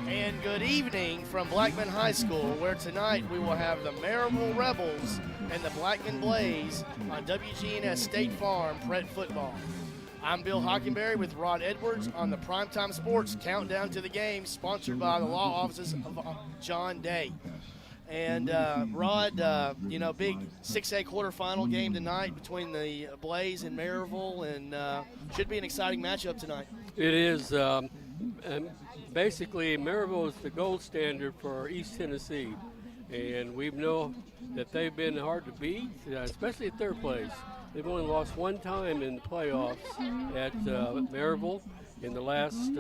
And good evening from Blackman High School, where tonight we will have the Maryville Rebels and the Blackman Blaze on WGNS State Farm Prep Football. I'm Bill Hockenberry with Rod Edwards on the Primetime Sports Countdown to the Game, sponsored by the law offices of John Day. And Rod, big 6A quarterfinal game tonight between the Blaze and Maryville, and should be an exciting matchup tonight. It is. And basically, Maryville is the gold standard for East Tennessee, and we know that they've been hard to beat, especially at third place. They've only lost one time in the playoffs at Maryville in the last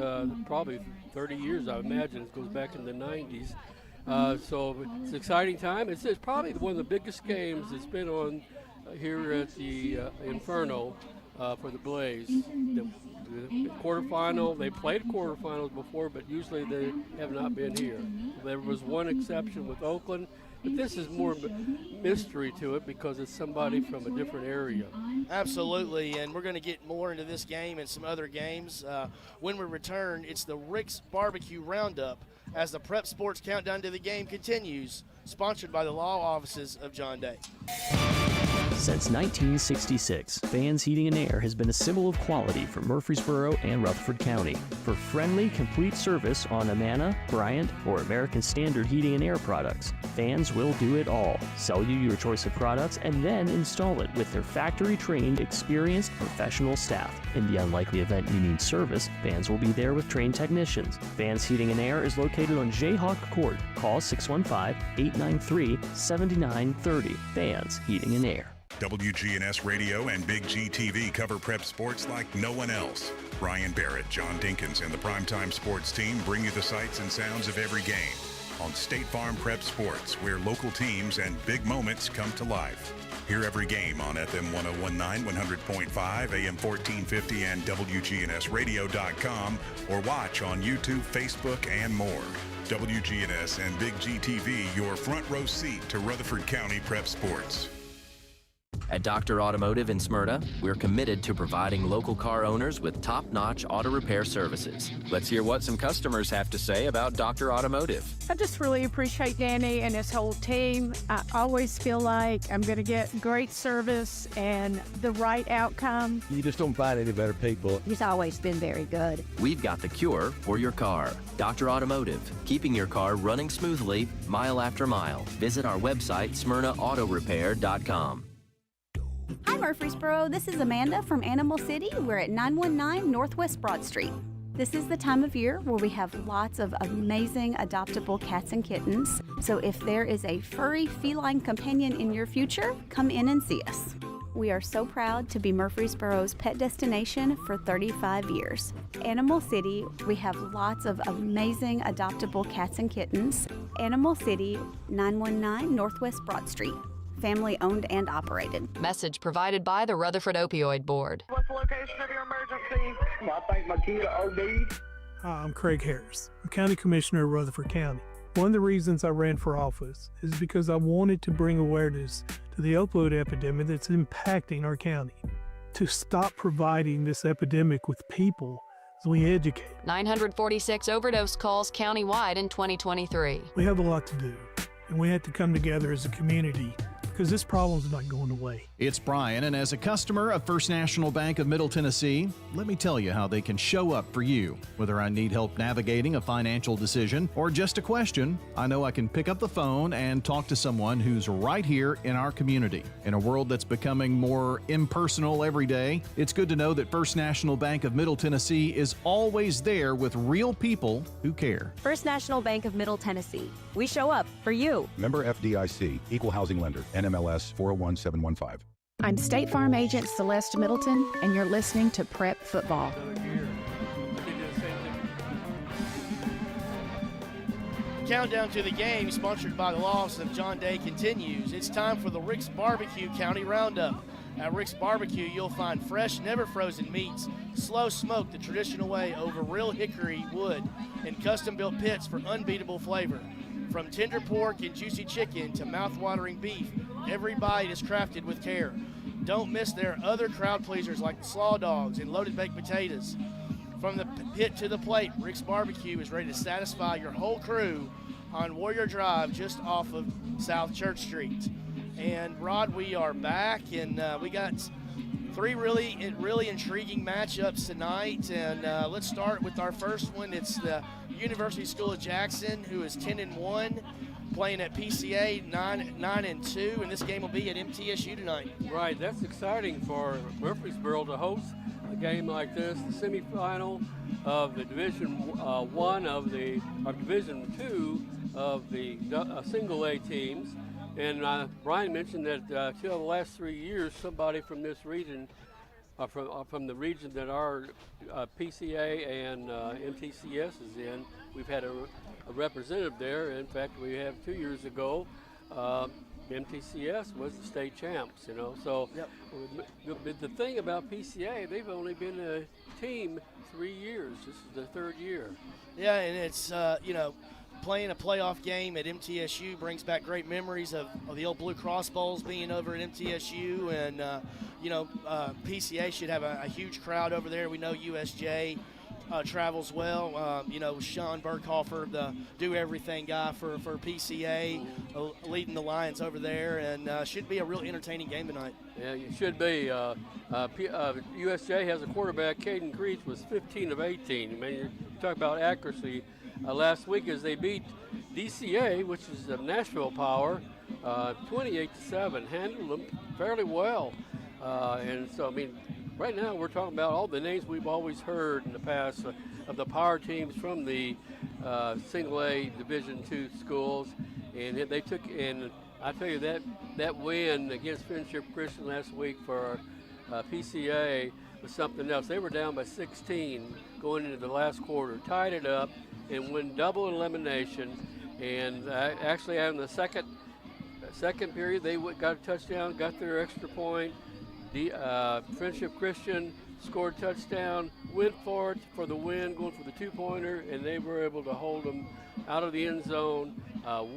probably 30 years, I imagine. It goes back in the 90s. So it's an exciting time. It's probably one of the biggest games that's been on here at the Inferno for the Blaze. The quarterfinal, they played quarterfinals before, but usually they have not been here. There was one exception with Oakland, but this is more mystery to it because it's somebody from a different area. Absolutely, and we're going to get more into this game and some other games. When we return, it's the Rick's Barbecue Roundup as the Prep Sports Countdown to the Game continues, sponsored by the law offices of John Day. Since 1966, Fans Heating and Air has been a symbol of quality for Murfreesboro and Rutherford County. For friendly, complete service on Amana, Bryant, or American Standard Heating and Air products, Fans will do it all. Sell you your choice of products and then install it with their factory-trained, experienced professional staff. In the unlikely event you need service, Fans will be there with trained technicians. Fans Heating and Air is located on Jayhawk Court. Call 615-893-7930. Fans Heating and Air. WGNS Radio and Big G TV cover prep sports like no one else. Brian Barrett, John Dinkins, and the Primetime Sports team bring you the sights and sounds of every game on State Farm Prep Sports, where local teams and big moments come to life. Hear every game on FM 1019, 100.5, AM 1450, and WGNSradio.com, or watch on YouTube, Facebook, and more. WGNS and Big G TV, your front row seat to Rutherford County Prep Sports. At Dr. Automotive in Smyrna, we're committed to providing local car owners with top-notch auto repair services. Let's hear what some customers have to say about Dr. Automotive. I just really appreciate Danny and his whole team. I always feel like I'm going to get great service and the right outcome. You just don't find any better people. He's always been very good. We've got the cure for your car. Dr. Automotive, keeping your car running smoothly, mile after mile. Visit our website, smyrnaautorepair.com. Hi Murfreesboro, this is Amanda from Animal City. We're at 919 Northwest Broad Street. This is the time of year where we have lots of amazing adoptable cats and kittens. So if there is a furry feline companion in your future, come in and see us. We are so proud to be Murfreesboro's pet destination for 35 years. Animal City, we have lots of amazing adoptable cats and kittens. Animal City, 919 Northwest Broad Street. Family owned and operated. Message provided by the Rutherford Opioid Board. What's the location of your emergency? I think my kid OD'd. Hi, I'm Craig Harris. I'm County Commissioner of Rutherford County. One of the reasons I ran for office is because I wanted to bring awareness to the opioid epidemic that's impacting our county. To stop providing this epidemic with people as we educate. 946 overdose calls countywide in 2023. We have a lot to do, and we have to come together as a community, because this problem's not going away. It's Brian, and as a customer of First National Bank of Middle Tennessee, let me tell you how they can show up for you. Whether I need help navigating a financial decision or just a question, I know I can pick up the phone and talk to someone who's right here in our community. In a world that's becoming more impersonal every day, it's good to know that First National Bank of Middle Tennessee is always there with real people who care. First National Bank of Middle Tennessee. We show up for you. Member FDIC, Equal Housing Lender, NMLS 401715. I'm State Farm Agent Celeste Middleton, and you're listening to Prep Football. Countdown to the game, sponsored by the law office of John Day, continues. It's time for the Rick's Barbecue County Roundup. At Rick's Barbecue, you'll find fresh, never frozen meats, slow smoked the traditional way over real hickory wood, and custom-built pits for unbeatable flavor. From tender pork and juicy chicken to mouth-watering beef, every bite is crafted with care. Don't miss their other crowd pleasers like slaw dogs and loaded baked potatoes. from the pit to the plate, Rick's Barbecue is ready to satisfy your whole crew on Warrior Drive just off of South Church Street. And Rod, we are back, and we got three really intriguing matchups tonight. And let's start with our first one. It's the University School of Jackson, who is 10-1, playing at PCA 9-2, and this game will be at MTSU tonight. Right, that's exciting for Murfreesboro to host a game like this, the semifinal of the Division 1 of the Division 2 of the single A teams. And Brian mentioned that 2 of the last 3 years, somebody from this region, from the region that our PCA and MTCS is in, we've had a representative there. In fact, we have 2 years ago, MTCS was the state champs, you know. So the thing about PCA, they've only been a team 3 years. This is the third year. Yeah, and it's, playing a playoff game at MTSU brings back great memories of the old Blue Cross Bowls being over at MTSU. And, PCA should have a huge crowd over there. We know USJ travels well. Sean Berghofer, the do-everything guy for PCA, leading the Lions over there, and should be a real entertaining game tonight. Yeah, it should be. USJ has a quarterback, Caden Creech, was 15 of 18. I mean, you talk about accuracy. Last week, as they beat DCA, which is a Nashville power, 28-7, handled them fairly well. And so, I mean, right now we're talking about all the names we've always heard in the past of the power teams from the single A Division II schools, and they took. And I tell you that win against Friendship Christian last week for PCA was something else. They were down by 16 going into the last quarter, tied it up, and win double elimination. And actually, in the second period, they got a touchdown, got their extra point. Friendship Christian scored a touchdown, went for it for the win, going for the two-pointer, and they were able to hold them out of the end zone.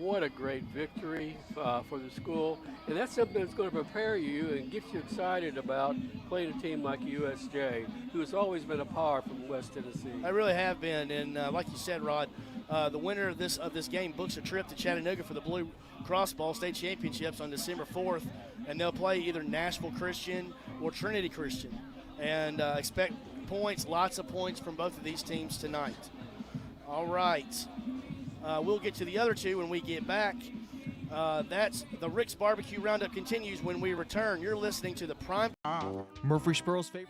What a great victory for the school. And that's something that's going to prepare you and get you excited about playing a team like USJ, who has always been a power from West Tennessee. They really have been, and like you said, Rod, the winner of this game books a trip to Chattanooga for the Blue Cross Bowl State Championships on December 4th, and they'll play either Nashville Christian or Trinity Christian. And expect points, lots of points from both of these teams tonight. All right. We'll get to the other two when we get back. That's the Rick's Barbecue Roundup continues when we return. You're listening to the Prime. Murfreesboro's favorite.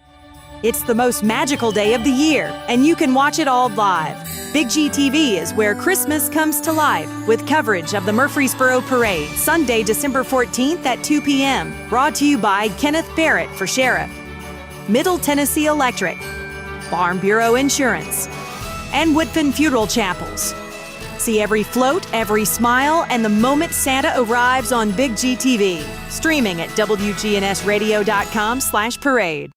It's the most magical day of the year, and you can watch it all live. Big G TV is where Christmas comes to life with coverage of the Murfreesboro Parade, Sunday, December 14th at 2 p.m. Brought to you by Kenneth Barrett for Sheriff, Middle Tennessee Electric, Farm Bureau Insurance, and Woodfin Funeral Chapels. See every float, every smile, and the moment Santa arrives on Big G TV. Streaming at wgnsradio.com/parade.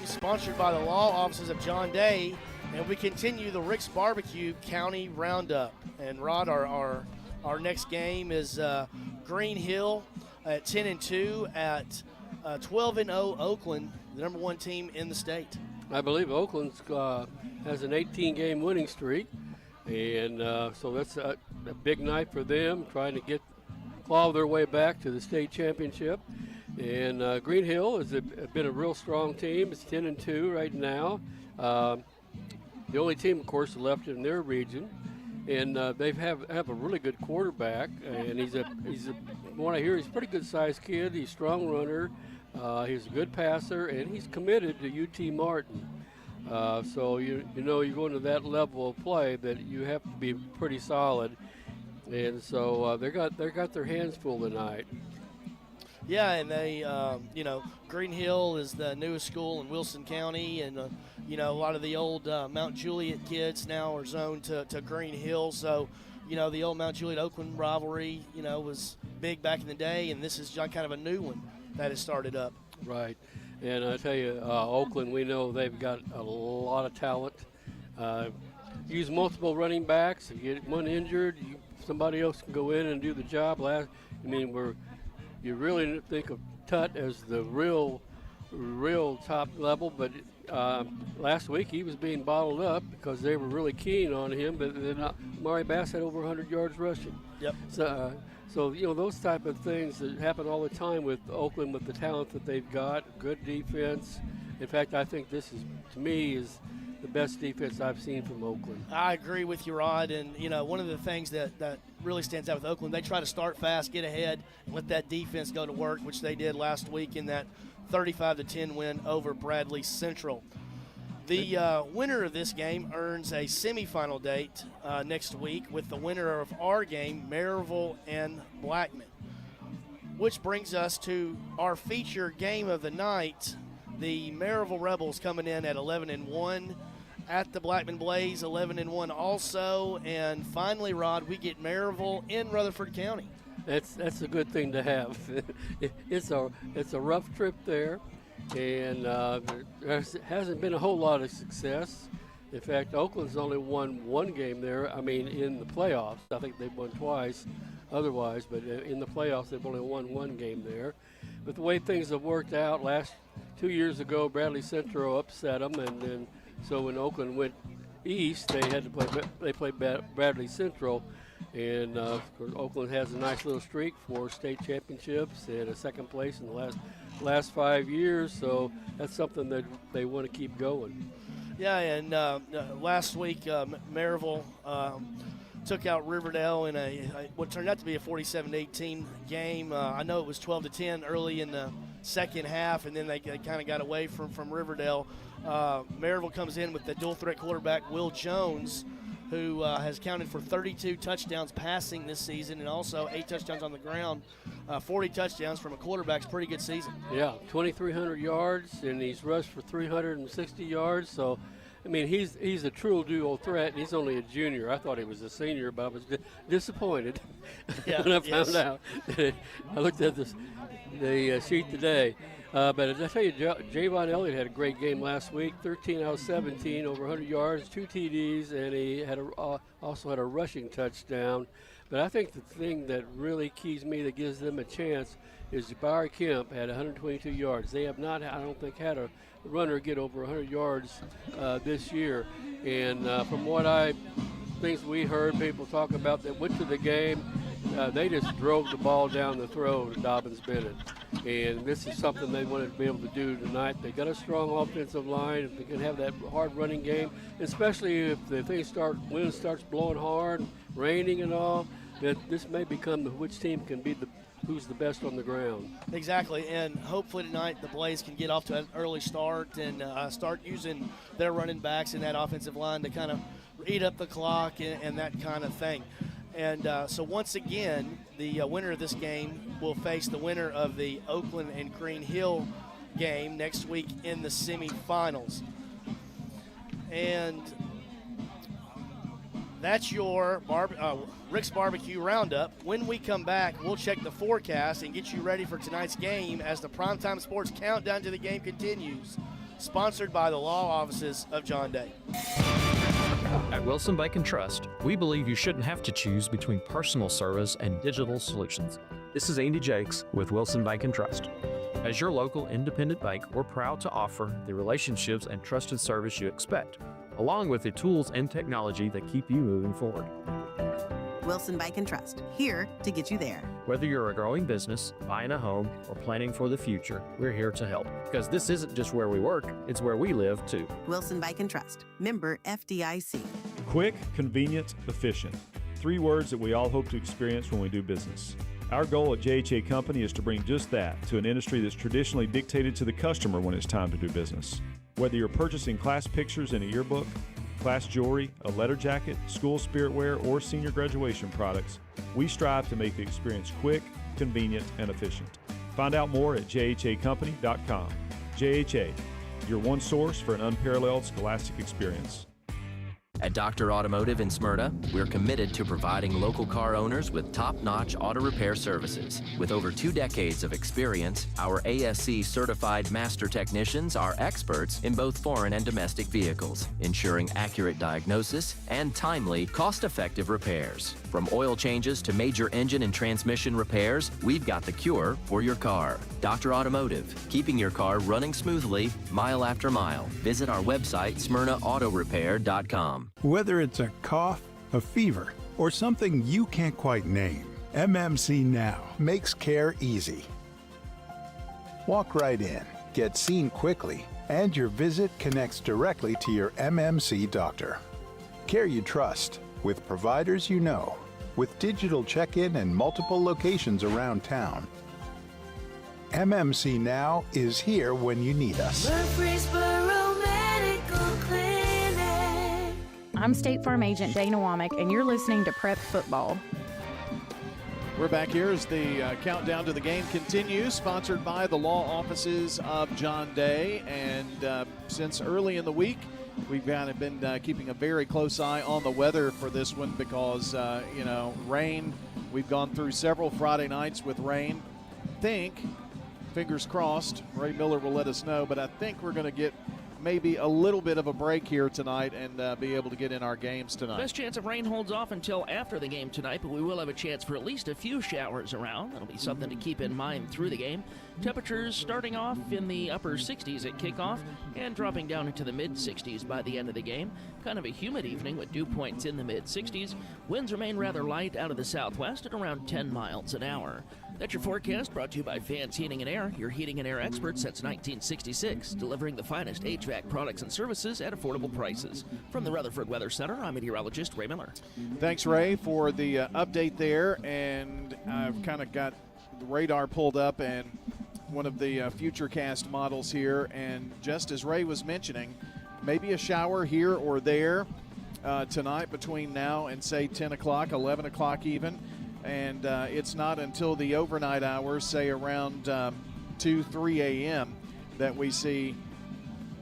sponsored by the law offices of John Day, and we continue the Rick's Barbecue County Roundup. And Rod, our next game is Green Hill at 10-2 at 12-0 Oakland, the number one team in the state. I believe Oakland has an 18-game winning streak, and so that's a big night for them, trying to claw their way back to the state championship. And Green Hill has been a real strong team. It's 10-2 right now. The only team, of course, left in their region, and they have a really good quarterback. And he's from what I hear, he's a pretty good-sized kid. He's a strong runner. He's a good passer, and he's committed to UT Martin. So you know you go into that level of play that you have to be pretty solid. And so they got their hands full tonight. Yeah, and they, Green Hill is the newest school in Wilson County, and, a lot of the old Mount Juliet kids now are zoned to Green Hill. So, the old Mount Juliet-Oakland rivalry, was big back in the day, and this is kind of a new one that has started up. Right. And I tell you, Oakland, we know they've got a lot of talent. Use multiple running backs. If you get one injured, somebody else can go in and do the job. You really think of Tut as the real top level, but last week he was being bottled up because they were really keen on him. But Mari Bass had over 100 yards rushing. Yep. So those type of things that happen all the time with Oakland, with the talent that they've got, good defense. In fact, I think this is, to me, is the best defense I've seen from Oakland. I agree with you, Rod. And, one of the things that really stands out with Oakland, they try to start fast, get ahead, and let that defense go to work, which they did last week in that 35-10 win over Bradley Central. The winner of this game earns a semifinal date next week with the winner of our game, Maryville and Blackman. Which brings us to our feature game of the night, the Maryville Rebels coming in at 11-1. At the Blackman Blaze, 11-1 also. And finally, Rod, we get Maryville in Rutherford County. That's a good thing to have. It's a rough trip there, and there hasn't been a whole lot of success. In fact, Oakland's only won one game there. In the playoffs, I think they've won twice otherwise, but in the playoffs they've only won one game there. But the way things have worked out, 2 years ago, Bradley Central upset them, and then so when Oakland went east, they played Bradley Central, and of course Oakland has a nice little streak for state championships and a second place in the last 5 years. So that's something that they want to keep going. Yeah, and last week Maryville took out Riverdale in what turned out to be a 47-18 game. I know it was 12-10 early in the second half, and then they kind of got away from Riverdale. Maryville comes in with the dual threat quarterback Will Jones, who has counted for 32 touchdowns passing this season, and also 8 touchdowns on the ground. 40 touchdowns from a quarterback's pretty good season. Yeah, 2,300 yards, and he's rushed for 360 yards. So, he's a true dual threat, and he's only a junior. I thought he was a senior, but I was disappointed when I found out. I looked at the sheet today. But as I tell you, Javon Elliott had a great game last week, 13 out of 17, over 100 yards, 2 TDs, and he had also had a rushing touchdown. But I think the thing that really keys me, that gives them a chance, is Jabari Kemp had 122 yards. They have not, I don't think, had a runner get over 100 yards this year. And from things we heard people talk about that went to the game, they just drove the ball down the throat of Dobbins-Bennett. And this is something they wanted to be able to do tonight. They got a strong offensive line. If they can have that hard running game, especially if the wind starts blowing hard, raining and all, that this may become which team can be who's the best on the ground. Exactly, and hopefully tonight the Blaze can get off to an early start and start using their running backs in that offensive line to kind of eat up the clock and that kind of thing. And so once again, the winner of this game will face the winner of the Oakland and Green Hill game next week in the semifinals. And that's your Rick's Barbecue Roundup. When we come back, we'll check the forecast and get you ready for tonight's game as the Primetime Sports Countdown to the game continues. sponsored by the law offices of John Day. At Wilson Bank and Trust, we believe you shouldn't have to choose between personal service and digital solutions. This is Andy Jakes with Wilson Bank and Trust. As your local independent bank, we're proud to offer the relationships and trusted service you expect, along with the tools and technology that keep you moving forward. Wilson Bank and Trust, here to get you there. Whether you're a growing business, buying a home, or planning for the future, we're here to help. Because this isn't just where we work, it's where we live too. Wilson Bank and Trust, member FDIC. Quick, convenient, efficient. 3 words that we all hope to experience when we do business. Our goal at JHA Company is to bring just that to an industry that's traditionally dictated to the customer when it's time to do business. Whether you're purchasing class pictures in a yearbook, class jewelry, a letter jacket, school spirit wear, or senior graduation products, we strive to make the experience quick, convenient, and efficient. Find out more at jhacompany.com. JHA, your one source for an unparalleled scholastic experience. At Dr. Automotive in Smyrna, we're committed to providing local car owners with top-notch auto repair services. With over 2 decades of experience, our ASC certified master technicians are experts in both foreign and domestic vehicles, ensuring accurate diagnosis and timely, cost-effective repairs. From oil changes to major engine and transmission repairs, we've got the cure for your car. Dr. Automotive, keeping your car running smoothly, mile after mile. Visit our website, smyrnaautorepair.com. Whether it's a cough, a fever, or something you can't quite name, MMC Now makes care easy. Walk right in, get seen quickly, and your visit connects directly to your MMC doctor. Care you trust, with providers you know, with digital check-in and multiple locations around town. MMC Now is here when you need us. Murfreesboro Medical Clinic. I'm State Farm Agent Dana Womack, and you're listening to Prep Football. We're back here as the countdown to the game continues, sponsored by the law offices of John Day. And since early in the week, we've kind of been keeping a very close eye on the weather for this one because, rain. We've gone through several Friday nights with rain. Fingers crossed, Ray Miller will let us know, but I think we're going to get maybe a little bit of a break here tonight and be able to get in our games tonight. Best chance of rain holds off until after the game tonight, but we will have a chance for at least a few showers around. That'll be something to keep in mind through the game. Temperatures starting off in the upper 60s at kickoff and dropping down into the mid-60s by the end of the game. Kind of a humid evening with dew points in the mid-60s. Winds remain rather light out of the southwest at around 10 miles an hour. That's your forecast, brought to you by Fans Heating and Air, your heating and air experts since 1966, delivering the finest HVAC products and services at affordable prices. From the Rutherford Weather Center, I'm meteorologist Ray Miller. Thanks, Ray, for the update there, and I've kind of got the radar pulled up and one of the FutureCast models here, and just as Ray was mentioning, maybe a shower here or there tonight between now and, say, 10 o'clock, 11 o'clock even. And it's not until the overnight hours, say around 2, 3 a.m., that we see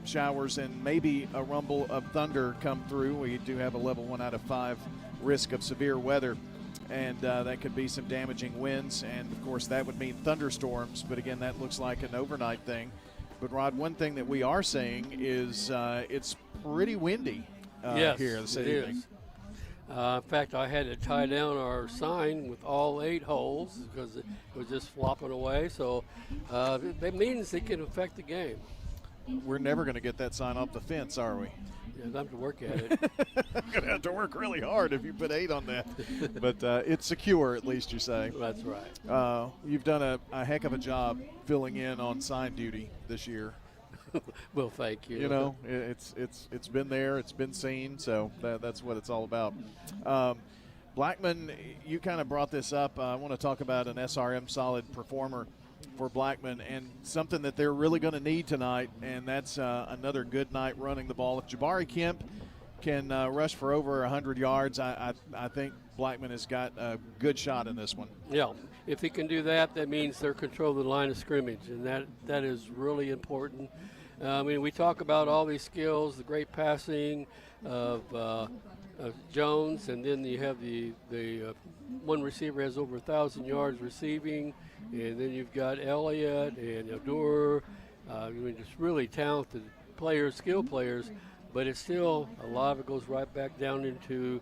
showers and maybe a rumble of thunder come through. We do have a level 1 out of 5 risk of severe weather, and that could be some damaging winds. And, of course, that would mean thunderstorms. But, again, that looks like an overnight thing. But, Rod, one thing that we are seeing is it's pretty windy here this evening. In fact, I had to tie down our sign with all 8 holes because it was just flopping away. So that means it can affect the game. We're never going to get that sign off the fence, are we? Yeah, I have to work at it. I'm going to have to work really hard if you put 8 on that. But it's secure, at least, you're saying. That's right. You've done a heck of a job filling in on sign duty this year. Well, thank you. You know, it's been there, it's been seen, so that's what it's all about. Blackman, you kind of brought this up. I want to talk about an SRM solid performer for Blackman and something that they're really going to need tonight, and that's another good night running the ball. If Jabari Kemp can rush for over 100 yards, I think Blackman has got a good shot in this one. Yeah, if he can do that, that means they're controlling the line of scrimmage, and that is really important. I mean, we talk about all these skills, the great passing of Jones, and then you have the one receiver has over 1,000 yards receiving, and then you've got Elliott and Adur. I mean, just really talented players, skilled players, but it's still, a lot of it goes right back down into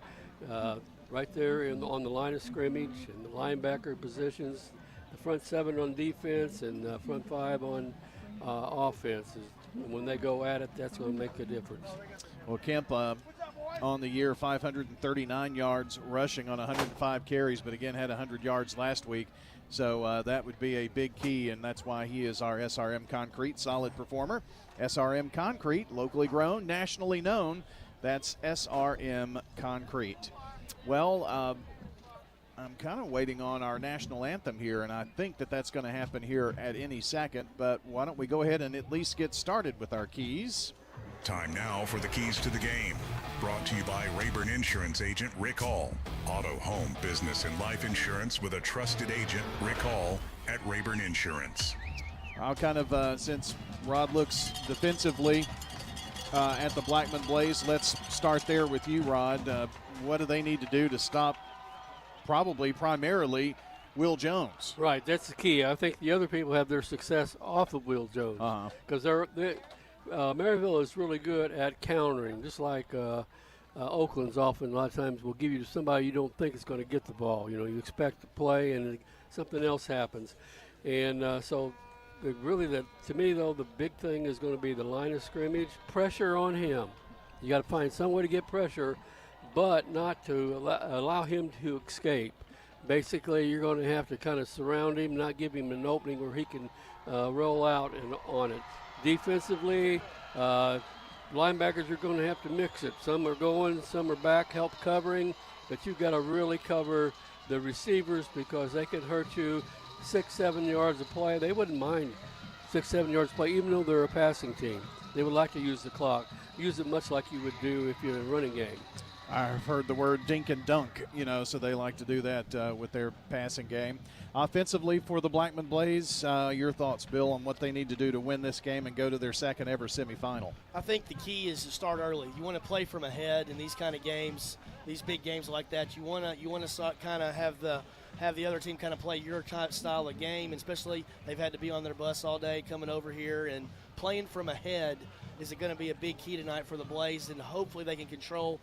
right there on the line of scrimmage and the linebacker positions, the front 7 on defense and the front 5 on offense. And when they go at it, that's going to make a difference. Well, Kemp on the year, 539 yards rushing on 105 carries, but again had 100 yards last week. So that would be a big key, and that's why he is our SRM Concrete solid performer. SRM Concrete, locally grown, nationally known. That's SRM Concrete. Well, I'm kind of waiting on our national anthem here, and I think that that's going to happen here at any second. But why don't we go ahead and at least get started with our keys? Time now for the keys to the game. Brought to you by Rayburn Insurance Agent Rick Hall. Auto, home, business, and life insurance with a trusted agent, Rick Hall, at Rayburn Insurance. I'll kind of, since Rod looks defensively at the Blackman Blaze, let's start there with you, Rod. What do they need to do to stop primarily Will Jones? Right, that's the key. I think the other people have their success off of Will Jones because Maryville is really good at countering, just like Oakland's often a lot of times will give you to somebody you don't think is going to get the ball. You expect to play and something else happens. And so really to me, though, the big thing is going to be the line of scrimmage, pressure on him. You got to find some way to get pressure, but not to allow him to escape. Basically, you're going to have to kind of surround him, not give him an opening where he can roll out and on it. Defensively, linebackers are going to have to mix it. Some are going, some are back, help covering, but you've got to really cover the receivers because they can hurt you 6-7 yards of play. They wouldn't mind 6-7 yards of play, even though they're a passing team. They would like to use the clock, use it much like you would do if you're in a running game. I've heard the word dink and dunk, so they like to do that with their passing game. Offensively for the Blackman Blaze, your thoughts, Bill, on what they need to do to win this game and go to their second ever semifinal? I think the key is to start early. You want to play from ahead in these kind of games, these big games like that. You want to kind of have the other team kind of play your type style of game, and especially they've had to be on their bus all day coming over here, and playing from ahead is going to be a big key tonight for the Blaze, and hopefully they can control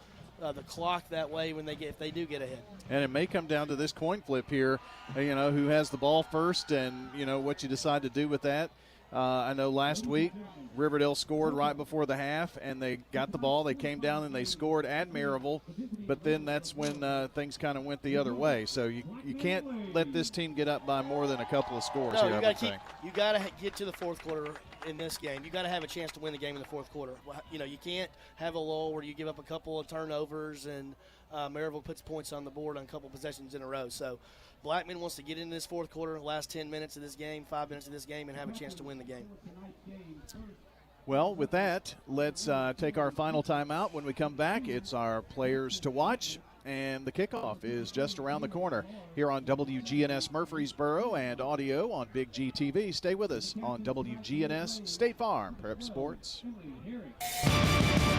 the clock that way if they do get ahead. And it may come down to this coin flip here, who has the ball first and, what you decide to do with that. I know last week Riverdale scored right before the half, and they got the ball. They came down and they scored at Maryville, but then that's when things kind of went the other way. So you can't let this team get up by more than a couple of scores here, you got to get to the fourth quarter in this game. You got to have a chance to win the game in the fourth quarter. You can't have a lull where you give up a couple of turnovers and Maryville puts points on the board on a couple possessions in a row. So Blackman wants to get into this fourth quarter, last 10 minutes of this game, 5 minutes of this game, and have a chance to win the game. Well, with that, let's take our final timeout. When we come back, it's our players to watch, and the kickoff is just around the corner here on WGNS Murfreesboro and audio on Big G TV. Stay with us on WGNS State Farm Prep Sports.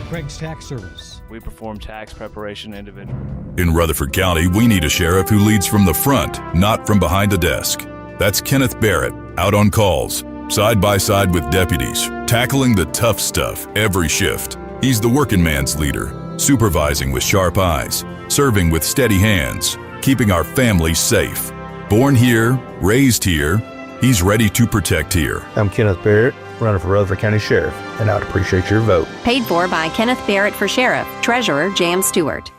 Craig's Tax Service. We perform tax preparation individually. In Rutherford County, we need a sheriff who leads from the front, not from behind a desk. That's Kenneth Barrett, out on calls, side by side with deputies, tackling the tough stuff every shift. He's the working man's leader, supervising with sharp eyes, serving with steady hands, keeping our families safe. Born here, raised here, he's ready to protect here. I'm Kenneth Barrett, running for Rutherford County Sheriff, and I'd appreciate your vote. Paid for by Kenneth Barrett for Sheriff, Treasurer Jam Stewart.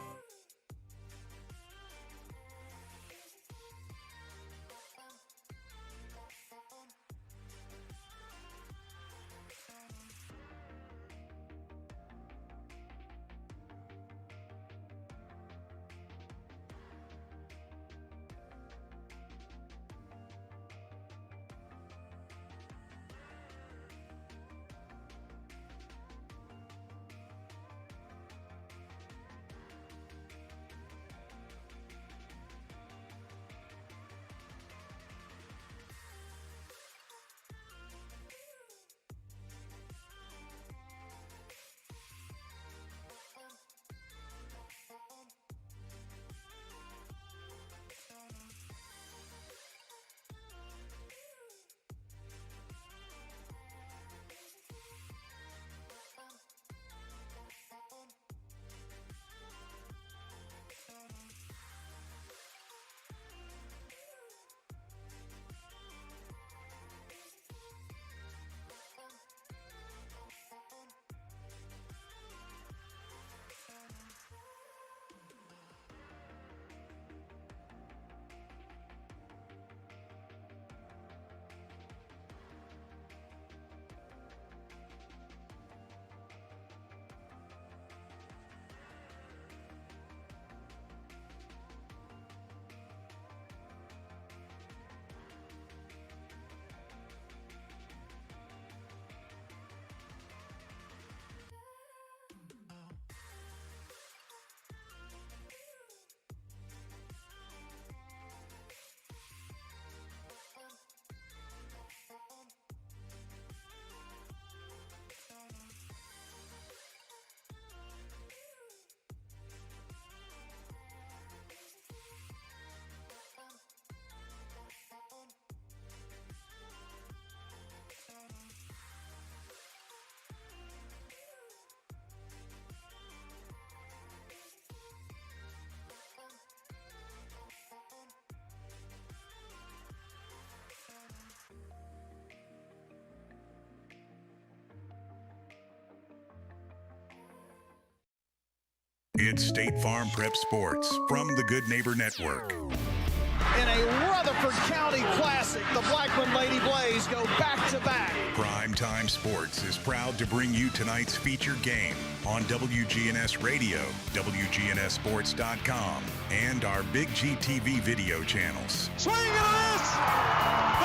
It's State Farm Prep Sports from the Good Neighbor Network. In a Rutherford County Classic, the Blackman Lady Blaze go back-to-back. Primetime Sports is proud to bring you tonight's featured game on WGNS Radio, wgnssports.com, and our Big G TV video channels. Swing and a miss!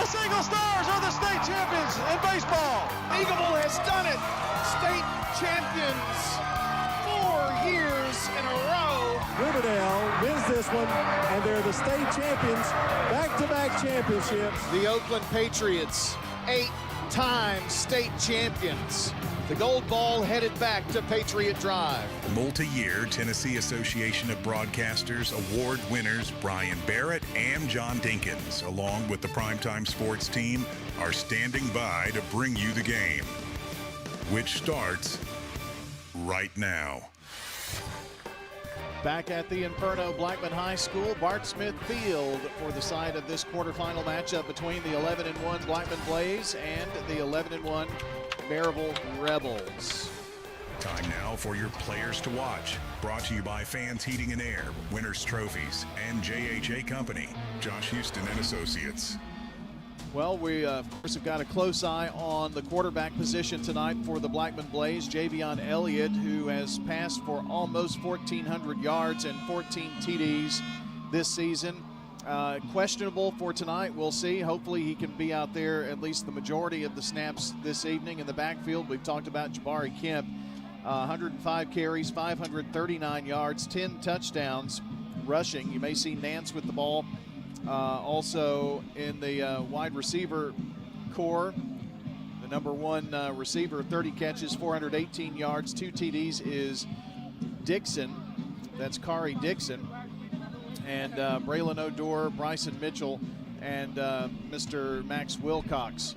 The Single Stars are the state champions in baseball. Eagleville has done it. State champions 4 years in a row. Riverdale wins this one, and they're the state champions, back-to-back championship. The Oakland Patriots, 8-time state champions. The gold ball headed back to Patriot Drive. Multi-year Tennessee Association of Broadcasters award winners Brian Barrett and John Dinkins, along with the Primetime Sports team, are standing by to bring you the game, which starts right now. Back at the Inferno Blackman High School, Bart Smith Field for the side of this quarterfinal matchup between the 11-1 Blackman Blaze and the 11-1 Maryville Rebels. Time now for your players to watch. Brought to you by Fans Heating and Air, Winners Trophies, and JHA Company, Josh Houston and Associates. Well, we, of course, have got a close eye on the quarterback position tonight for the Blackman Blaze. Javion Elliott, who has passed for almost 1,400 yards and 14 TDs this season. Questionable for tonight. We'll see. Hopefully he can be out there at least the majority of the snaps this evening. In the backfield, we've talked about Jabari Kemp. 105 carries, 539 yards, 10 touchdowns rushing. You may see Nance with the ball. Also in the wide receiver core, the number one receiver, 30 catches, 418 yards, 2 TDs is Dixon. That's Kari Dixon. And Braylon Odor, Bryson Mitchell, and Mr. Max Wilcox.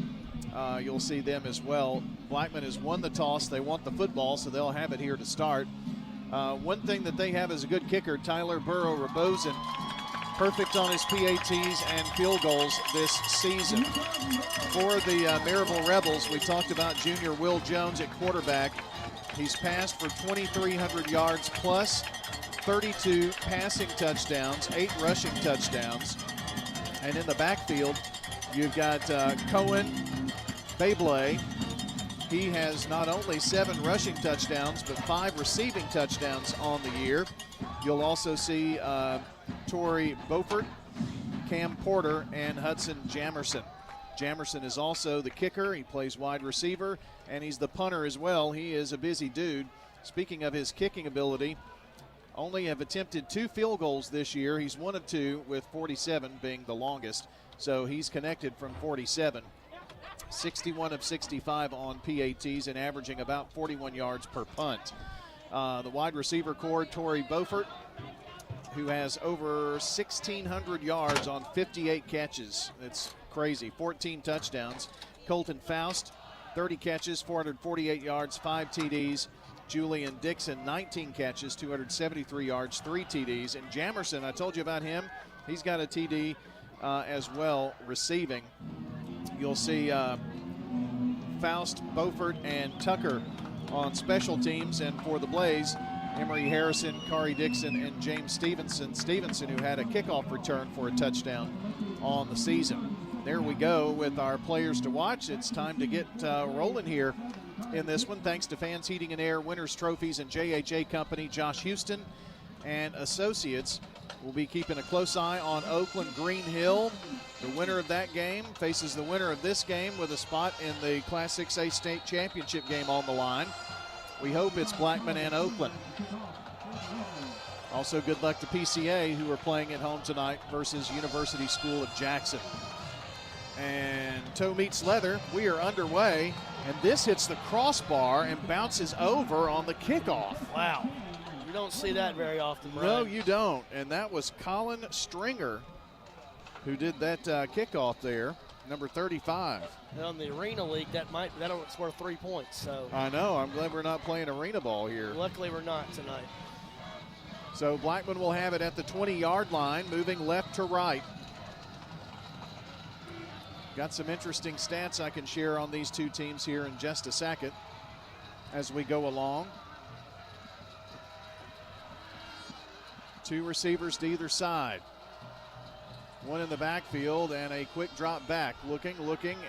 You'll see them as well. Blackman has won the toss. They want the football, so they'll have it here to start. One thing that they have is a good kicker, Tyler Burrow-Rabosin. Perfect on his PATs and field goals this season. For the Maryville Rebels, we talked about junior Will Jones at quarterback. He's passed for 2,300 yards plus, 32 passing touchdowns, 8 rushing touchdowns. And in the backfield, you've got Cohen Beyblade. He has not only 7 rushing touchdowns, but 5 receiving touchdowns on the year. You'll also see Torrey Beaufort, Cam Porter, and Hudson Jamerson. Jamerson is also the kicker. He plays wide receiver, and he's the punter as well. He is a busy dude. Speaking of his kicking ability, only have attempted 2 field goals this year. He's 1 of 2, with 47 being the longest. So he's connected from 47. 61 of 65 on PATs and averaging about 41 yards per punt. The wide receiver core, Torrey Beaufort, who has over 1,600 yards on 58 catches. It's crazy. 14 touchdowns. Colton Faust, 30 catches, 448 yards, 5 TDs. Julian Dixon, 19 catches, 273 yards, 3 TDs. And Jamerson, I told you about him. He's got a TD as well, receiving. You'll see Faust, Beaufort, and Tucker on special teams. And for the Blaze, Emery Harrison, Kari Dixon, and James Stevenson, who had a kickoff return for a touchdown on the season. There we go with our players to watch. It's time to get rolling here in this one. Thanks to Fans Heating and Air, Winners Trophies, and JHA Company. Josh Houston and Associates will be keeping a close eye on Oakland Green Hill. The winner of that game faces the winner of this game with a spot in the Class 6A state championship game on the line. We hope it's Blackman and Oakland. Also, good luck to PCA, who are playing at home tonight versus University School of Jackson. And toe meets leather. We are underway, and this hits the crossbar and bounces over on the kickoff. Wow. You don't see that very often, Brian. No, you don't. And that was Colin Stringer who did that kickoff there, number 35. On the Arena League, that's worth 3 points. So I know. I'm glad we're not playing arena ball here. Luckily, we're not tonight. So Blackman will have it at the 20-yard line, moving left to right. Got some interesting stats I can share on these two teams here in just a second as we go along. Two receivers to either side. One in the backfield and a quick drop back. Looking,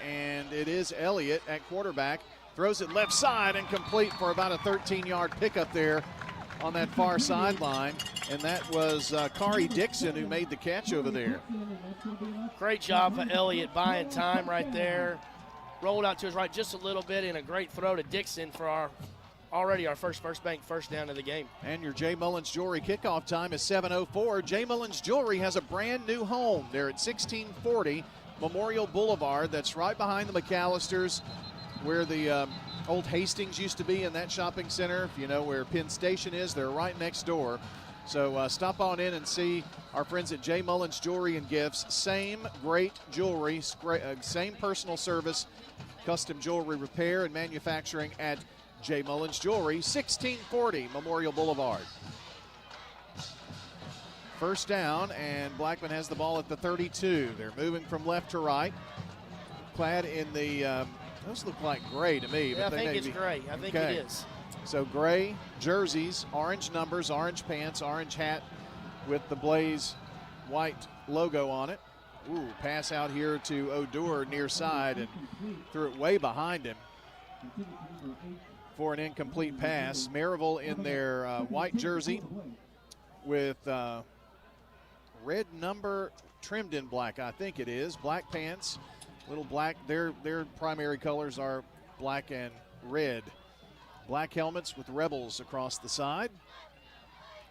and it is Elliott at quarterback. Throws it left side and complete for about a 13-yard pickup there on that far sideline. And that was Kari Dixon who made the catch over there. Great job for Elliott buying time right there. Rolled out to his right just a little bit, and a great throw to Dixon for our first bank first down of the game. And your J. Mullins Jewelry kickoff time is 7:04. J. Mullins Jewelry has a brand new home. They're at 1640 Memorial Boulevard. That's right behind the McAllisters, where the old Hastings used to be in that shopping center. If you know where Penn Station is, they're right next door. So stop on in and see our friends at J. Mullins Jewelry and Gifts. Same great jewelry, same personal service, custom jewelry repair and manufacturing at J. Mullins Jewelry, 1640 Memorial Boulevard. First down, and Blackman has the ball at the 32. They're moving from left to right. Clad in the, those look like gray to me. Yeah, but I think it's gray. I think it is. So gray jerseys, orange numbers, orange pants, orange hat with the Blaze white logo on it. Ooh, pass out here to Odor near side and threw it way behind him for an incomplete pass. Maryville in their white jersey with red number trimmed in black, I think it is. Black pants, little black. Their primary colors are black and red. Black helmets with Rebels across the side.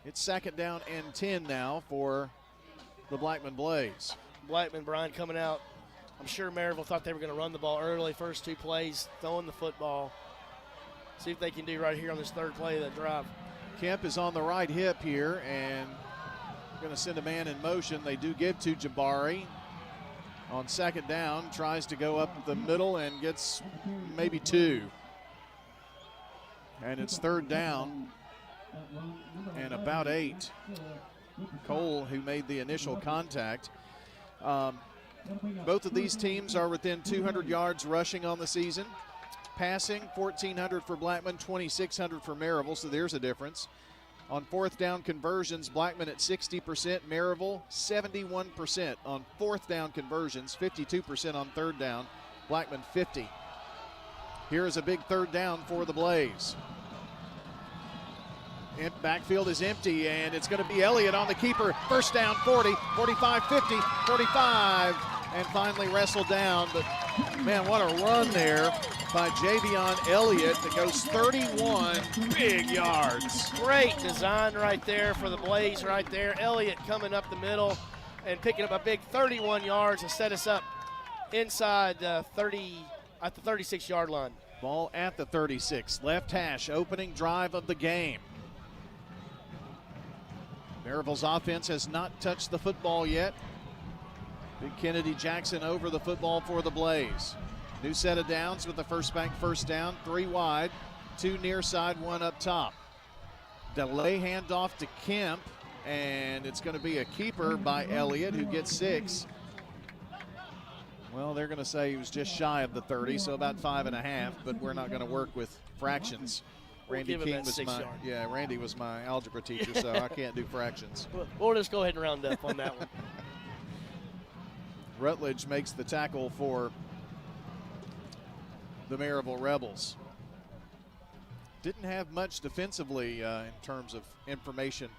It's second down and 10 now for the Blackman Blaze. Blackman, Brian, coming out. I'm sure Maryville thought they were going to run the ball early. First two plays, throwing the football. See if they can do right here on this third play of that drive. Kemp is on the right hip here and going to send a man in motion. They do give to Jabari. On second down, tries to go up the middle and gets maybe two. And it's third down and about 8. Cole, who made the initial contact. Both of these teams are within 200 yards rushing on the season. Passing, 1,400 for Blackman, 2,600 for Maryville, so there's a difference. On fourth down conversions, Blackman at 60%, Maryville 71% on fourth down conversions, 52% on third down, Blackman 50. Here is a big third down for the Blaze. Backfield is empty, and it's going to be Elliott on the keeper. First down, 40, 45, 50, 45, and finally wrestled down. But, man, what a run there by Javion Elliott that goes 31 big yards. Great design right there for the Blaze right there. Elliott coming up the middle and picking up a big 31 yards to set us up inside at the 36-yard line. Ball at the 36. Left hash, opening drive of the game. Maryville's offense has not touched the football yet. Big Kennedy Jackson over the football for the Blaze. New set of downs with the first bank first down. 3 wide, 2 near side, 1 up top. Delay handoff to Kemp, and it's going to be a keeper by Elliott, who gets 6. Well, they're going to say he was just shy of the 30, so about 5.5, but we're not going to work with fractions. Randy King was Randy was my algebra teacher, so I can't do fractions. We'll just go ahead and round up on that one. Rutledge makes the tackle for the Maryville Rebels. Didn't have much defensively in terms of information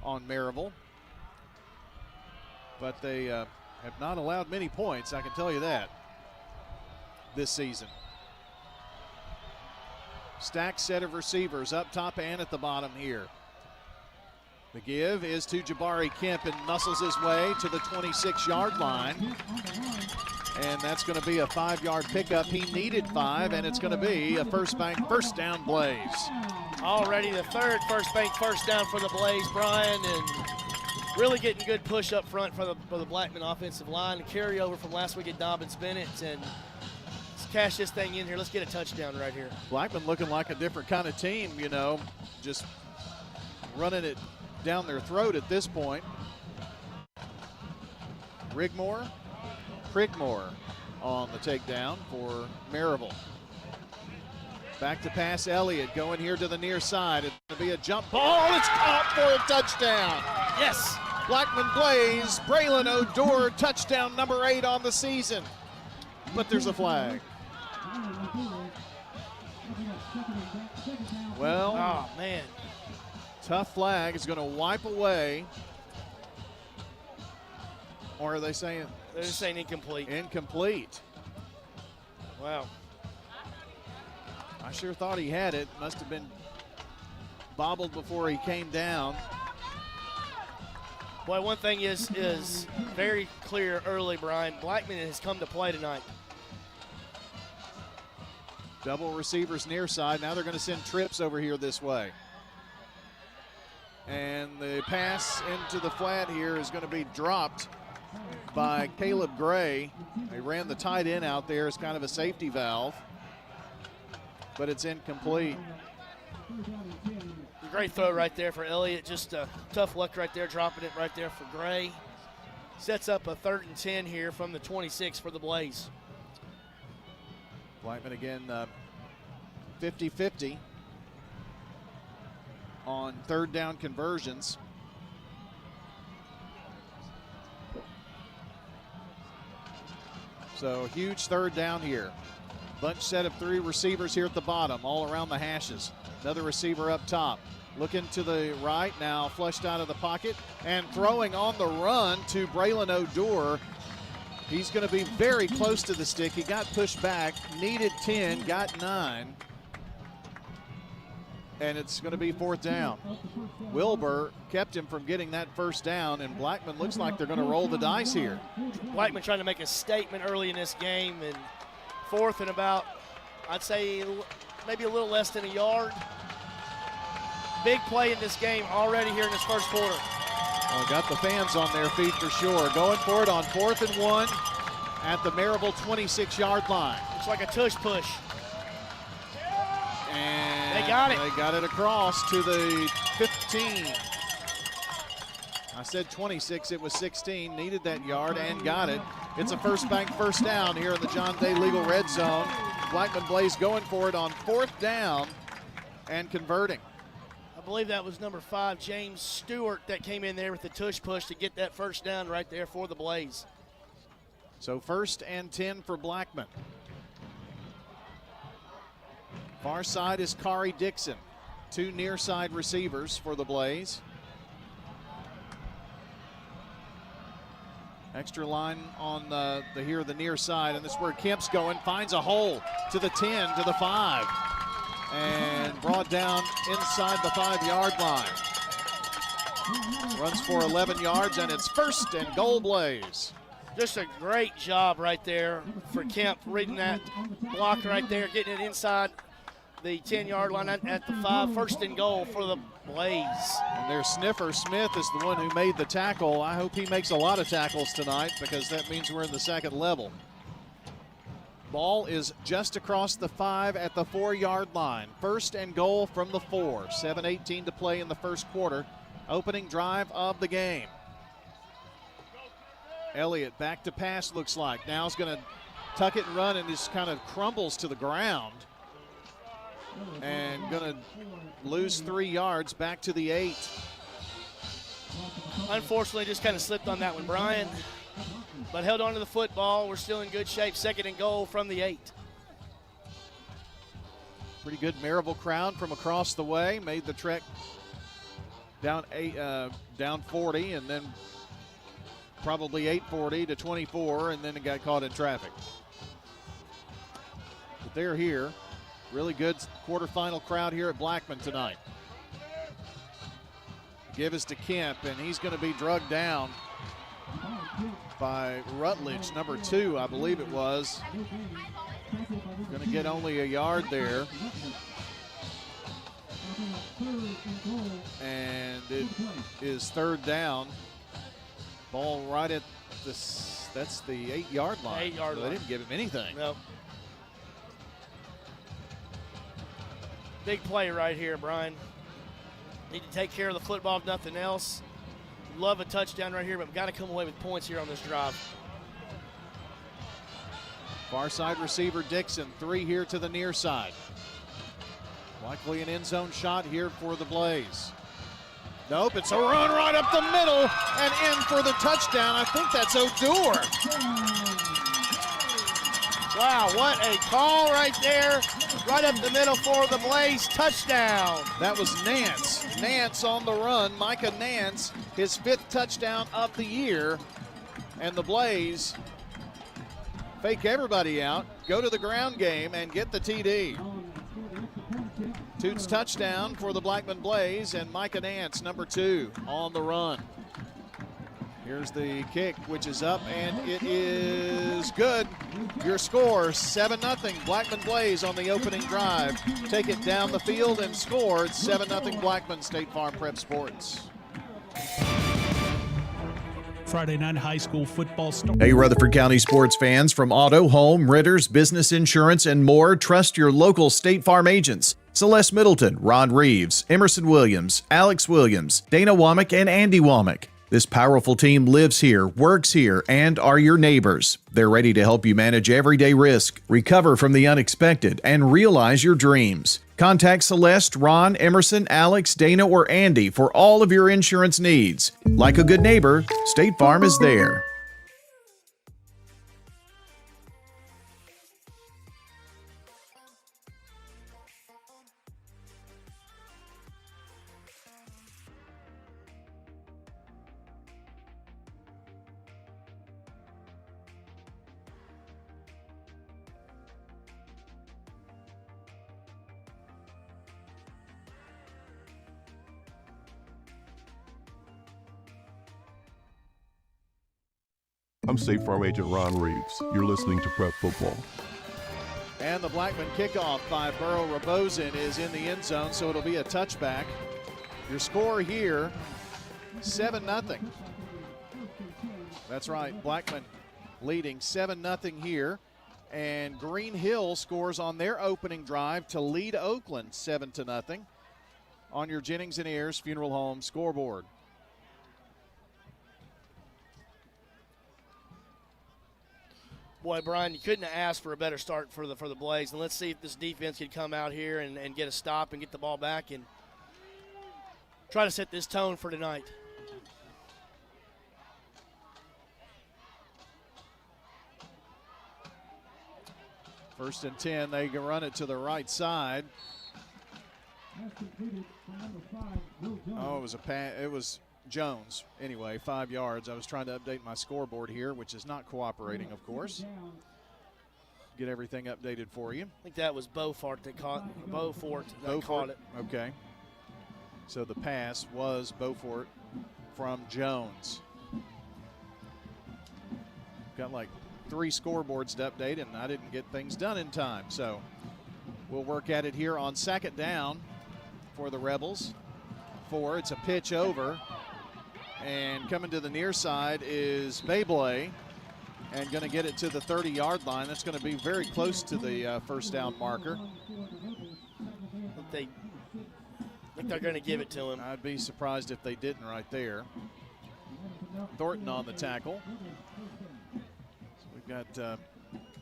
on Maryville, but they have not allowed many points, I can tell you that, this season. Stacked set of receivers up top and at the bottom here. The give is to Jabari Kemp, and muscles his way to the 26-yard line. And that's going to be a 5-yard pickup. He needed 5, and it's going to be a first bank first down Blaze. Already the third first bank first down for the Blaze, Brian, and really getting good push up front for the Blackman offensive line. And carryover from last week at Dobbins Bennett, and cash this thing in here. Let's get a touchdown right here. Blackman looking like a different kind of team, you know, just running it down their throat at this point. Prigmore on the takedown for Maryville. Back to pass Elliott, going here to the near side. It's going to be a jump ball. It's caught for a touchdown. Yes. Blackman Blaze, Braylon O'Dour, touchdown number 8 on the season. But there's a flag. Well, oh man, tough flag is going to wipe away. Or are they saying? They're just saying incomplete. Incomplete. Wow. I sure thought he had it. Must have been bobbled before he came down. Boy, one thing is very clear early, Brian. Blackman has come to play tonight. Double receivers near side. Now they're going to send trips over here this way. And the pass into the flat here is going to be dropped by Caleb Gray. They ran the tight end out there as kind of a safety valve, but it's incomplete. Great throw right there for Elliott. Just tough luck right there, dropping it right there for Gray. Sets up a 3rd and 10 here from the 26 for the Blaze. Blackman again 50-50 on 3rd down conversions. So huge 3rd down here. Bunch set of 3 receivers here at the bottom, all around the hashes. Another receiver up top. Looking to the right now, flushed out of the pocket and throwing on the run to Braylon O'Dour. He's going to be very close to the stick. He got pushed back, needed 10, got 9. And it's going to be 4th down. Wilbur kept him from getting that 1st down, and Blackman looks like they're going to roll the dice here. Blackman trying to make a statement early in this game, and 4th and about, I'd say maybe a little less than a yard. Big play in this game already here in this 1st quarter. Well, got the fans on their feet for sure. Going for it on 4th and 1 at the Maryville 26-yard line. It's like a tush push. And they got it. They got it across to the 15. I said 26, it was 16. Needed that yard and got it. It's a First Bank 1st down here in the John Day Legal Red Zone. Blackman Blaze going for it on 4th down and converting. I believe that was number 5, James Stewart, that came in there with the tush push to get that 1st down right there for the Blaze. So 1st and 10 for Blackman. Far side is Kari Dixon. 2 near side receivers for the Blaze. Extra line on the near side, and this is where Kemp's going. Finds a hole to the 10, to the 5. And brought down inside the 5-yard line. Runs for 11 yards, and it's 1st and goal Blaze. Just a great job right there for Kemp, reading that block right there, getting it inside the 10-yard line at the 5. 1st and goal for the Blaze. And their sniffer, Smith, is the one who made the tackle. I hope he makes a lot of tackles tonight, because that means we're in the 2nd level. Ball is just across the 5 at the 4-yard line. 1st and goal from the 4. 7:18 to play in the 1st quarter. Opening drive of the game. Elliott back to pass, looks like. Now he's going to tuck it and run, and just kind of crumbles to the ground. And going to lose 3 yards back to the 8. Unfortunately, just kind of slipped on that one, Brian. But held on to the football. We're still in good shape. 2nd and goal from the 8. Pretty good Maryville crowd from across the way. Made the trek down 40, and then probably 840 to 24, and then it got caught in traffic. But they're here. Really good quarterfinal crowd here at Blackman tonight. Give us to Kemp, and he's going to be drugged down by Rutledge, number 2, I believe it was. Going to get only a yard there. And it is 3rd down. Ball right at that's the 8-yard line. 8-yard line. They didn't give him anything. No. Big play right here, Brian. Need to take care of the football if nothing else. Love a touchdown right here, but we've got to come away with points here on this drive. Far side receiver Dixon, 3 here to the near side. Likely an end zone shot here for the Blaze. Nope, it's a run right up the middle and in for the touchdown. I think that's Odor. Wow, what a call right there. Right up the middle for the Blaze, touchdown. That was Nance. Nance on the run. Micah Nance, his 5th touchdown of the year. And the Blaze fake everybody out, go to the ground game, and get the TD. Toots touchdown for the Blackman Blaze, and Micah Nance, number 2, on the run. Here's the kick, which is up, and it is good. Your score, 7-0 Blackman Blaze on the opening drive. Take it down the field and score. It's 7-0 Blackman. State Farm Prep Sports. Friday night high school football story. Hey, Rutherford County sports fans, from auto, home, renters, business insurance, and more, trust your local State Farm agents. Celeste Middleton, Ron Reeves, Emerson Williams, Alex Williams, Dana Womack, and Andy Womack. This powerful team lives here, works here, and are your neighbors. They're ready to help you manage everyday risk, recover from the unexpected, and realize your dreams. Contact Celeste, Ron, Emerson, Alex, Dana, or Andy for all of your insurance needs. Like a good neighbor, State Farm is there. I'm State Farm Agent Ron Reeves. You're listening to Prep Football. And the Blackman kickoff by Burrow Rabosin is in the end zone, so it'll be a touchback. Your score here, 7-0. That's right, Blackman leading 7-0 here. And Green Hill scores on their opening drive to lead Oakland 7-0 on your Jennings and Ayers Funeral Home scoreboard. Boy, Brian, you couldn't have asked for a better start for the Blaze. And let's see if this defense can come out here and get a stop and get the ball back and try to set this tone for tonight. First and 10, they can run it to the right side. Oh, it was a pass. It was Jones. Anyway, 5 yards. I was trying to update my scoreboard here, which is not cooperating, of course. Get everything updated for you. I think that was Beaufort that caught it. Okay. So the pass was Beaufort from Jones. Got like 3 scoreboards to update, and I didn't get things done in time. So we'll work at it here on second down for the Rebels. 4. It's a pitch over. And coming to the near side is Bayblay, and going to get it to the 30-yard line. That's going to be very close to the first down marker. I think they're going to give it to him. I'd be surprised if they didn't right there. Thornton on the tackle. So we've got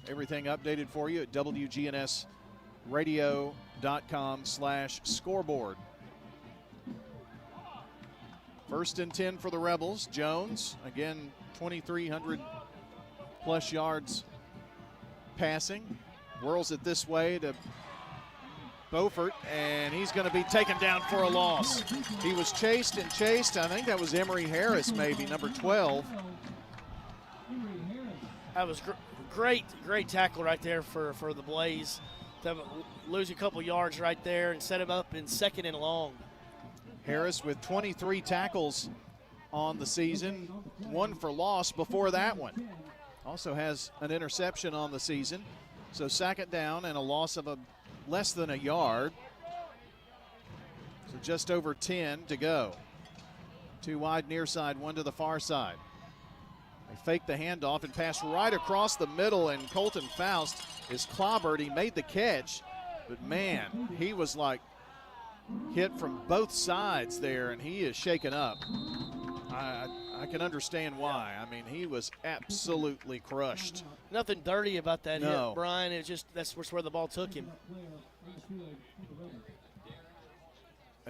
everything updated for you at wgnsradio.com/scoreboard. First and 10 for the Rebels. Jones, again, 2,300 plus yards passing. Whirls it this way to Beaufort, and he's going to be taken down for a loss. He was chased and chased. I think that was Emory Harris, maybe, number 12. That was great tackle right there for the Blaze. To lose a couple yards right there and set him up in second and long. Harris with 23 tackles on the season, 1 for loss before that one. Also has an interception on the season. So second down and a loss of less than a yard. So just over 10 to go. 2 wide near side, 1 to the far side. They fake the handoff and pass right across the middle, and Colton Faust is clobbered. He made the catch, but man, he was like hit from both sides there, and he is shaken up. I can understand why. I mean, he was absolutely crushed. Nothing dirty about that No. hit, Brian. It's just that's where the ball took him.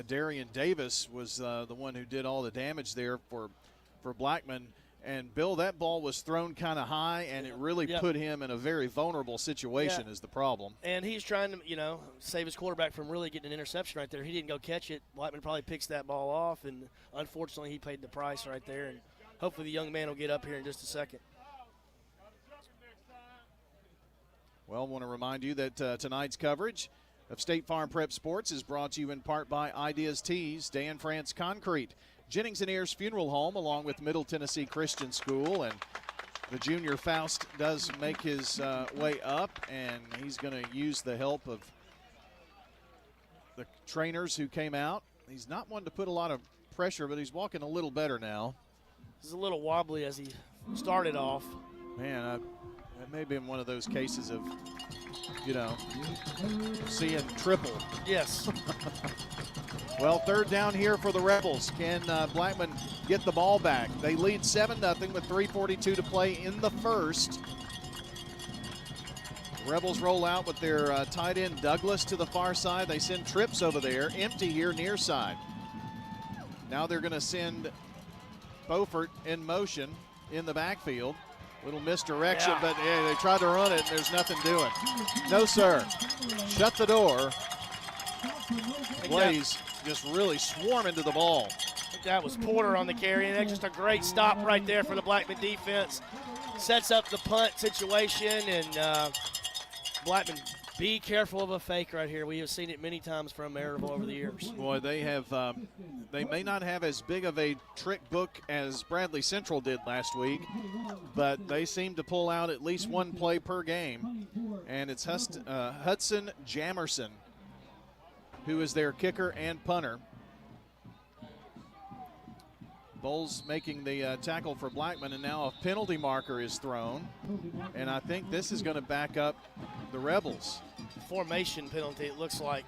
Darian Davis was the one who did all the damage there for Blackman. And, Bill, that ball was thrown kind of high, and it really put him in a very vulnerable situation is the problem. And he's trying to, save his quarterback from really getting an interception right there. He didn't go catch it. Blackman probably picks that ball off, and unfortunately he paid the price right there. And hopefully the young man will get up here in just a second. Well, I want to remind you that tonight's coverage of State Farm Prep Sports is brought to you in part by Ideas Tees, Dan France Concrete, Jennings and Ayers Funeral Home, along with Middle Tennessee Christian School. And the junior Faust does make his way up, and he's going to use the help of the trainers who came out. He's not one to put a lot of pressure, but he's walking a little better now. He's a little wobbly as he started off. Man, that may have been one of those cases of, seeing triple. Yes. Well, third down here for the Rebels. Can Blackman get the ball back? They lead 7-0 with 3:42 to play in the first. The Rebels roll out with their tight end Douglas to the far side. They send trips over there. Empty here near side. Now they're going to send Beaufort in motion in the backfield. Little misdirection, but they tried to run it, and there's nothing doing. No, sir. Shut the door. Blaze just really swarm into the ball. I think that was Porter on the carry, and that's just a great stop right there for the Blackman defense. Sets up the punt situation, and Blackman, be careful of a fake right here. We have seen it many times from Maryville over the years. Boy, they have. They may not have as big of a trick book as Bradley Central did last week, but they seem to pull out at least one play per game, and it's Hudson Jamerson, who is their kicker and punter. Bowles making the tackle for Blackman, and now a penalty marker is thrown, and I think this is going to back up the Rebels. Formation penalty, it looks like.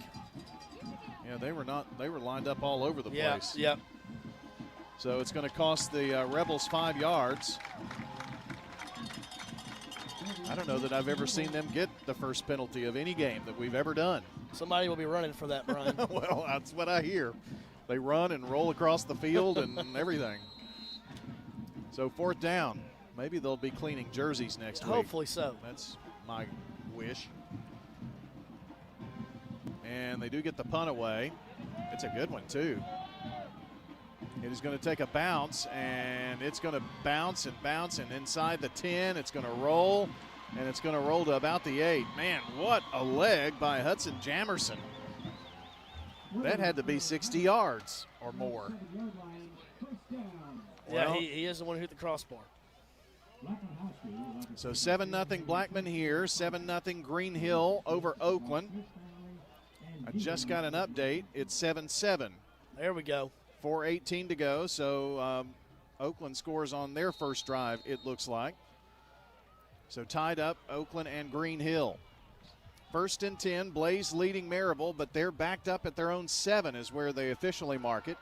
Yeah, they were lined up all over the place. Yep. So it's going to cost the Rebels 5 yards. I don't know that I've ever seen them get the first penalty of any game that we've ever done. Somebody will be running for that, Brian. Well, that's what I hear. They run and roll across the field and everything. So fourth down. Maybe they'll be cleaning jerseys next week. Hopefully so. That's my wish. And they do get the punt away. It's a good one, too. It is going to take a bounce, and it's going to bounce, and inside the 10, it's going to roll, and it's going to roll to about the 8. Man, what a leg by Hudson Jamerson. That had to be 60 yards or more. Yeah, he is the one who hit the crossbar. So 7-0 Blackman here, 7-0 Green Hill over Oakland. I just got an update. It's 7-7. There we go. 4:18 to go, so Oakland scores on their first drive, it looks like. So tied up, Oakland and Green Hill. First and 10, Blaze leading Maryville, but they're backed up at their own 7 is where they officially mark it.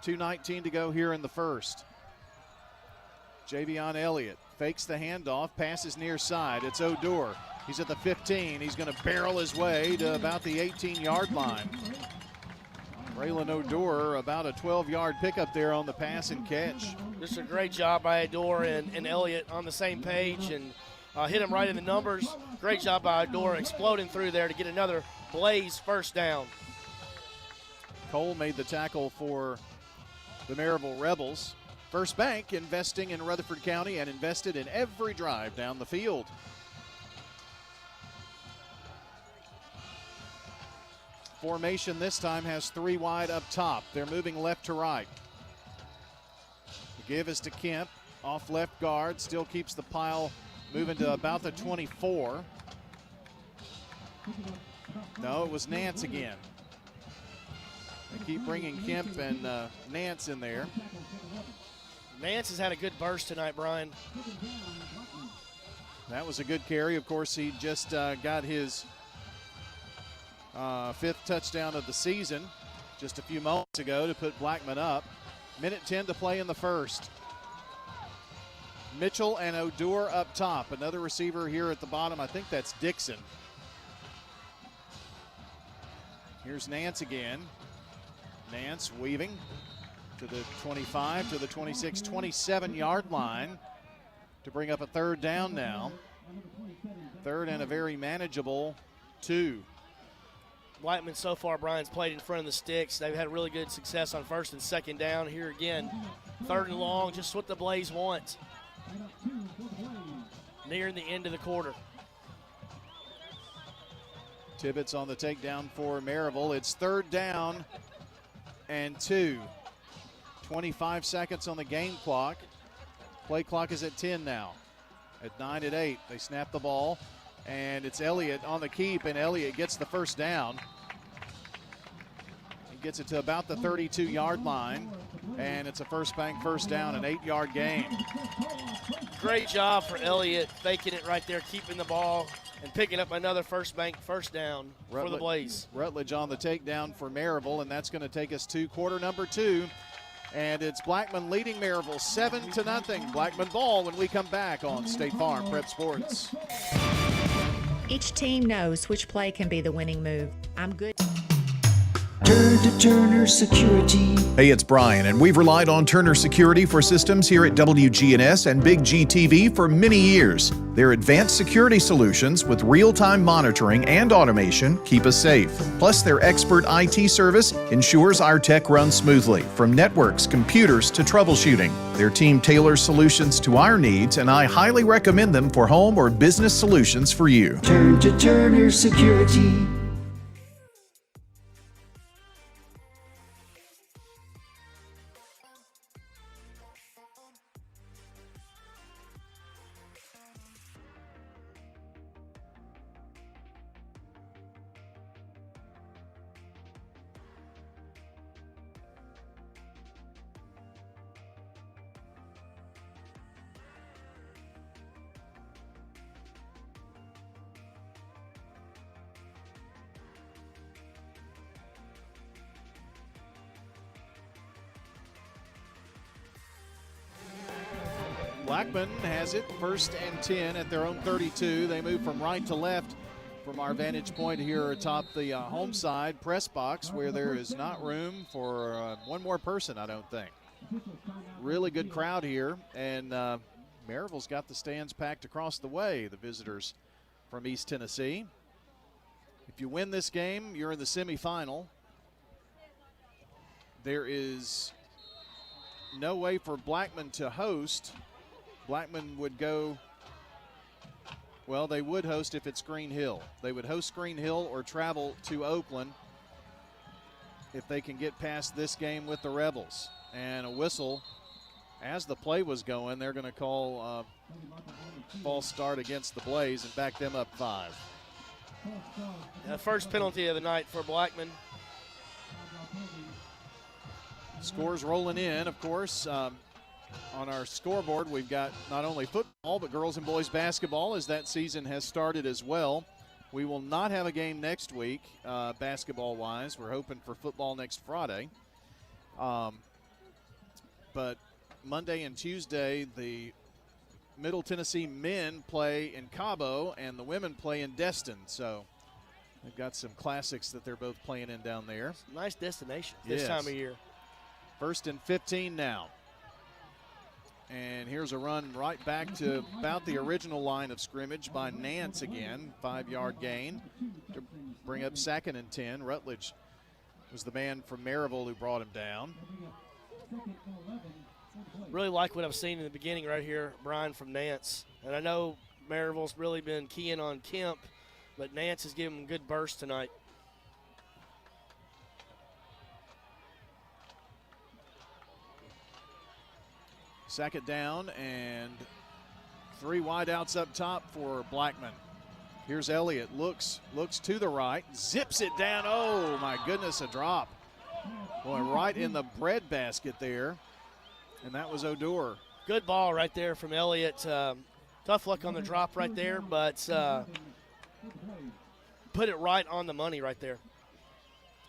2:19 to go here in the first. Javion Elliott fakes the handoff, passes near side. It's Odor. He's at the 15. He's going to barrel his way to about the 18-yard line. Braylon Odor, about a 12-yard pickup there on the pass and catch. Just a great job by Odor and Elliott on the same page, and hit him right in the numbers. Great job by Odor exploding through there to get another Blaze first down. Cole made the tackle for the Maryville Rebels. First Bank investing in Rutherford County and invested in every drive down the field. Formation this time has 3 wide up top. They're moving left to right. The give is to Kemp. Off left guard. Still keeps the pile moving to about the 24. No, it was Nance again. They keep bringing Kemp and Nance in there. Nance has had a good burst tonight, Brian. That was a good carry. Of course, he just got his 5th touchdown of the season just a few moments ago to put Blackman up. Minute 10 to play in the first. Mitchell and Odor up top. Another receiver here at the bottom. I think that's Dixon. Here's Nance again. Nance weaving to the 25, to the 26, 27-yard line to bring up a third down now. Third and a very manageable 2. Blackman so far, Brian's played in front of the sticks. They've had really good success on first and second down. Here again, third and long, just what the Blaze want. Nearing the end of the quarter. Tibbetts on the takedown for Maryville. It's third down and 2. 25 seconds on the game clock. Play clock is at 10 now. At 9 at 8, they snap the ball, and it's Elliott on the keep, and Elliott gets the first down. He gets it to about the 32-yard line, and it's a first bank first down, an 8-yard gain. Great job for Elliott, faking it right there, keeping the ball, and picking up another first bank first down for the Blaze. Rutledge on the takedown for Maryville, and that's going to take us to quarter number 2. And it's Blackman leading Maryville 7-0. Blackman ball when we come back on State Farm Prep Sports. Each team knows which play can be the winning move. I'm good. Turn to Turner Security. Hey, it's Brian, and we've relied on Turner Security for systems here at WGNS and Big G TV for many years. Their advanced security solutions with real-time monitoring and automation keep us safe. Plus, their expert IT service ensures our tech runs smoothly, from networks, computers to troubleshooting. Their team tailors solutions to our needs, and I highly recommend them for home or business solutions for you. Turn to Turner Security. Blackman has it, first and 10 at their own 32. They move from right to left from our vantage point here atop the home side press box, where there is not room for one more person, I don't think. Really good crowd here, and Maryville's got the stands packed across the way, the visitors from East Tennessee. If you win this game, you're in the semifinal. There is no way for Blackman to host. Blackman would go, well, they would host if it's Green Hill. They would host Green Hill or travel to Oakland if they can get past this game with the Rebels. And a whistle, as the play was going, they're going to call false start against the Blaze and back them up 5. The first penalty of the night for Blackman. Scores rolling in, of course. On our scoreboard, we've got not only football, but girls and boys basketball, as that season has started as well. We will not have a game next week, basketball-wise. We're hoping for football next Friday. But Monday and Tuesday, the Middle Tennessee men play in Cabo, and the women play in Destin. So they've got some classics that they're both playing in down there. Nice destination this time of year. First and 15 now. And here's a run right back to about the original line of scrimmage by Nance again. 5-yard gain to bring up second and 10. Rutledge was the man from Maryville who brought him down. Really like what I've seen in the beginning right here, Brian, from Nance. And I know Maryville's really been keying on Kemp, but Nance has given him a good burst tonight. Second down and 3 wideouts up top for Blackman. Here's Elliott, looks to the right, zips it down. Oh my goodness, a drop. Going right in the bread basket there. And that was Odor. Good ball right there from Elliott. Tough luck on the drop right there, but put it right on the money right there.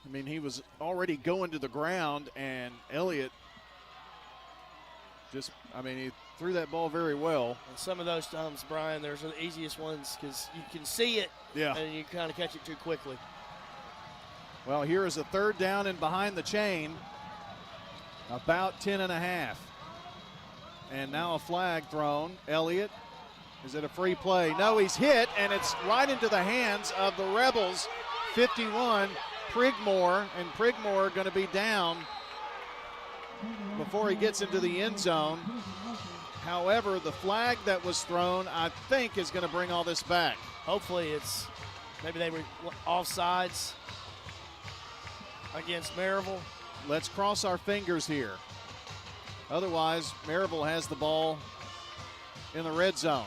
I mean, he was already going to the ground, and Elliott he threw that ball very well. And some of those times, Brian, there's the easiest ones because you can see it, and you kind of catch it too quickly. Well, here is a 3rd down and behind the chain, about 10.5. And now a flag thrown. Elliott, is it a free play? No, he's hit, and it's right into the hands of the Rebels. 51, Pregame, and Pregame going to be down before he gets into the end zone. However, the flag that was thrown, I think, is going to bring all this back. Hopefully maybe they were offsides against Maryville. Let's cross our fingers here. Otherwise, Maryville has the ball in the red zone.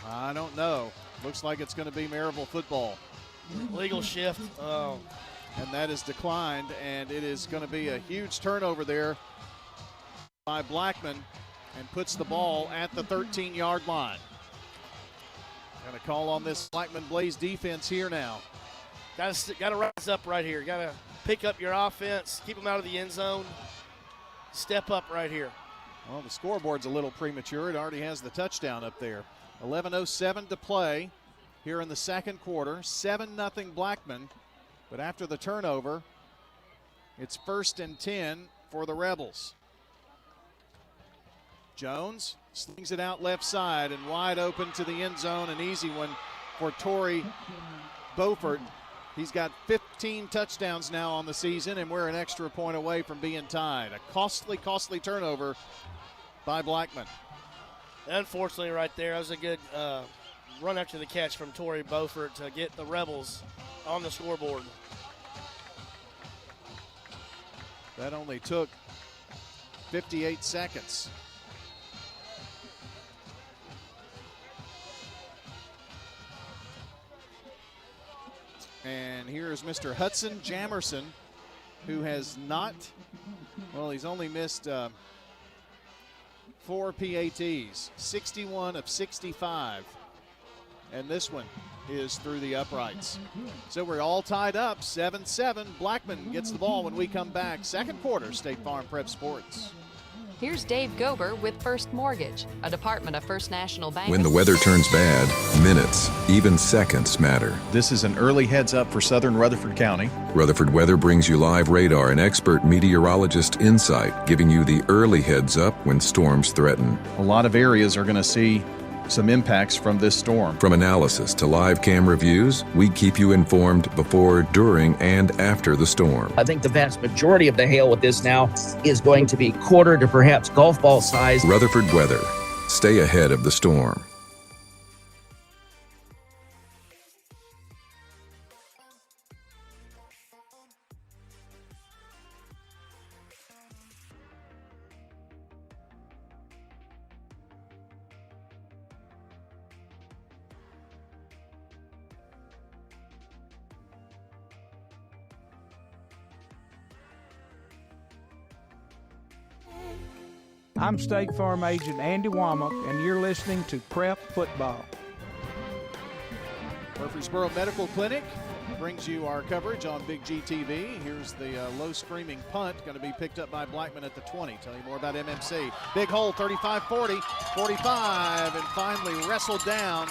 I don't know. Looks like it's going to be Maryville football. Legal shift. Oh. And that is declined, and it is going to be a huge turnover there by Blackman, and puts the ball at the 13-yard line. Got to call on this Blackman Blaze defense here now. Got to rise up right here. Got to pick up your offense, keep them out of the end zone. Step up right here. Well, the scoreboard's a little premature. It already has the touchdown up there. 11:07 to play here in the second quarter. 7-0 Blackman. But after the turnover, it's 1st and 10 for the Rebels. Jones slings it out left side and wide open to the end zone. An easy one for Torrey Beaufort. He's got 15 touchdowns now on the season, and we're an extra point away from being tied. A costly turnover by Blackman. Unfortunately, right there, that was a good run after the catch from Torrey Beaufort to get the Rebels on the scoreboard. That only took 58 seconds. And here is Mr. Hudson Jamerson, who has not, well, he's only missed 4 PATs, 61 of 65. And this one is through the uprights. So we're all tied up, 7-7. Blackman gets the ball when we come back. Second quarter, State Farm Prep Sports. Here's Dave Gober with First Mortgage, a department of First National Bank. When the weather turns bad, minutes, even seconds matter. This is an early heads up for southern Rutherford County. Rutherford Weather brings you live radar and expert meteorologist insight, giving you the early heads up when storms threaten. A lot of areas are going to see some impacts from this storm. From analysis to live camera views, we keep you informed before, during, and after the storm. I think the vast majority of the hail with this now is going to be quarter to perhaps golf ball size. Rutherford Weather. Stay ahead of the storm. I'm State Farm Agent Andy Womack, and you're listening to Prep Football. Murfreesboro Medical Clinic brings you our coverage on Big G TV. Here's the low screaming punt, going to be picked up by Blackman at the 20. Tell you more about MMC. Big hole, 35-40, 45, and finally wrestled down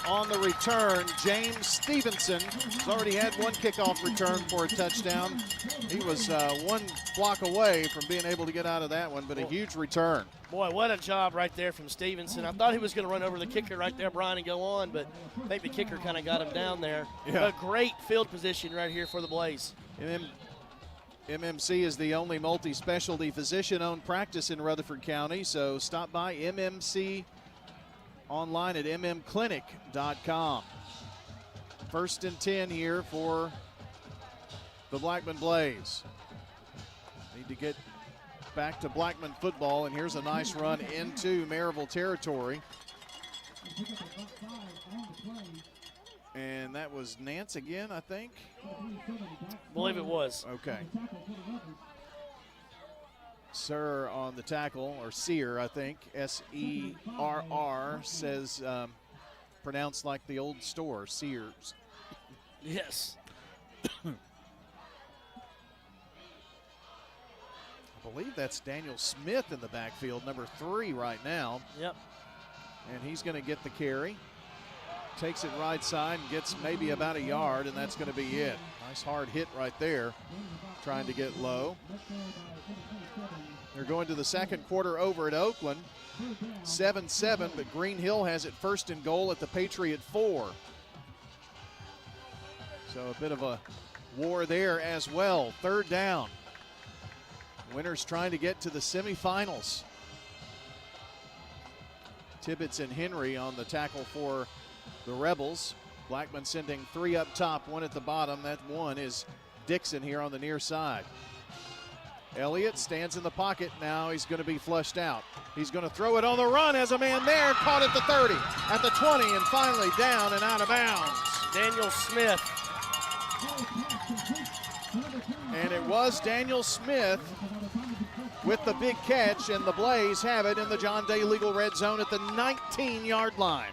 on the return. James Stevenson has already had one kickoff return for a touchdown. He was one block away from being able to get out of that one, but a huge return. Boy, what a job right there from Stevenson. I thought he was going to run over the kicker right there, Brian, and go on, but I think the kicker kind of got him down there. Yeah. A great field position right here for the Blaze. MMC is the only multi-specialty physician-owned practice in Rutherford County, so stop by MMC online at mmclinic.com. 1st and 10 here for the Blackman Blaze. Need to get back to Blackman football, and here's a nice run into Maryville territory. And that was Nance again, I think. I believe it was. Okay. Sir on the tackle, or Sear, I think, S-E-R-R, says, pronounced like the old store, Sears. Yes. I believe that's Daniel Smith in the backfield, number 3 right now. Yep. And he's going to get the carry. takes it right side and gets maybe about a yard, and that's going to be it. Nice hard hit right there, trying to get low. They're going to the second quarter over at Oakland. 7-7, but Green Hill has it first and goal at the Patriot 4. So a bit of a war there as well. Third down. Winners trying to get to the semifinals. Tibbetts and Henry on the tackle for the Rebels. Blackman sending 3 up top, 1 at the bottom. That 1 is Dixon here on the near side. Elliott stands in the pocket. Now he's going to be flushed out. He's going to throw it on the run as a man there, caught at the 30, at the 20, and finally down and out of bounds. Daniel Smith. And it was Daniel Smith with the big catch, and the Blaze have it in the John Day legal red zone at the 19-yard line.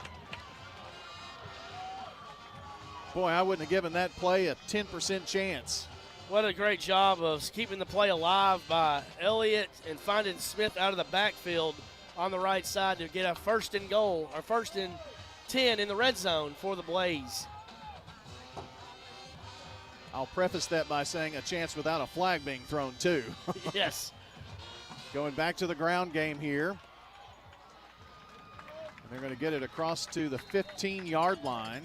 Boy, I wouldn't have given that play a 10% chance. What a great job of keeping the play alive by Elliott and finding Smith out of the backfield on the right side to get a first and goal, or first and 10 in the red zone for the Blaze. I'll preface that by saying a chance without a flag being thrown too. Yes. Going back to the ground game here. And they're going to get it across to the 15-yard line.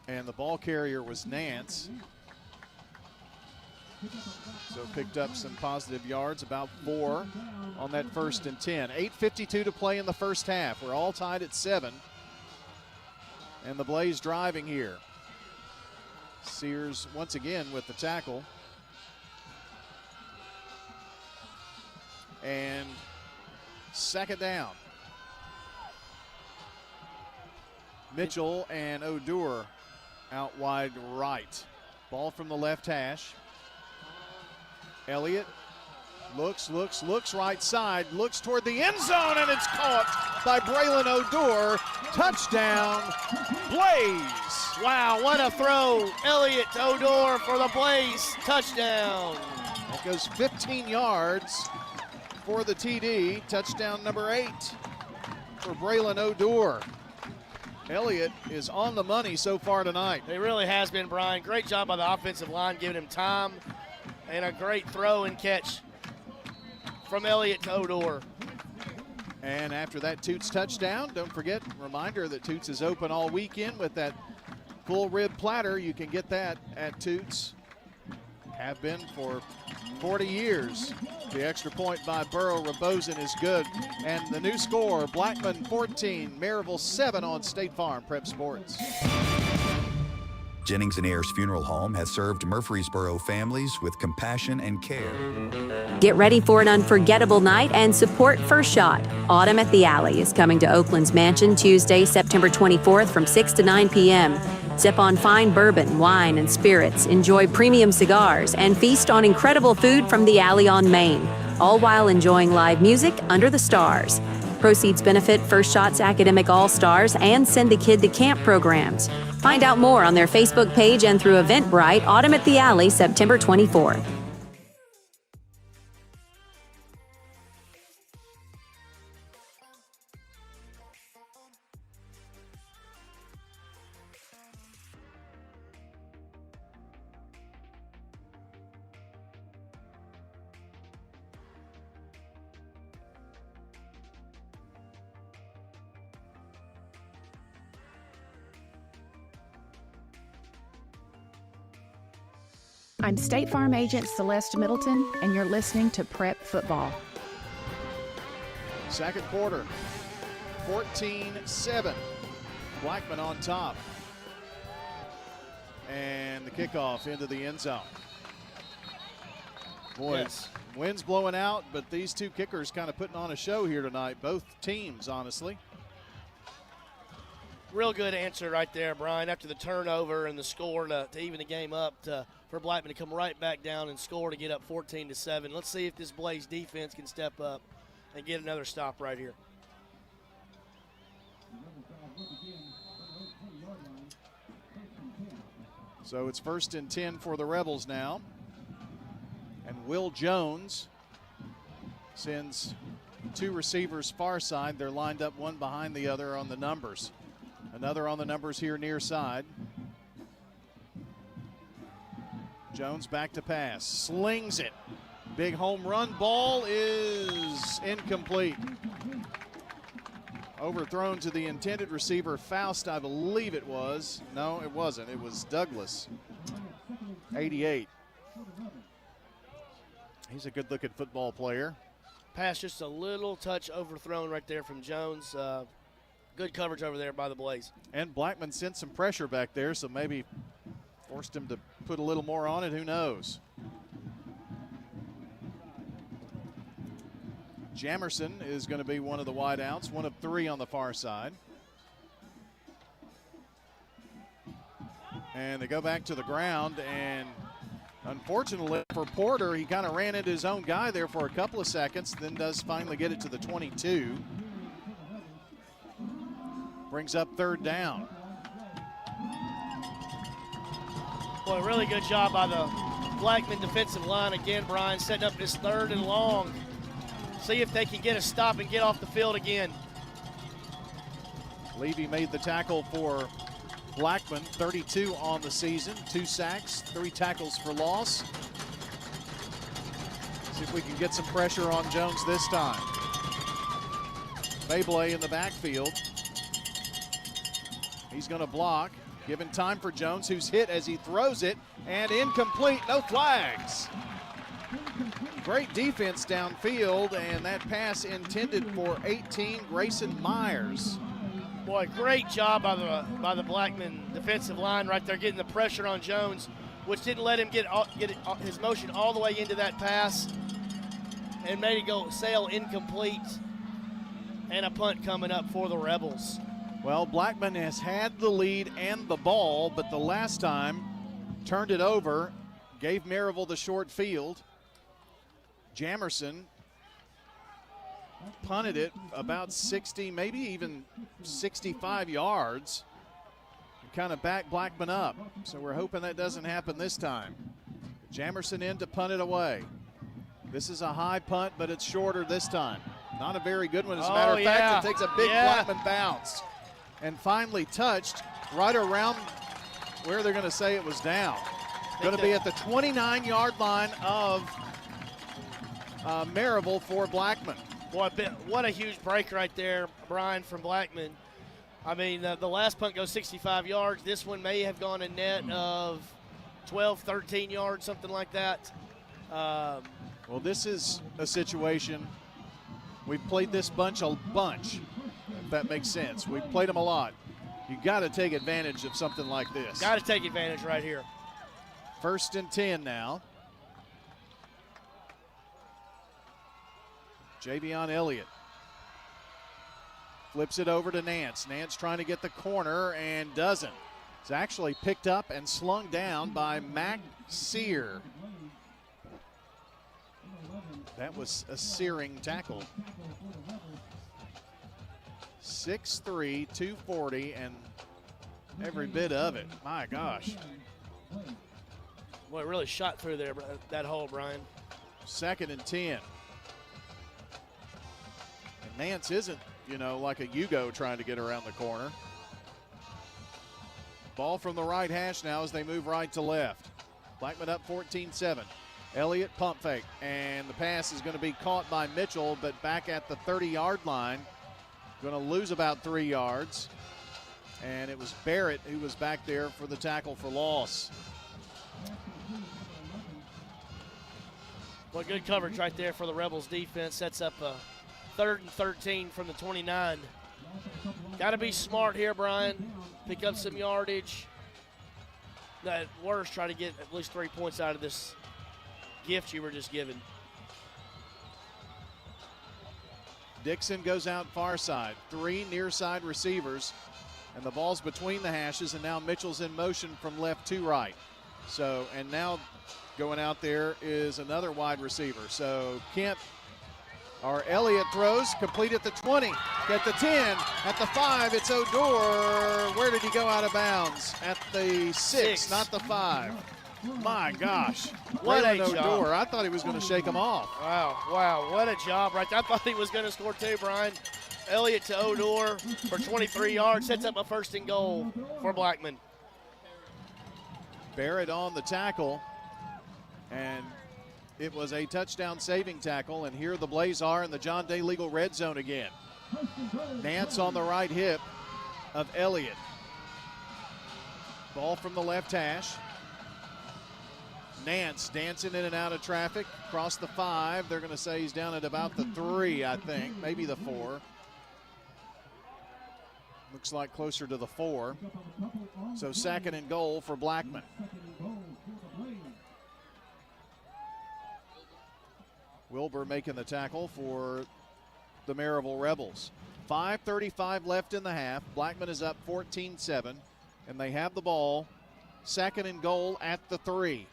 And the ball carrier was Nance. So picked up some positive yards, about 4 on that first and 10. 8:52 to play in the first half. We're all tied at 7. And the Blaze driving here. Sears once again with the tackle. And second down. Mitchell and Odur out wide right. Ball from the left hash. Elliott looks right side, looks toward the end zone, and it's caught by Braylon Odur. Touchdown, Blaze. Wow, what a throw. Elliott to Odur for the Blaze. Touchdown. That goes 15 yards for the TD. Touchdown number 8 for Braylon Odur. Elliott is on the money so far tonight. It really has been, Brian. Great job by the offensive line, giving him time, and a great throw and catch from Elliott to Odur. And after that Toots touchdown, don't forget, reminder that Toots is open all weekend with that full rib platter. You can get that at Toots. Have been for 40 years. The extra point by Burrow Rabosin is good. And the new score, Blackman 14, Maryville 7 on State Farm Prep Sports. Jennings and Ayers Funeral Home has served Murfreesboro families with compassion and care. Get ready for an unforgettable night and support First Shot. Autumn at the Alley is coming to Oakland's Mansion Tuesday, September 24th from 6 to 9 p.m. Sip on fine bourbon, wine, and spirits, enjoy premium cigars, and feast on incredible food from the Alley on Main, all while enjoying live music under the stars. Proceeds benefit First Shot's Academic All-Stars and Send the Kid to Camp programs. Find out more on their Facebook page and through Eventbrite, Autumn at the Alley, September 24th. I'm State Farm Agent Celeste Middleton, and you're listening to Prep Football. Second quarter, 14-7. Blackman on top. And the kickoff into the end zone. Boy, yes. Wind's blowing out, but these two kickers kind of putting on a show here tonight. Both teams, honestly. Real good answer right there, Brian, after the turnover and the score to even the game up for Blackman to come right back down and score to get up 14-7. Let's see if this Blaze defense can step up and get another stop right here. So it's 1st and 10 for the Rebels now. And Will Jones sends two receivers far side. They're lined up one behind the other on the numbers. Another on the numbers here near side. Jones back to pass, slings it. Big home run, ball is incomplete. Overthrown to the intended receiver, Faust, I believe it was. No, it wasn't. It was Douglas, 88. He's a good-looking football player. Pass just a little touch overthrown right there from Jones. Good coverage over there by the Blaze. And Blackman sent some pressure back there, so maybe forced him to put a little more on it. Who knows? Jamerson is going to be one of the wideouts, one of three on the far side. And they go back to the ground, and unfortunately for Porter, he kind of ran into his own guy there for a couple of seconds, then does finally get it to the 22. Brings up third down. Boy, really good job by the Blackman defensive line again, Brian, setting up this third and long. See if they can get a stop and get off the field again. Levy made the tackle for Blackman, 32 on the season, 2 sacks, 3 tackles for loss. See if we can get some pressure on Jones this time. Bayblay in the backfield. He's going to block, giving time for Jones, who's hit as he throws it, and incomplete, no flags. Great defense downfield, and that pass intended for 18, Grayson Myers. Boy, great job by the Blackman defensive line right there, getting the pressure on Jones, which didn't let him get his motion all the way into that pass, and made it go sail incomplete, and a punt coming up for the Rebels. Well, Blackman has had the lead and the ball, but the last time turned it over, gave Maryville the short field. Jamerson punted it about 60, maybe even 65 yards, and kind of backed Blackman up. So we're hoping that doesn't happen this time. Jamerson in to punt it away. This is a high punt, but it's shorter this time. Not a very good one. As a matter of fact, it takes a big Blackman bounce. And finally touched right around where they're going to say it was down. Going to be at the 29-yard line of Maryville for Blackman. Boy, what a huge break right there, Brian, from Blackman. I mean, the last punt goes 65 yards. This one may have gone a net of 12, 13 yards, something like that. Well, this is a situation, we've played this bunch, if that makes sense. We've played them a lot. You got to take advantage of something like this. Got to take advantage right here. 1st and 10 now. Javion Elliott flips it over to Nance. Nance trying to get the corner and doesn't. It's actually picked up and slung down by Mac Sear. That was a searing tackle. 6'3", 240, and every bit of it. My gosh. Boy, it really shot through there, that hole, Brian. 2nd and 10. And Nance isn't, like a Hugo trying to get around the corner. Ball from the right hash now as they move right to left. Blackman up 14-7. Elliott pump fake, and the pass is going to be caught by Mitchell, but back at the 30-yard line. Going to lose about 3 yards. And it was Barrett who was back there for the tackle for loss. Well, good coverage right there for the Rebels defense. Sets up a 3rd and 13 from the 29. Got to be smart here, Brian. Pick up some yardage. At worst, try to get at least 3 points out of this gift you were just given. Dixon goes out far side. 3 near side receivers. And the ball's between the hashes, and now Mitchell's in motion from left to right. So, and now going out there is another wide receiver. So Kent, or Elliott throws, complete at the 20, at the 10, at the 5, it's Odor. Where did he go out of bounds? At the 6, not the 5. My gosh. What a Raylan job. Odor. I thought he was going to shake him off. Wow, what a job right there. I thought he was going to score too, Brian. Elliott to Odor for 23 yards, sets up a 1st and goal for Blackman. Barrett on the tackle, and it was a touchdown saving tackle, and here the Blaze are in the John Day Legal red zone again. Nance on the right hip of Elliott. Ball from the left hash. Nance dancing in and out of traffic, across the 5. They're going to say he's down at about the 3, I think, maybe the 4. Looks like closer to the 4. So 2nd and goal for Blackman. Wilbur making the tackle for the Maryville Rebels. 5:35 left in the half. Blackman is up 14-7, and they have the ball. 2nd and goal at the 3.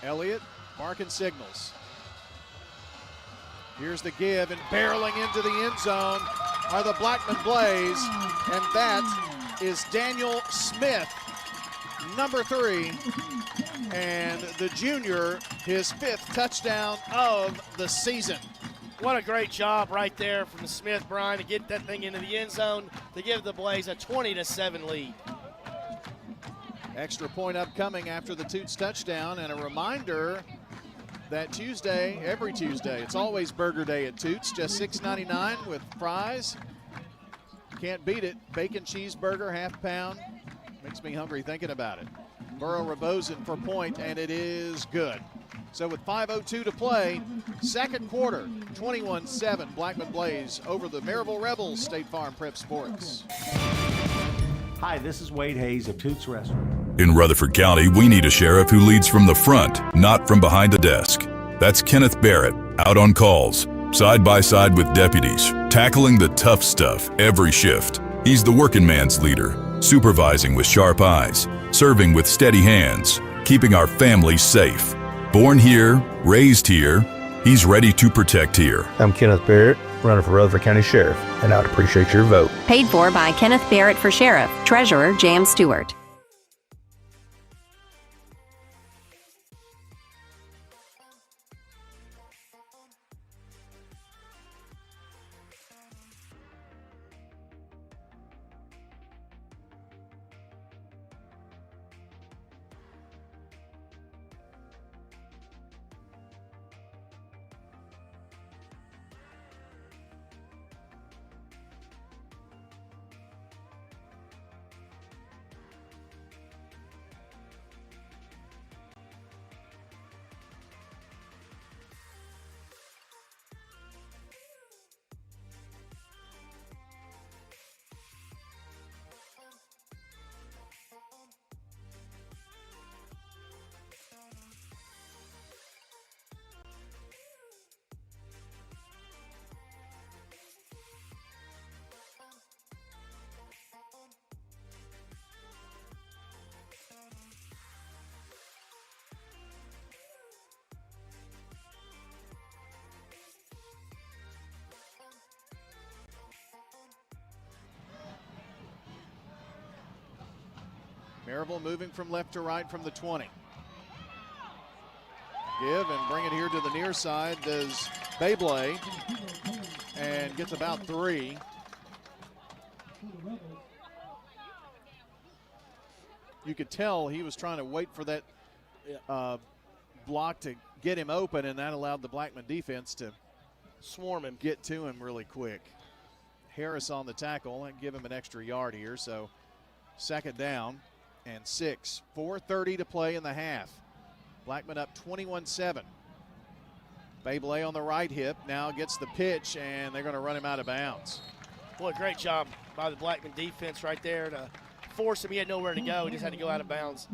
Elliott marking signals. Here's the give, and barreling into the end zone are the Blackman Blaze, and that is Daniel Smith, number 3, and the junior, his 5th touchdown of the season. What a great job right there from the Smith, Brian, to get that thing into the end zone to give the Blaze a 20-7 lead. Extra point upcoming after the Toots touchdown, and a reminder that Tuesday, every Tuesday, it's always Burger Day at Toots, just $6.99 with fries. Can't beat it. Bacon cheeseburger, half pound. Makes me hungry thinking about it. Burrow Rebozen for point, and it is good. So with 5:02 to play, 2nd quarter, 21-7, Blackman Blaze over the Maryville Rebels. State Farm Prep Sports. Hi, this is Wade Hayes of Toots Restaurant. In Rutherford County, we need a sheriff who leads from the front, not from behind the desk. That's Kenneth Barrett, out on calls, side by side with deputies, tackling the tough stuff every shift. He's the working man's leader, supervising with sharp eyes, serving with steady hands, keeping our families safe. Born here, raised here, he's ready to protect here. I'm Kenneth Barrett, running for Rutherford County Sheriff, and I'd appreciate your vote. Paid for by Kenneth Barrett for Sheriff, Treasurer Jam Stewart. Maryville moving from left to right from the 20. Give and bring it here to the near side does Beyblade, and gets about 3. You could tell he was trying to wait for that block to get him open, and that allowed the Blackman defense to swarm him, get to him really quick. Harris on the tackle and give him an extra yard here, so 2nd down and 6. 4:30 to play in the half. Blackman up 21-7. Beyblade on the right hip now gets the pitch, and they're going to run him out of bounds. Boy, great job by the Blackman defense right there to force him. He had nowhere to go. He just had to go out of bounds.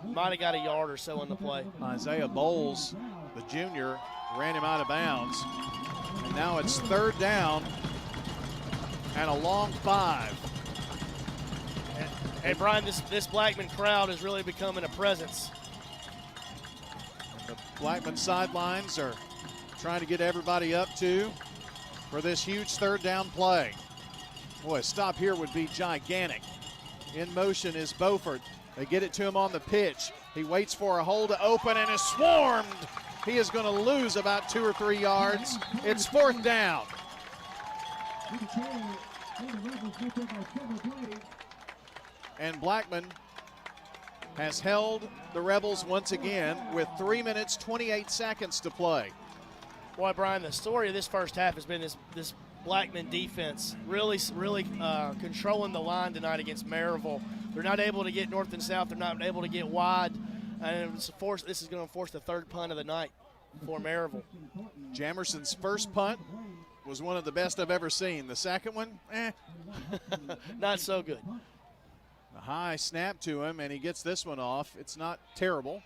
Might have got a yard or so on the play. Isaiah Bowles, the junior, ran him out of bounds. And now it's 3rd down and a long 5. And Brian, this Blackman crowd is really becoming a presence. The Blackman sidelines are trying to get everybody up to for this huge third down play. Boy, a stop here would be gigantic. In motion is Beaufort. They get it to him on the pitch. He waits for a hole to open and is swarmed. He is going to lose about 2 or 3 yards. It's fourth down. And Blackman has held the Rebels once again with 3 minutes, 28 seconds to play. Boy, Brian, the story of this first half has been this Blackman defense really controlling the line tonight against Maryville. They're not able to get north and south. They're not able to get wide. And this is going to force the third punt of the night for Maryville. Jamerson's first punt was one of the best I've ever seen. The second one, not so good. A high snap to him, and he gets this one off. It's not terrible,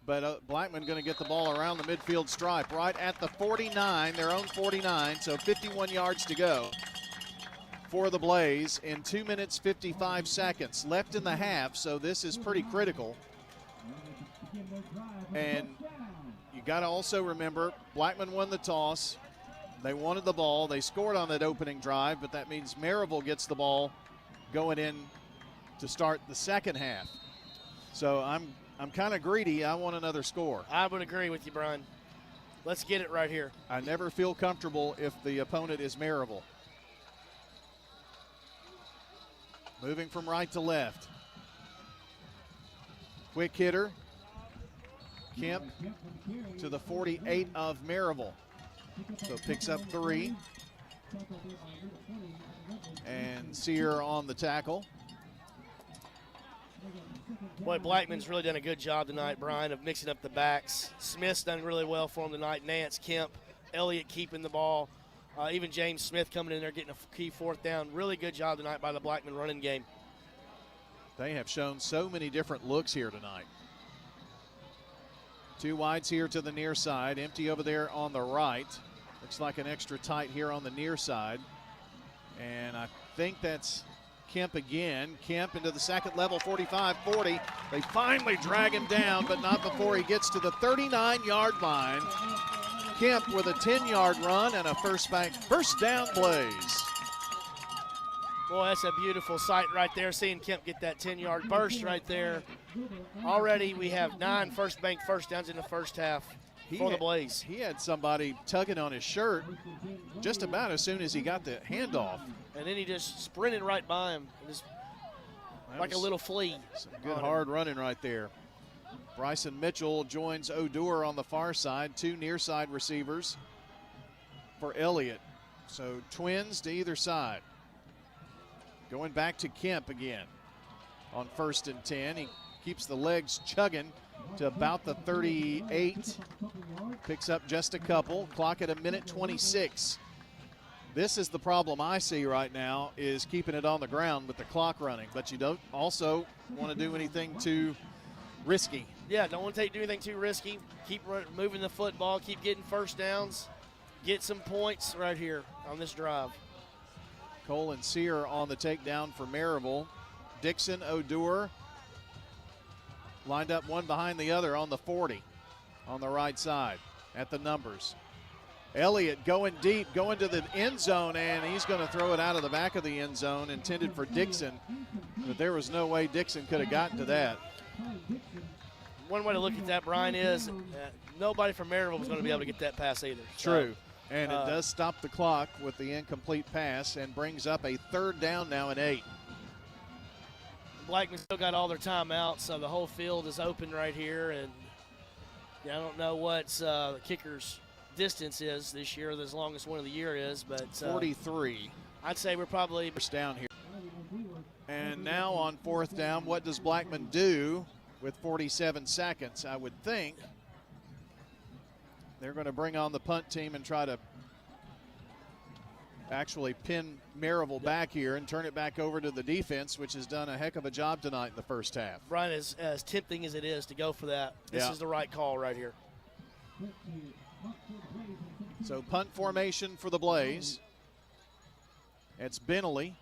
but Blackman going to get the ball around the midfield stripe right at the 49, their own 49, so 51 yards to go for the Blaze in 2 minutes, 55 seconds left in the half, so this is pretty critical. And you got to also remember, Blackman won the toss. They wanted the ball. They scored on that opening drive, but that means Maryville gets the ball going in to start the second half. So I'm kind of greedy. I want another score. I would agree with you, Brian. Let's get it right here. I never feel comfortable if the opponent is Maryville. Moving from right to left. Quick hitter. Kemp to the 48 of Maryville. So picks up 3. And Sear on the tackle. Boy, Blackman's really done a good job tonight, Brian, of mixing up the backs. Smith's done really well for him tonight. Nance, Kemp, Elliott keeping the ball. Even James Smith coming in there getting a key fourth down. Really good job tonight by the Blackman running game. They have shown so many different looks here tonight. 2 wides here to the near side. Empty over there on the right. Looks like an extra tight here on the near side. And I think that's Kemp again. Kemp into the second level, 45-40. They finally drag him down, but not before he gets to the 39-yard line. Kemp with a 10-yard run and a first down Blaze. Boy, that's a beautiful sight right there, seeing Kemp get that 10-yard burst right there. Already we have 9 first bank first downs in the first half for the Blaze. He had somebody tugging on his shirt just about as soon as he got the handoff. And then he just sprinted right by him, just like a little flea. Some good hard running right there. Bryson Mitchell joins Odor on the far side. 2 near side receivers for Elliott. So twins to either side. Going back to Kemp again on 1st and 10. He keeps the legs chugging to about the 38. Picks up just a couple. Clock at 1:26. This is the problem I see right now, is keeping it on the ground with the clock running. But you don't also want to do anything too risky. Yeah, don't want to do anything too risky. Keep moving the football, keep getting first downs, get some points right here on this drive. Cole and Sear on the takedown for Maryville. Dixon, Odor lined up one behind the other on the 40 on the right side at the numbers. Elliott going deep, going to the end zone, and he's going to throw it out of the back of the end zone, intended for Dixon. But there was no way Dixon could have gotten to that. One way to look at that, Brian, is nobody from Maryville was going to be able to get that pass either. True. And it does stop the clock with the incomplete pass and brings up a 3rd down now and 8. Blackman still got all their timeouts, so the whole field is open right here. And I don't know what the kicker's distance is this year, the longest one of the year is, but 43. I'd say we're probably first down here. And now on 4th down, what does Blackman do with 47 seconds? I would think they're going to bring on the punt team and try to actually pin Maryville back here and turn it back over to the defense, which has done a heck of a job tonight in the first half. Brian, as tempting as it is to go for that, this is the right call right here. So punt formation for the Blaze. It's Bentley.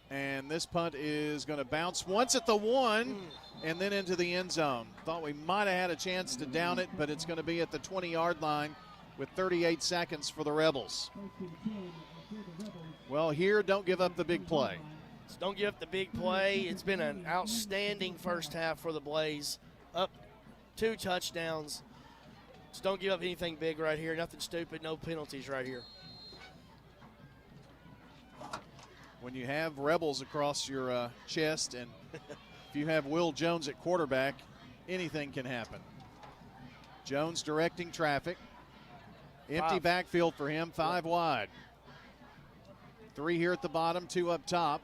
And this punt is going to bounce once at the 1 and then into the end zone. Thought we might have had a chance to down it, but it's going to be at the 20-yard line with 38 seconds for the Rebels. Well, here, don't give up the big play. So don't give up the big play. It's been an outstanding first half for the Blaze. Up 2 touchdowns. So don't give up anything big right here. Nothing stupid, no penalties right here. When you have Rebels across your chest, and if you have Will Jones at quarterback, anything can happen. Jones directing traffic. Empty backfield for him, 5 wide. 3 here at the bottom, 2 up top.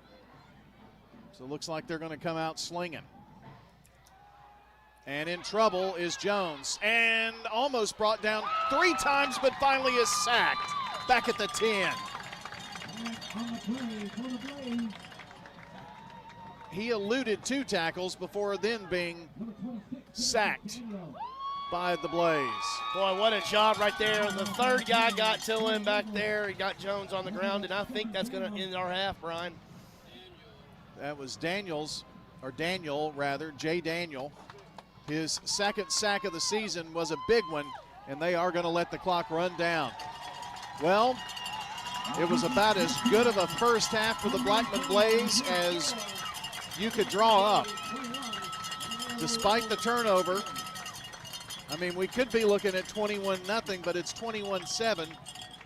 So it looks like they're going to come out slinging. And in trouble is Jones. And almost brought down 3 times, but finally is sacked. Back at the 10. He eluded 2 tackles before then being sacked by the Blaze. Boy, what a job right there. The third guy got to him back there. He got Jones on the ground, and I think that's going to end our half, Brian. That was Daniel, Jay Daniel. His 2nd sack of the season was a big one, and they are going to let the clock run down. Well, it was about as good of a first half for the Blackman Blaze as you could draw up. Despite the turnover, I mean, we could be looking at 21-0, but it's 21-7.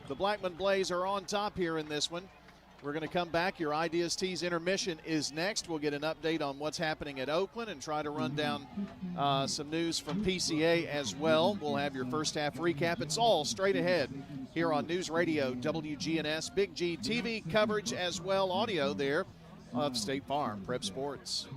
The Blackman Blaze are on top here in this one. We're going to come back. Your Ideas Tees intermission is next. We'll get an update on what's happening at Oakland and try to run down some news from PCA as well. We'll have your first half recap. It's all straight ahead here on News Radio WGNS. Big G TV coverage as well, audio there of State Farm Prep Sports.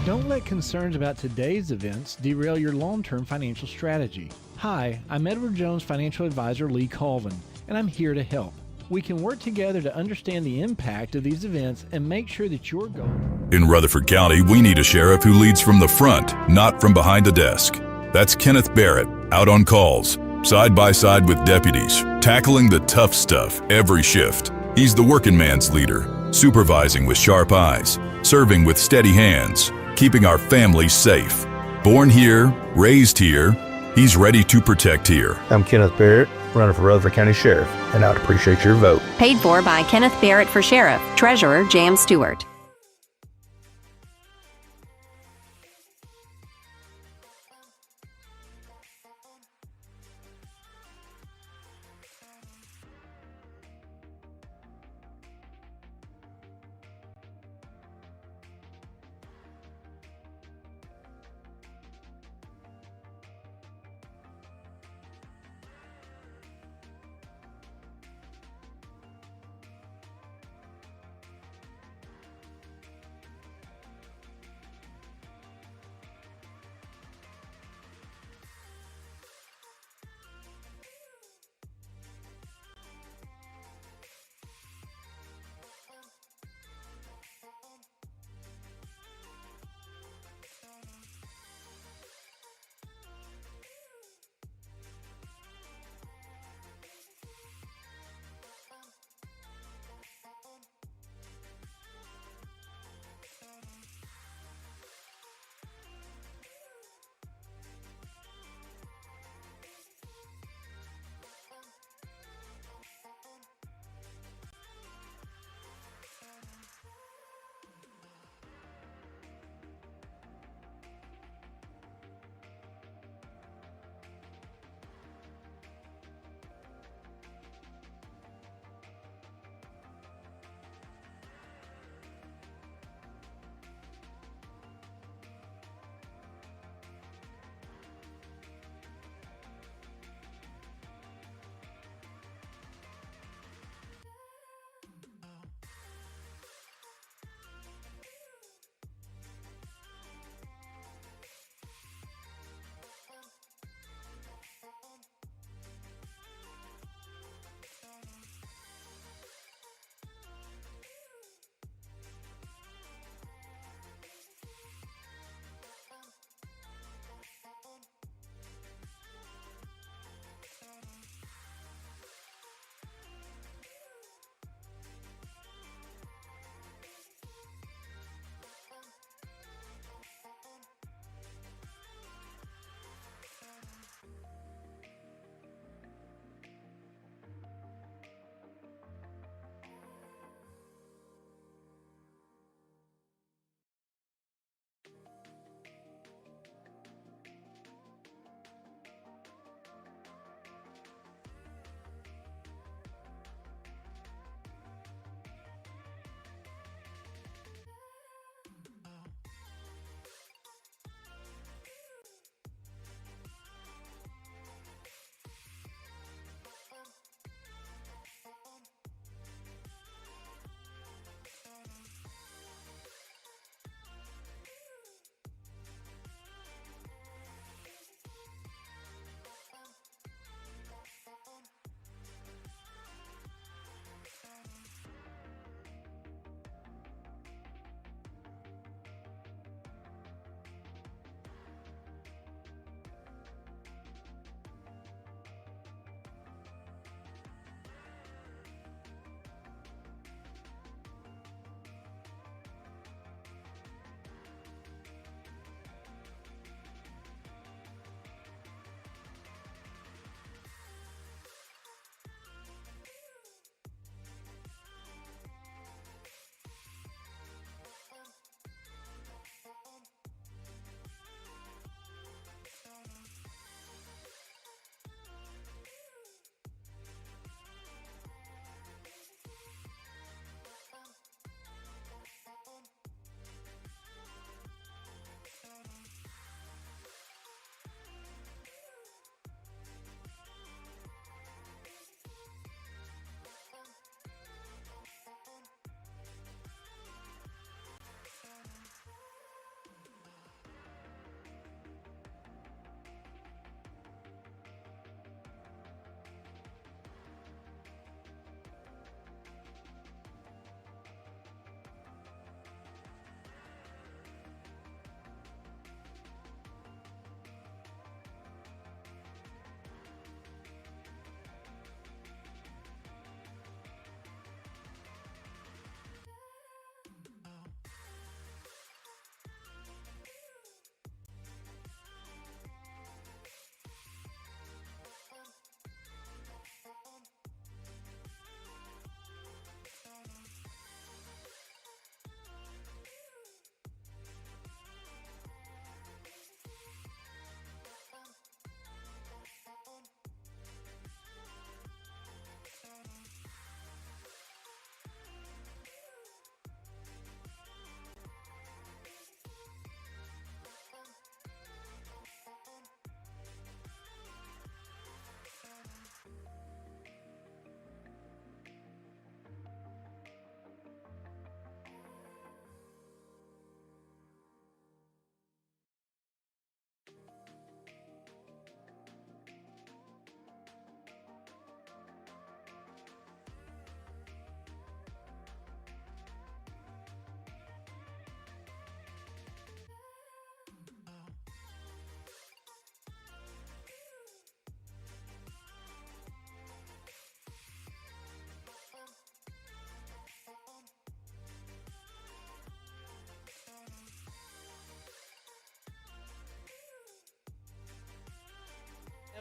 Don't let concerns about today's events derail your long-term financial strategy. Hi, I'm Edward Jones financial advisor Lee Colvin, and I'm here to help. We can work together to understand the impact of these events and make sure that your goal. In Rutherford County, we need a sheriff who leads from the front, not from behind a desk. That's Kenneth Barrett, out on calls, side by side with deputies, tackling the tough stuff every shift. He's the working man's leader, supervising with sharp eyes, serving with steady hands, keeping our families safe. Born here, raised here, he's ready to protect here. I'm Kenneth Barrett, running for Rutherford County Sheriff, and I'd appreciate your vote. Paid for by Kenneth Barrett for Sheriff, Treasurer Jam Stewart.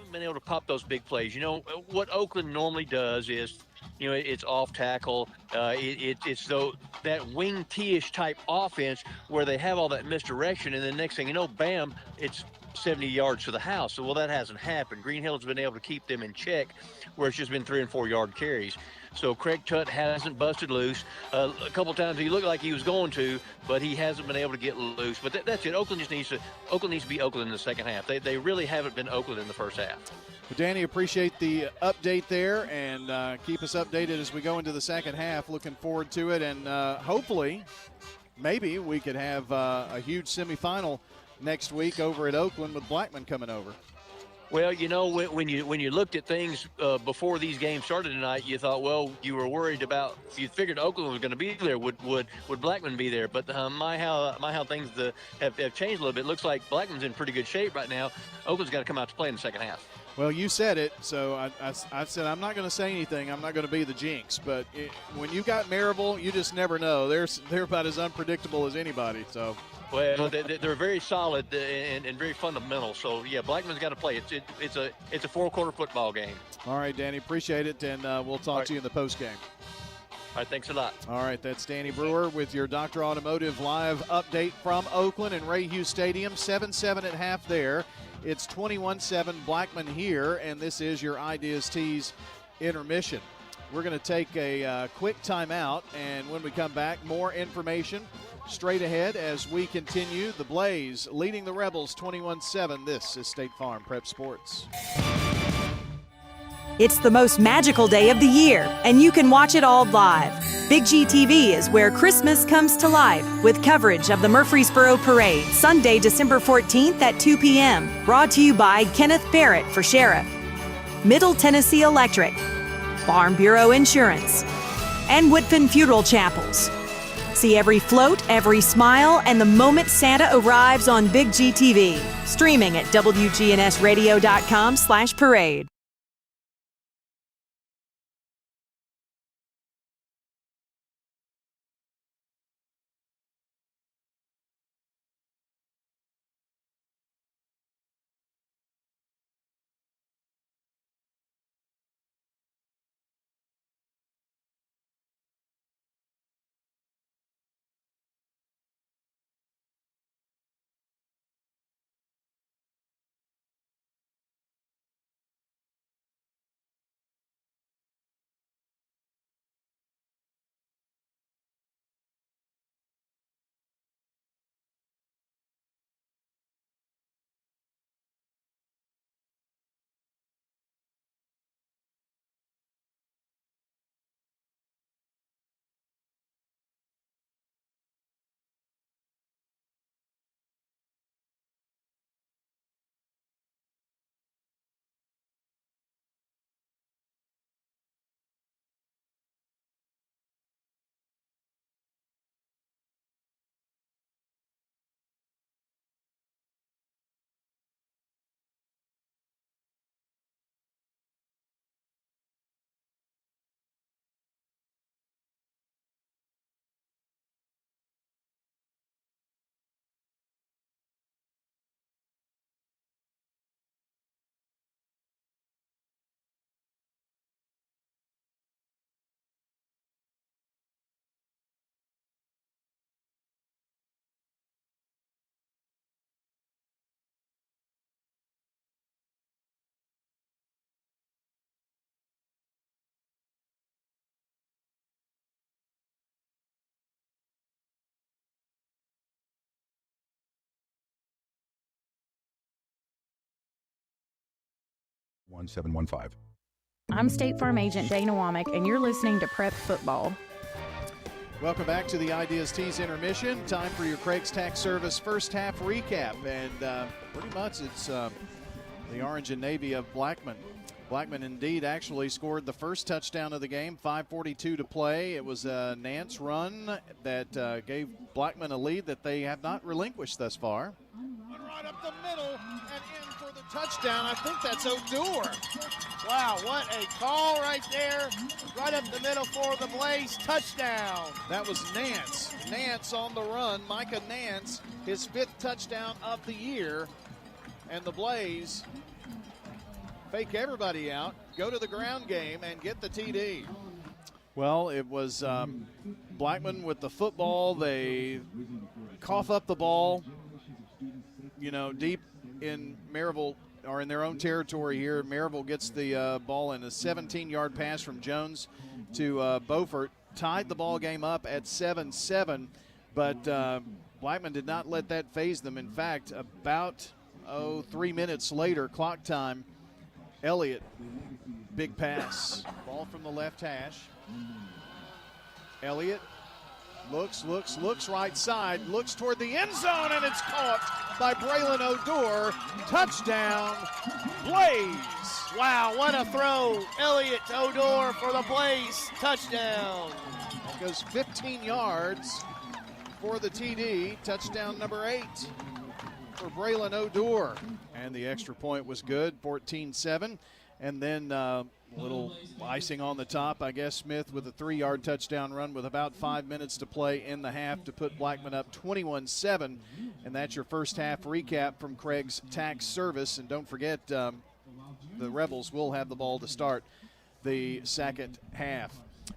haven't been able to pop those big plays. You know, what Oakland normally does is, you know, it's off tackle. It's that wing T-ish type offense where they have all that misdirection, and then next thing you know, bam, it's 70 yards to the house. So, well, that hasn't happened. Green Hill's been able to keep them in check where it's just been 3 and 4 yard carries. So Craig Tutt hasn't busted loose. A couple times he looked like he was going to, but he hasn't been able to get loose. But that's it. Oakland needs to be Oakland in the second half. They really haven't been Oakland in the first half. Well, Danny, appreciate the update there, and keep us updated as we go into the second half. Looking forward to it, and hopefully, maybe we could have a huge semifinal next week over at Oakland with Blackman coming over. Well, you know, when you looked at things before these games started tonight, you thought, well, you were worried about, you figured Oakland was going to be there. Would Blackman be there? But my how things have changed a little bit. It looks like Blackman's in pretty good shape right now. Oakland's got to come out to play in the second half. Well, you said it, so I said I'm not going to say anything. I'm not going to be the jinx. But when you got Maryville, you just never know. They're about as unpredictable as anybody. So. Well, they're very solid and very fundamental. So, yeah, Blackman's got to play. It's a 4-quarter football game. All right, Danny, appreciate it, and we'll talk to you in the postgame. All right, thanks a lot. All right, that's Danny Brewer with your Dr. Automotive live update from Oakland and Ray Hughes Stadium. 7-7 at half there. It's 21-7 Blackman here, and this is your Ideas Tees intermission. We're going to take a quick timeout, and when we come back, more information straight ahead as we continue. The Blaze leading the Rebels 21-7. This is State Farm Prep Sports. It's the most magical day of the year, and you can watch it all live. Big G TV is where Christmas comes to life with coverage of the Murfreesboro Parade, Sunday, December 14th at 2 p.m. Brought to you by Kenneth Barrett for Sheriff, Middle Tennessee Electric, Farm Bureau Insurance, and Woodfin Funeral Chapels. See every float, every smile, and the moment Santa arrives on Big G TV. Streaming at wgnsradio.com/parade. I'm State Farm Agent Dana Womack, and you're listening to Prep Football. Welcome back to the Ideas Tees intermission. Time for your Craig's Tax Service first half recap. And pretty much it's the Orange and Navy of Blackman. Blackman indeed actually scored the first touchdown of the game, 5:42 to play. It was a Nance run that gave Blackman a lead that they have not relinquished thus far. Right up the middle and in for the touchdown. I think that's O'Doer. Wow, what a call right there. Right up the middle for the Blaze. Touchdown. That was Nance. Nance on the run. Micah Nance, his 5th touchdown of the year. And the Blaze fake everybody out, go to the ground game, and get the TD. Well, it was Blackman with the football. They cough up the ball, deep in Maryville, or in their own territory here. Maryville gets the ball in a 17-yard pass from Jones to Beaufort. Tied the ball game up at 7-7, but Blackman did not let that faze them. In fact, about 3 minutes later, clock time, Elliott, big pass. Ball from the left hash. Elliott looks right side, looks toward the end zone, and it's caught by Braylon O'Dour. Touchdown, Blaze. Wow, what a throw. Elliott to O'Dour for the Blaze touchdown. That goes 15 yards for the TD. Touchdown number 8 for Braylon O'Dour. And the extra point was good, 14-7. And then a little icing on the top, I guess, Smith with a 3-yard touchdown run with about 5 minutes to play in the half to put Blackman up 21-7. And that's your first half recap from Craig's Tax Service. And don't forget, the Rebels will have the ball to start the second half.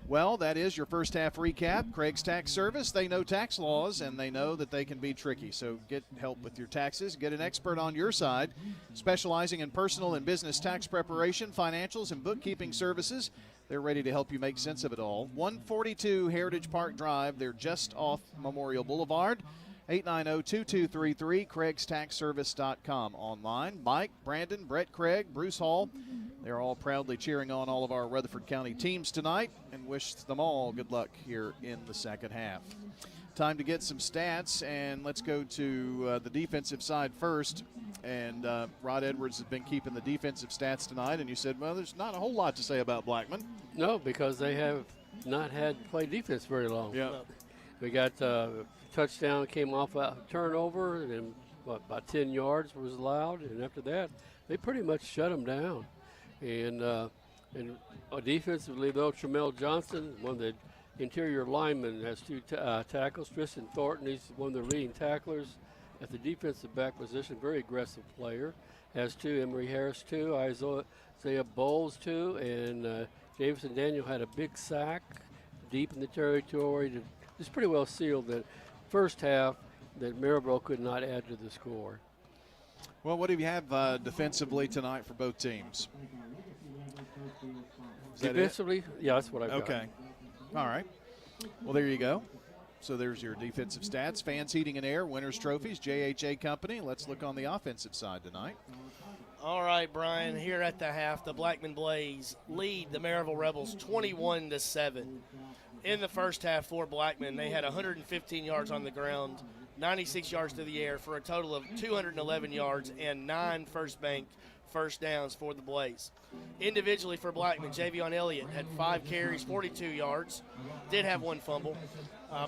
Well, that is your first half recap. Craig's Tax Service, they know tax laws, and they know that they can be tricky. So get help with your taxes. Get an expert on your side, specializing in personal and business tax preparation, financials, and bookkeeping services. They're ready to help you make sense of it all. 142 Heritage Park Drive. They're just off Memorial Boulevard. 890-2233, CraigsTaxService.com. Online, Mike, Brandon, Brett Craig, Bruce Hall. They're all proudly cheering on all of our Rutherford County teams tonight and wish them all good luck here in the second half. Time to get some stats, and let's go to the defensive side first. And Rod Edwards has been keeping the defensive stats tonight, and you said, well, there's not a whole lot to say about Blackman. No, because they have not had play defense very long. Yeah. We got touchdown, came off a turnover, and about 10 yards was allowed, and after that, they pretty much shut them down. And defensively, though, Tramel Johnson, one of the interior linemen, has 2 tackles. Tristan Thornton, he's one of the leading tacklers at the defensive back position, very aggressive player. Has 2, Emery Harris 2, Isaiah Bowles 2, and Jameson Daniel had a big sack deep in the territory to just pretty well sealed the first half that Maryville could not add to the score. Well, what do you have defensively tonight for both teams? Defensively, yeah, that's what I've got. Okay. All right. Well, there you go. So there's your defensive stats. Fans Heating and Air, Winners Trophies, JHA Company. Let's look on the offensive side tonight. All right, Brian, here at the half, the Blackman Blaze lead the Maryville Rebels 21-7. In the first half for Blackman, they had 115 yards on the ground, 96 yards through the air for a total of 211 yards and 9 first downs for the Blaze. Individually for Blackman, Javion Elliott had 5 carries, 42 yards, did have 1 fumble.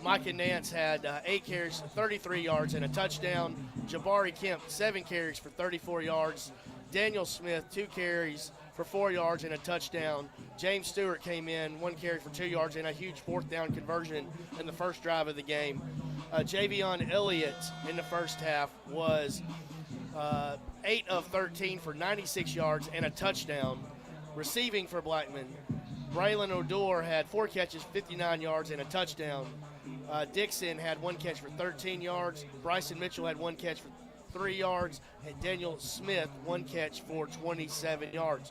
Micah Nance had 8 carries, 33 yards and a touchdown. Jabari Kemp, 7 carries for 34 yards. Daniel Smith, 2 carries for 4 yards and a touchdown. James Stewart came in, 1 carry for 2 yards and a huge 4th down conversion in the first drive of the game. Javion Elliott in the first half was 8 of 13 for 96 yards and a touchdown. Receiving for Blackman, Braylon O'Dour had 4 catches, 59 yards and a touchdown. Dixon had 1 catch for 13 yards. Bryson Mitchell had 1 catch for 3 yards, and Daniel Smith 1 catch for 27 yards.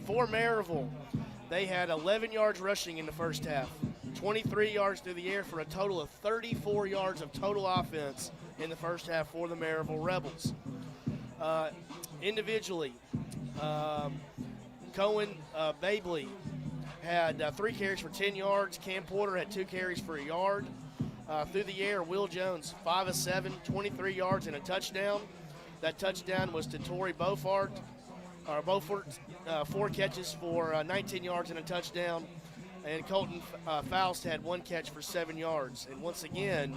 For Maryville, they had 11 yards rushing in the first half, 23 yards through the air for a total of 34 yards of total offense in the first half for the Maryville Rebels. Individually, Cohen Babley had 3 carries for 10 yards. Cam Porter had 2 carries for a yard. Through the air, Will Jones, 5 of 7, 23 yards and a touchdown. That touchdown was to Torrey Beaufort, 4 catches for 19 yards and a touchdown. And Colton Faust had 1 catch for 7 yards. And once again,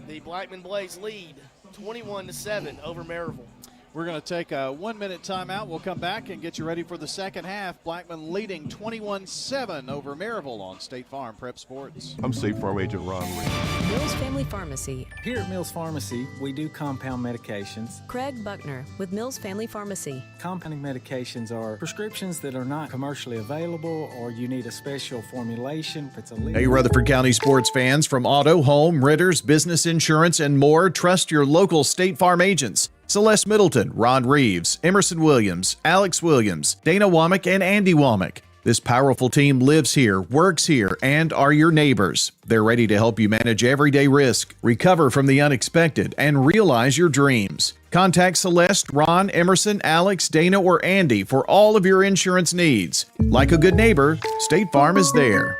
the Blackman Blaze lead 21-7 over Maryville. We're going to take a 1-minute timeout. We'll come back and get you ready for the second half. Blackman leading 21-7 over Maryville on State Farm Prep Sports. I'm State Farm Agent Ron Reed. Mills Family Pharmacy. Here at Mills Pharmacy, we do compound medications. Craig Buckner with Mills Family Pharmacy. Compounding medications are prescriptions that are not commercially available or you need a special formulation. It's illegal. Hey, Rutherford County sports fans, from auto, home, Ritters, business insurance, and more, trust your local State Farm agents. Celeste Middleton, Ron Reeves, Emerson Williams, Alex Williams, Dana Womack, and Andy Womack. This powerful team lives here, works here, and are your neighbors. They're ready to help you manage everyday risk, recover from the unexpected, and realize your dreams. Contact Celeste, Ron, Emerson, Alex, Dana, or Andy for all of your insurance needs. Like a good neighbor, State Farm is there.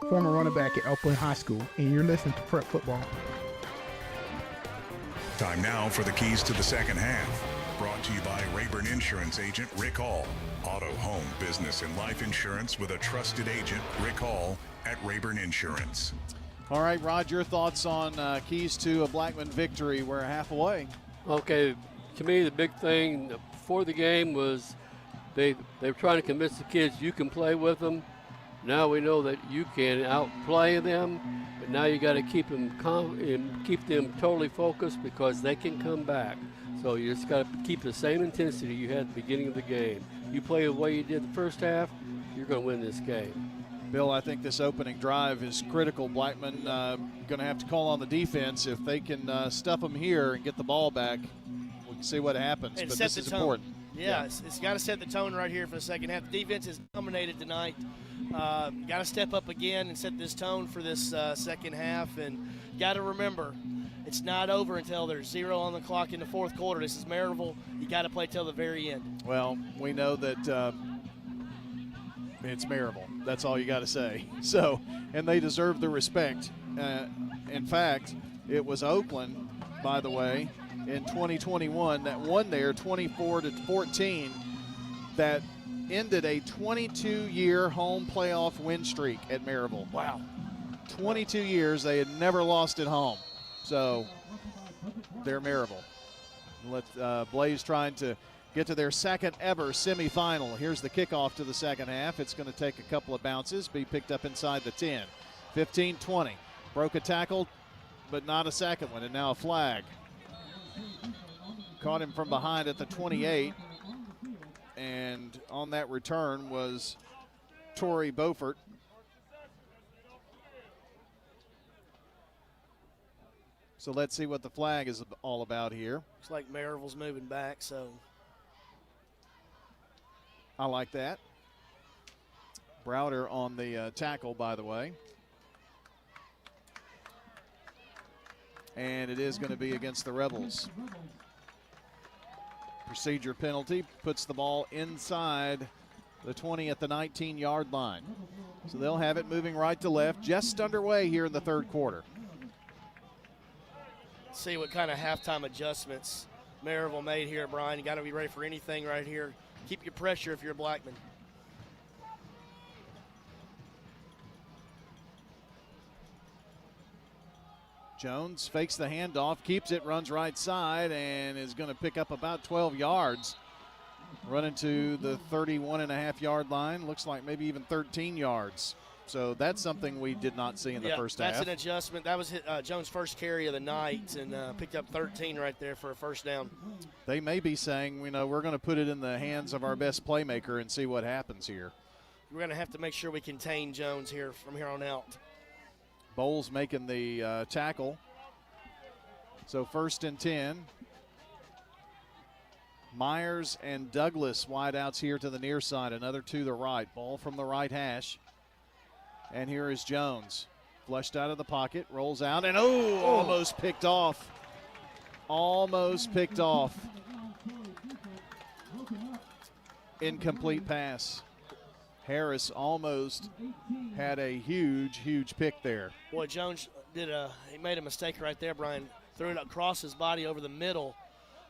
Former running back at Oakland High School, and you're listening to Prep Football. Time now for the keys to the second half. Brought to you by Rayburn Insurance Agent Rick Hall. Auto, home, business, and life insurance with a trusted agent, Rick Hall, at Rayburn Insurance. All right, Rod, your thoughts on keys to a Blackman victory? We're half away. Okay, to me the big thing before the game was they were trying to convince the kids you can play with them. Now we know that you can outplay them, but now you got to keep them keep them totally focused because they can come back. So you just got to keep the same intensity you had at the beginning of the game. You play the way you did the first half, you're going to win this game. Bill, I think this opening drive is critical. Blackman going to have to call on the defense. If they can stuff them here and get the ball back, we'll see what happens. And but set this the is tone. important. Yeah, it's got to set the tone right here for the second half. The defense is dominated tonight. Got to step up again and set this tone for this second half. And got to remember, it's not over until there's 0 on the clock in the fourth quarter. This is Maryville. You got to play till the very end. Well, we know that it's Maryville. That's all you got to say. So, and they deserve the respect. In fact, it was Oakland, by the way, in 2021 that won there 24-14 that ended a 22-year home playoff win streak at Maryville. Wow. 22 years they had never lost at home. So they're Maryville. Blaze trying to get to their second ever semifinal. Here's the kickoff to the second half. It's going to take a couple of bounces, be picked up inside the 10. 15-20. Broke a tackle, but not a second one, and now a flag. Caught him from behind at the 28, and on that return was Torrey Beaufort. So let's see what the flag is all about here. Looks like Maryville's moving back, so. I like that. Browder on the tackle, by the way. And it is going to be against the Rebels. Procedure penalty puts the ball inside the 20 at the 19-yard line. So they'll have it moving right to left, just underway here in the third quarter. See what kind of halftime adjustments Maryville made here, Brian. You got to be ready for anything right here. Keep your pressure if you're a Blackman. Jones fakes the handoff, keeps it, runs right side, and is going to pick up about 12 yards. Running to the 31.5-yard line. Looks like maybe even 13 yards. So that's something we did not see in the first half. That's an adjustment. That was Jones' first carry of the night, and picked up 13 right there for a first down. They may be saying, we're going to put it in the hands of our best playmaker and see what happens here. We're going to have to make sure we contain Jones here from here on out. Bowles making the tackle. So 1st and 10. Myers and Douglas wideouts here to the near side. Another to the right. Ball from the right hash. And here is Jones. Flushed out of the pocket. Rolls out and almost picked off. Almost picked off. Incomplete pass. Harris almost had a huge pick there. Boy, Jones he made a mistake right there, Brian. Threw it across his body over the middle,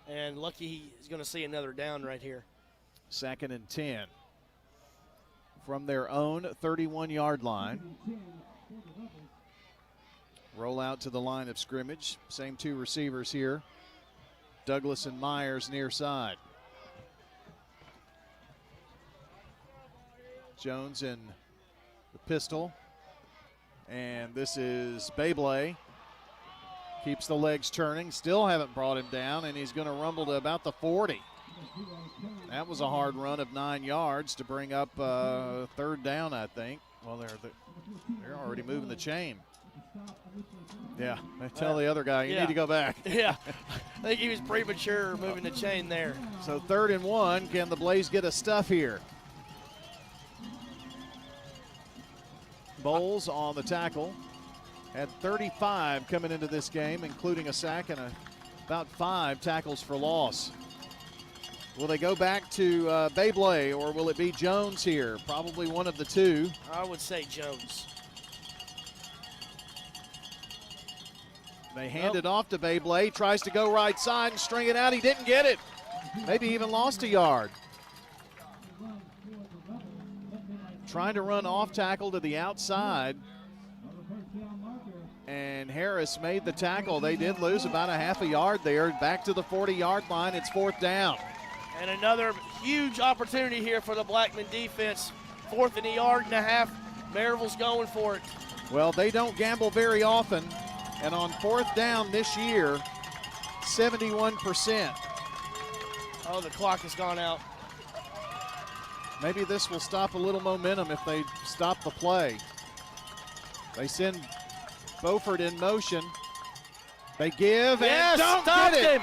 and lucky he's going to see another down right here. 2nd and 10 from their own 31-yard line. Roll out to the line of scrimmage. Same two receivers here. Douglas and Myers near side. Jones in the pistol. And this is Beyblade. Keeps the legs turning. Still haven't brought him down, and he's going to rumble to about the 40. That was a hard run of 9 yards to bring up 3rd down, I think. Well, they're already moving the chain. Yeah, I tell the other guy, you need to go back. Yeah, I think he was premature moving the chain there. So 3rd and 1, can the Blaze get a stuff here? Bowles on the tackle. Had 35 coming into this game, including a sack and about 5 tackles for loss. Will they go back to Beyblade, or will it be Jones here? Probably one of the two. I would say Jones. They hand it off to Beyblade. Tries to go right side and string it out. He didn't get it. Maybe even lost a yard. Trying to run off tackle to the outside. And Harris made the tackle. They did lose about a half a yard there. Back to the 40-yard line. It's 4th down. And another huge opportunity here for the Blackman defense. 4th and a yard and a half. Maryville's going for it. Well, they don't gamble very often. And on 4th down this year, 71%. Oh, the clock has gone out. Maybe this will stop a little momentum if they stop the play. They send Beaufort in motion. They give and don't get it.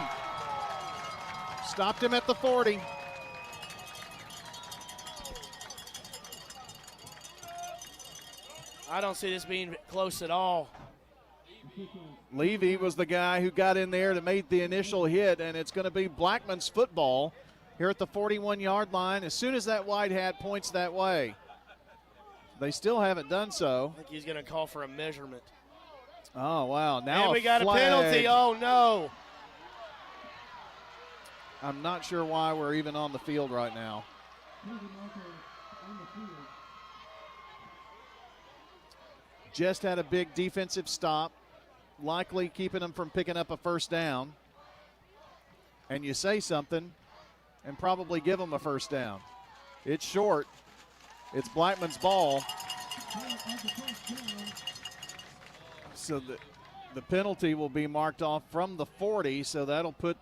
Stopped him at the 40. I don't see this being close at all. Levy was the guy who got in there to make the initial hit, and it's going to be Blackman's football here at the 41-yard line as soon as that white hat points that way. They still haven't done so. I think he's going to call for a measurement. Oh, wow. Now and we got flag. a penalty. Oh, no. I'm not sure why we're even on the field right now. Just had a big defensive stop, likely keeping them from picking up a 1st down. And you say something and probably give them a 1st down. It's short. It's Blackman's ball. So the penalty will be marked off from the 40, so that'll put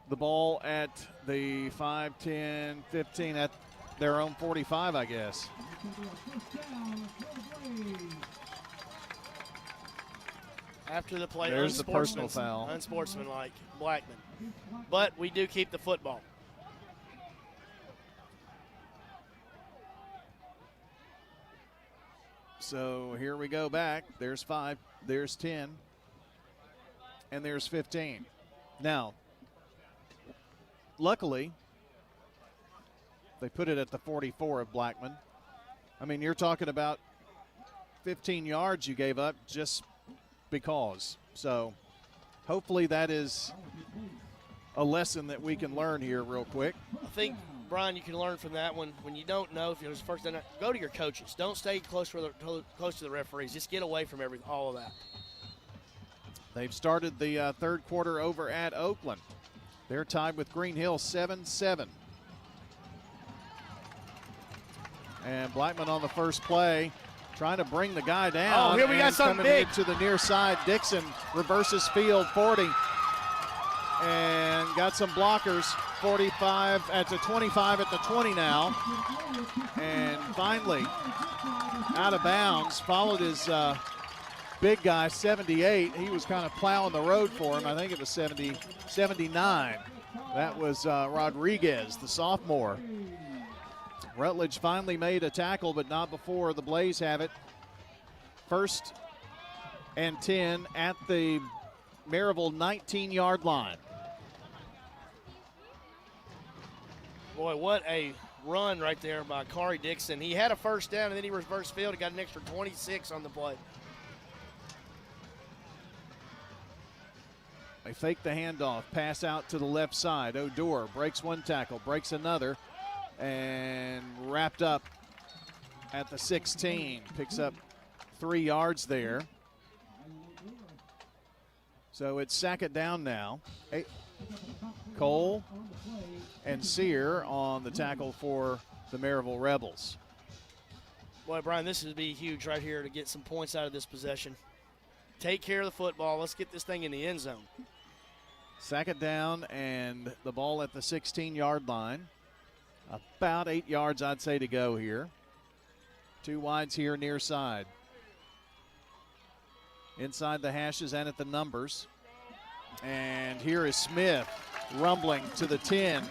the ball at the 5, 10, 15, at their own 45, I guess. After the play, there's the personal foul. Unsportsmanlike, Blackman. But we do keep the football. So here we go back. There's 5, there's 10, and there's 15. Now, luckily, they put it at the 44 of Blackman. I mean, you're talking about 15 yards you gave up just because. So hopefully that is a lesson that we can learn here real quick. I think, Brian, you can learn from that one. When you don't know if it was first down, go to your coaches. Don't stay close to the referees. Just get away from all of that. They've started the 3rd quarter over at Oakland. They're tied with Green Hill 7-7. And Blackman on the first play, trying to bring the guy down. Oh, here we got something big. To the near side. Dixon reverses field, 40. And got some blockers, 45 at the 25 at the 20 now. And finally, out of bounds, followed his big guy, 78. He was kind of plowing the road for him. I think it was 79. That was Rodriguez, the sophomore. Rutledge finally made a tackle, but not before the Blaze have it. 1st and 10 at the Maryville 19-yard line. Boy, what a run right there by Kari Dixon. He had a first down, and then he reversed field and got an extra 26 on the play. They fake the handoff, pass out to the left side. Odor breaks one tackle, breaks another, and wrapped up at the 16. Picks up 3 yards there. So it's second down now. Cole and Sear on the tackle for the Maryville Rebels. Boy, Brian, this would be huge right here to get some points out of this possession. Take care of the football. Let's get this thing in the end zone. Second down and the ball at the 16-yard line. About 8 yards, I'd say, to go here. 2 wides here near side. Inside the hashes and at the numbers. And here is Smith rumbling to the 10,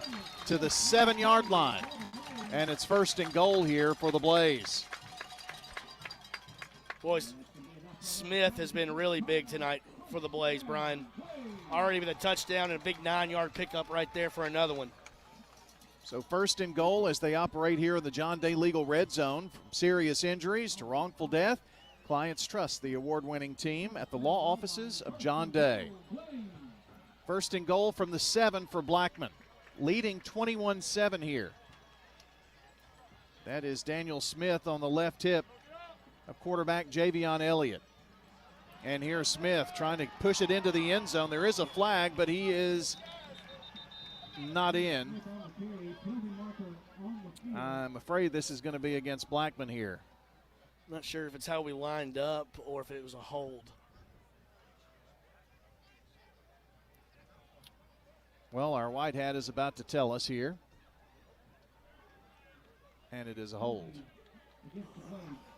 to the 7-yard line. And it's first and goal here for the Blaze. Boys, Smith has been really big tonight for the Blaze, Brian. Already with a touchdown and a big 9-yard pickup right there for another one. So first and goal as they operate here in the John Day Legal Red Zone. From serious injuries to wrongful death, clients trust the award-winning team at the law offices of John Day. First and goal from the 7 for Blackman, leading 21-7 here. That is Daniel Smith on the left hip of quarterback Javion Elliott. And here's Smith trying to push it into the end zone. There is a flag, but he is not in. I'm afraid this is going to be against Blackman here. I'm not sure if it's how we lined up or if it was a hold. Well, our white hat is about to tell us here. And it is a hold. I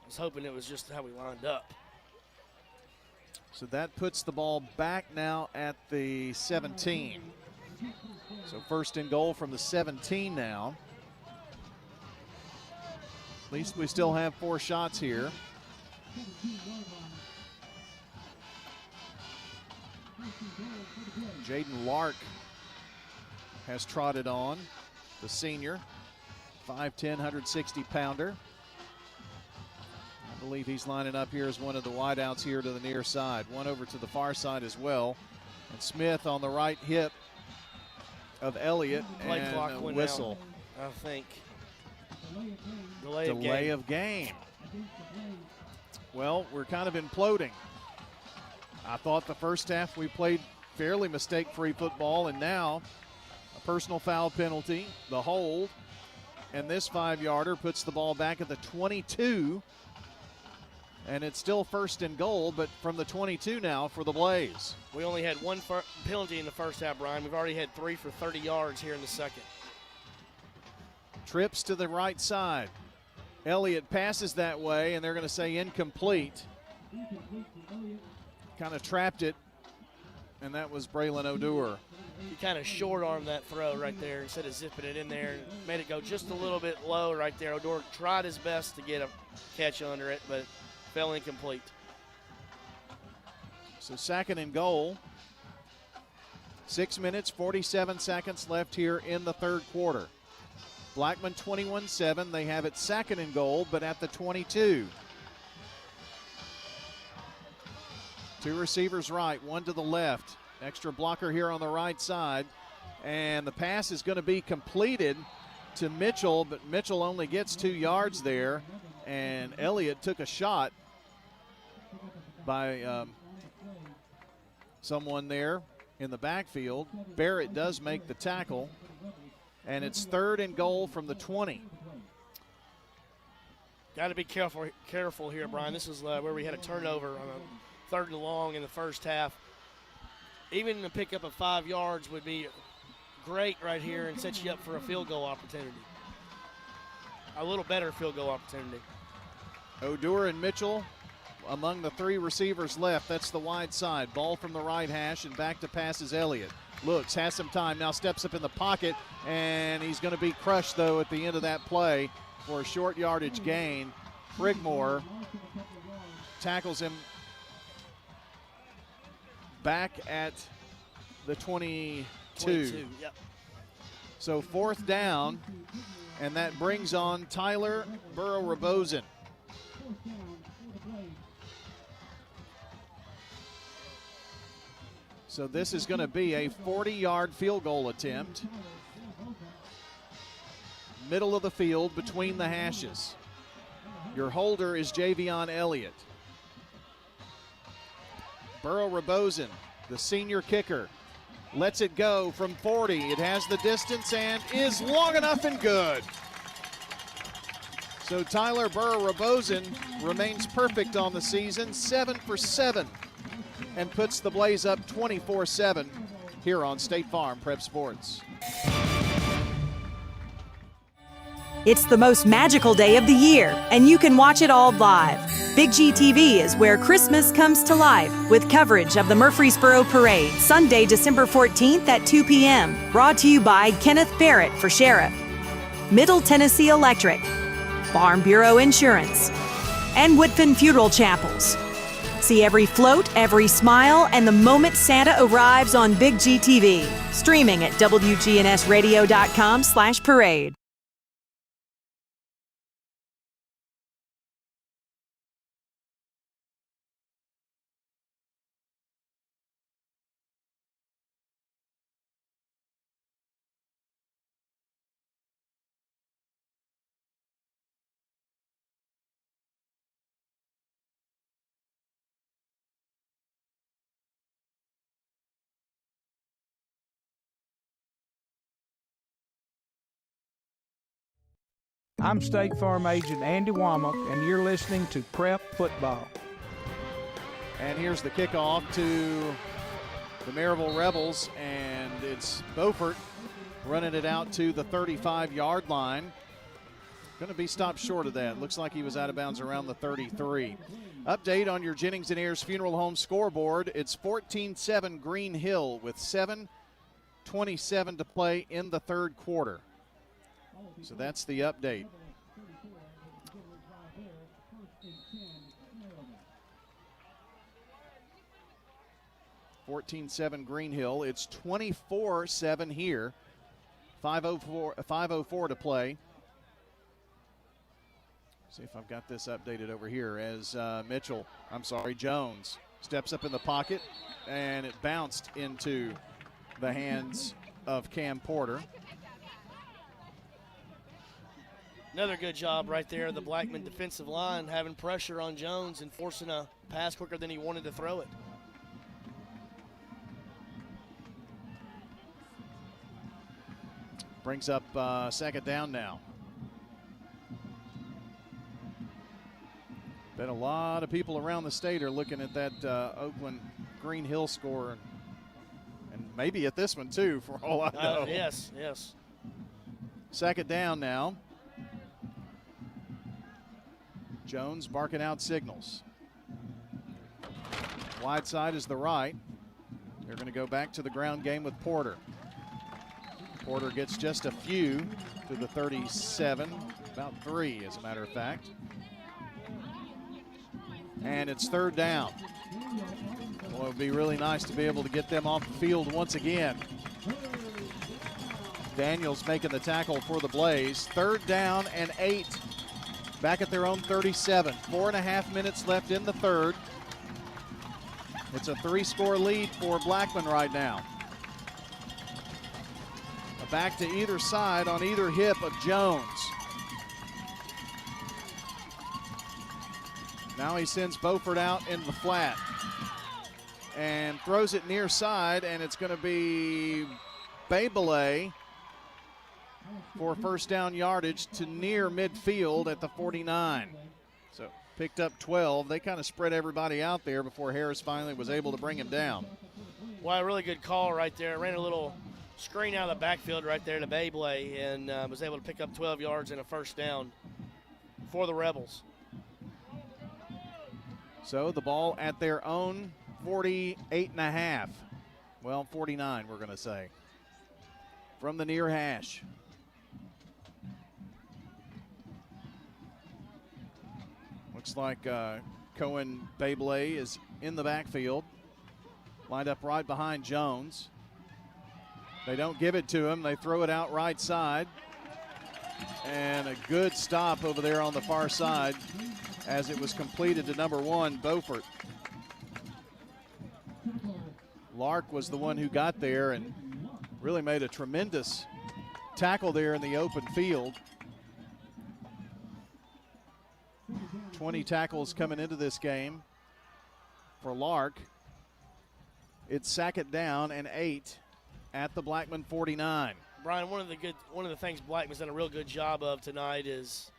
was hoping it was just how we lined up. So that puts the ball back now at the 17. So first and goal from the 17 now. At least we still have 4 shots here. Jaden Lark has trotted on, the senior, 5'10", 160-pounder. I believe he's lining up here as one of the wideouts here to the near side. One over to the far side as well. And Smith on the right hip of Elliott, Play and clock a went whistle. out, I think. Delay of game. Well, we're kind of imploding. I thought the first half we played fairly mistake-free football, and now a personal foul penalty, the hold, and this 5-yarder puts the ball back at the 22, and it's still first and goal, but from the 22 now for the Blaze. We only had 1 penalty in the first half, Brian. We've already had 3 for 30 yards here in the second. Trips to the right side. Elliott passes that way, and they're going to say incomplete. Kind of trapped it, and that was Braylon Odor. He kind of short-armed that throw right there instead of zipping it in there and made it go just a little bit low right there. Odor tried his best to get a catch under it, but fell incomplete. So second and goal. 6 minutes, 47 seconds left here in the third quarter. Blackman 21-7. They have it second and goal, but at the 22. 2 receivers right, 1 to the left. Extra blocker here on the right side. And the pass is going to be completed to Mitchell, but Mitchell only gets 2 yards there. And Elliott took a shot by someone there in the backfield. Barrett does make the tackle. And it's third and goal from the 20. Got to be careful here, Brian. This is where we had a turnover on a 3rd and long in the first half. Even the pickup of 5 yards would be great right here and set you up for a field goal opportunity. A little better field goal opportunity. Odor and Mitchell among the 3 receivers left. That's the wide side. Ball from the right hash, and back to pass is Elliott. Looks, has some time, now steps up in the pocket, and he's going to be crushed, though, at the end of that play for a short yardage gain. Brigmore tackles him back at the 22. Yep. So fourth down and that brings on Tyler Burrow-Rabosen. So this is going to be a 40-yard field goal attempt. Middle of the field between the hashes. Your holder is Javion Elliott. Burrow-Rabosen, the senior kicker, lets it go from 40. It has the distance and is long enough and good. So Tyler Burrow-Rabosen remains perfect on the season, 7 for 7, and puts the Blaze up 24-7 here on State Farm Prep Sports. It's the most magical day of the year, and you can watch it all live. Big G TV is where Christmas comes to life with coverage of the Murfreesboro Parade, Sunday, December 14th at 2 p.m. Brought to you by Kenneth Barrett for Sheriff, Middle Tennessee Electric, Farm Bureau Insurance, and Woodfin Funeral Chapels. See every float, every smile, and the moment Santa arrives on Big G TV. Streaming at wgnsradio.com/parade. I'm State Farm Agent Andy Womack, and you're listening to Prep Football. And here's the kickoff to the Maryville Rebels, and it's Beaufort running it out to the 35-yard line. Going to be stopped short of that. Looks like he was out of bounds around the 33. Update on your Jennings & Ayers Funeral Home scoreboard. It's 14-7 Green Hill with 7:27 to play in the third quarter. So that's the update. (14-7) Green Hill. It's 24-7 here. 5:04 to play. See if I've got this updated over here as Jones steps up in the pocket, and it bounced into the hands of Cam Porter. Another good job right there, the Blackman defensive line having pressure on Jones and forcing a pass quicker than he wanted to throw it. Brings up second down now. Bet a lot of people around the state are looking at that Oakland Green Hill score, and maybe at this one too, for all I know. Yes. Second down now. Jones barking out signals. Wide side is the right. They're going to go back to the ground game with Porter. Porter gets just a few to the 37, about 3 as a matter of fact. And it's third down. Well, it would be really nice to be able to get them off the field once again. Daniels making the tackle for the Blaze. Third down and 8. Back at their own 37. 4.5 minutes left in the third. It's a 3-score lead for Blackman right now. A back to either side on either hip of Jones. Now he sends Beaufort out in the flat and throws it near side, and it's going to be Babele for first down yardage to near midfield at the 49. So picked up 12. They kind of spread everybody out there before Harris finally was able to bring him down. Well, a really good call right there. Ran a little screen out of the backfield right there to Babele and was able to pick up 12 yards and a first down for the Rebels. So the ball at their own 48.5. Well, 49 we're going to say. From the near hash. Looks like Cohen Babele is in the backfield, lined up right behind Jones. They don't give it to him. They throw it out right side. And a good stop over there on the far side as it was completed to number 1, Beaufort. Lark was the one who got there and really made a tremendous tackle there in the open field. 20 tackles coming into this game for Lark. It's 2nd down and 8 at the Blackman 49. Brian, one of the things Blackman's done a real good job of tonight is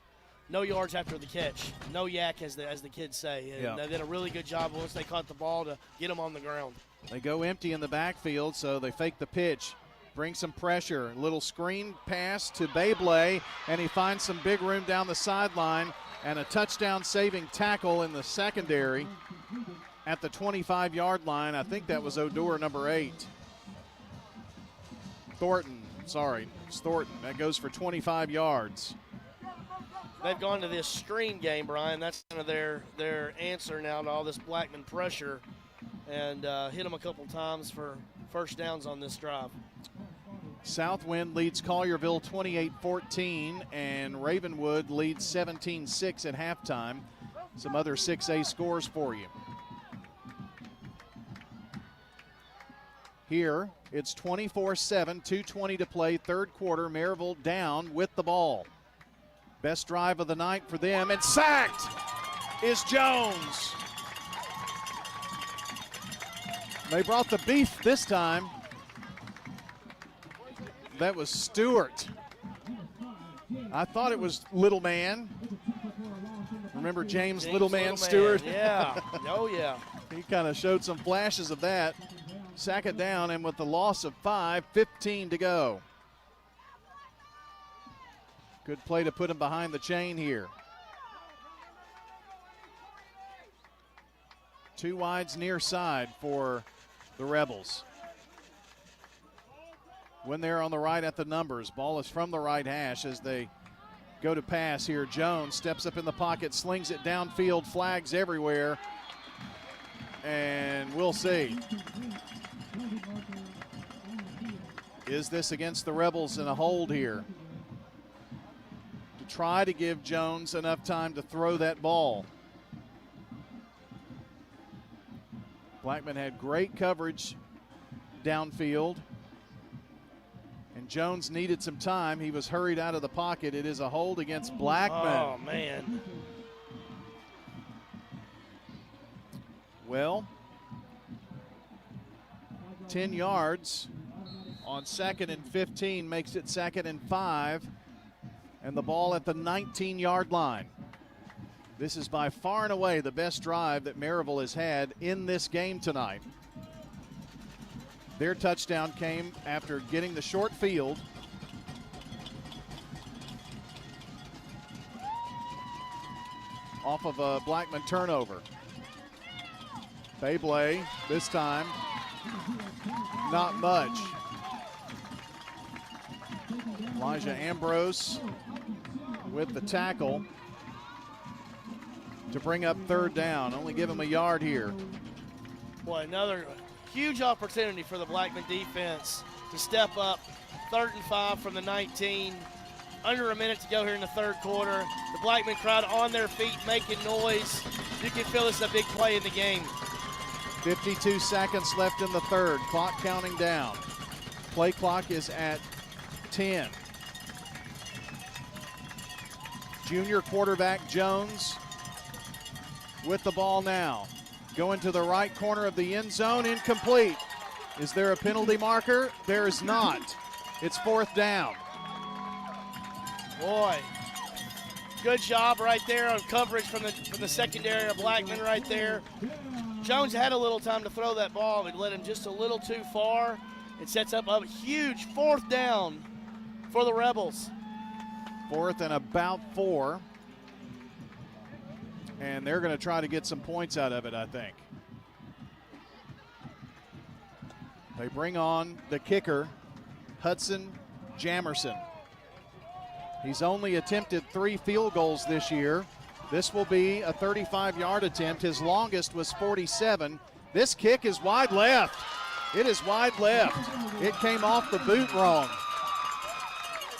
no yards after the catch, no yak as the kids say. And they did a really good job once they caught the ball to get them on the ground. They go empty in the backfield, so they fake the pitch, bring some pressure. Little screen pass to Beyblade, and he finds some big room down the sideline, and a touchdown-saving tackle in the secondary at the 25-yard line. I think that was Odor, number 8. Thornton. That goes for 25 yards. They've gone to this screen game, Brian. That's kind of their answer now to all this Blackman pressure, and hit them a couple times for first downs on this drive. Southwind leads Collierville 28-14, and Ravenwood leads 17-6 at halftime. Some other 6A scores for you. Here, it's 24-7, 2:20 to play, third quarter. Maryville down with the ball. Best drive of the night for them, and sacked is Jones. They brought the beef this time. That was Stewart. I thought it was Little Man. Remember James Little Man Stewart? Yeah. Oh, yeah. He kind of showed some flashes of that. Sack it down, and with the loss of 5, 15 to go. Good play to put him behind the chain here. 2 wides near side for the Rebels. When they're on the right at the numbers, ball is from the right hash as they go to pass here. Jones steps up in the pocket, slings it downfield, flags everywhere, and we'll see. Is this against the Rebels in a hold here? To try to give Jones enough time to throw that ball. Blackman had great coverage downfield, and Jones needed some time. He was hurried out of the pocket. It is a hold against Blackman. Oh, man. Well, 10 yards on 2nd and 15 makes it 2nd and 5, and the ball at the 19-yard line. This is by far and away the best drive that Maryville has had in this game tonight. Their touchdown came after getting the short field. Off of a Blackman turnover. Beyblade this time, not much. Elijah Ambrose with the tackle to bring up 3rd down. Only give him a yard here. Boy, another huge opportunity for the Blackman defense to step up. 3rd and 5 from the 19. Under a minute to go here in the 3rd quarter. The Blackman crowd on their feet making noise. You can feel this is a big play in the game. 52 seconds left in the 3rd. Clock counting down. Play clock is at 10. Junior quarterback Jones with the ball now. Going to the right corner of the end zone, incomplete. Is there a penalty marker? There is not. It's 4th down. Boy, good job right there on coverage from the secondary of Blackman right there. Jones had a little time to throw that ball, but led him just a little too far. It sets up a huge 4th down for the Rebels. 4th and about 4. And they're going to try to get some points out of it, I think. They bring on the kicker, Hudson Jamerson. He's only attempted 3 field goals this year. This will be a 35-yard attempt. His longest was 47. This kick is wide left. It is wide left. It came off the boot wrong.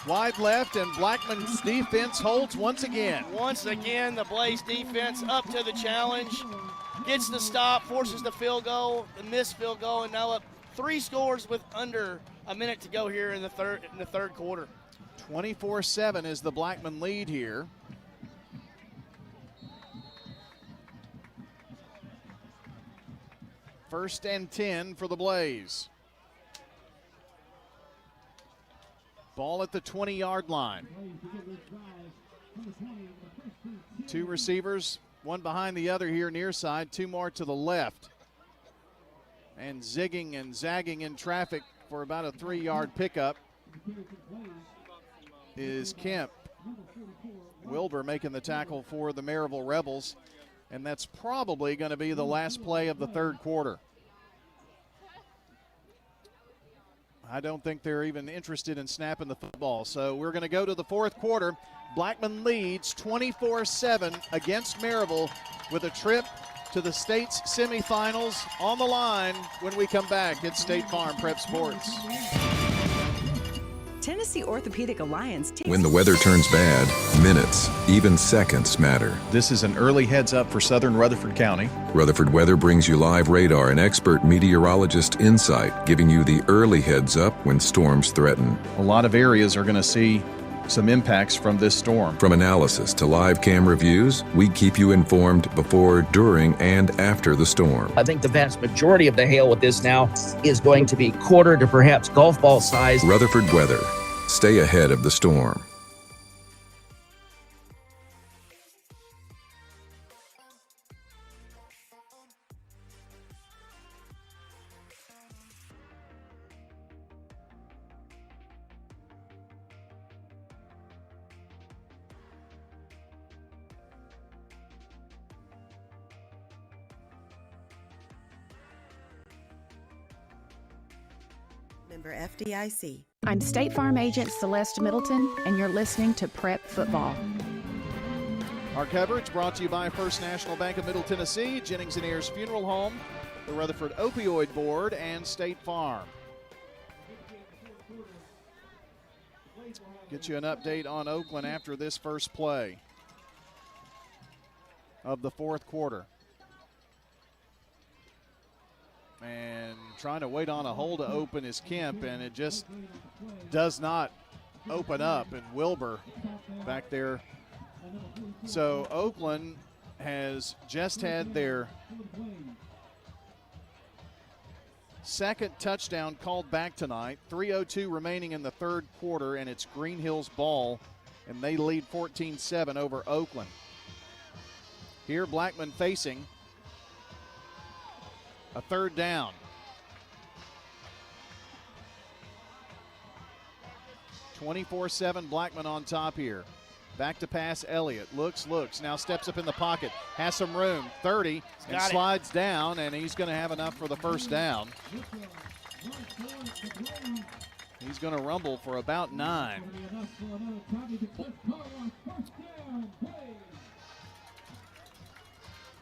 Wide left, and Blackman's defense holds once again. Once again, the Blaze defense up to the challenge. Gets the stop, forces the field goal, the missed field goal, and now up 3 scores with under a minute to go here in the third quarter. 24-7 is the Blackman lead here. First and 10 for the Blaze. Ball at the 20-yard line. 2 receivers, one behind the other here near side, 2 more to the left. And zigging and zagging in traffic for about a 3-yard pickup is Kemp. Wilbur making the tackle for the Maryville Rebels, and that's probably going to be the last play of the third quarter. I don't think they're even interested in snapping the football. So we're going to go to the fourth quarter. Blackman leads 24-7 against Maryville with a trip to the state's semifinals on the line when we come back at State Farm Prep Sports. Tennessee Orthopedic Alliance takes... When the weather turns bad, minutes, even seconds matter. This is an early heads up for southern Rutherford County. Rutherford Weather brings you live radar and expert meteorologist insight, giving you the early heads up when storms threaten. A lot of areas are going to see some impacts from this storm. From analysis to live camera views, we keep you informed before, during, and after the storm. I think the vast majority of the hail with this now is going to be quarter to perhaps golf ball size. Rutherford Weather. Stay ahead of the storm. Member FDIC. I'm State Farm Agent Celeste Middleton, and you're listening to Prep Football. Our coverage brought to you by First National Bank of Middle Tennessee, Jennings & Ayers Funeral Home, the Rutherford Opioid Board, and State Farm. Get you an update on Oakland after this first play of the fourth quarter. And trying to wait on a hole to open is Kemp, and it just does not open up. And Wilbur back there. So Oakland has just had their second touchdown called back tonight. 3:02 remaining in the third quarter, and it's Green Hill's ball, and they lead 14-7 over Oakland. Here Blackman facing a third down. 24-7 Blackman on top here. Back to pass Elliott. Looks, now steps up in the pocket. Has some room. 30 and slides down, and he's going to have enough for the first down. He's going to rumble for about 9.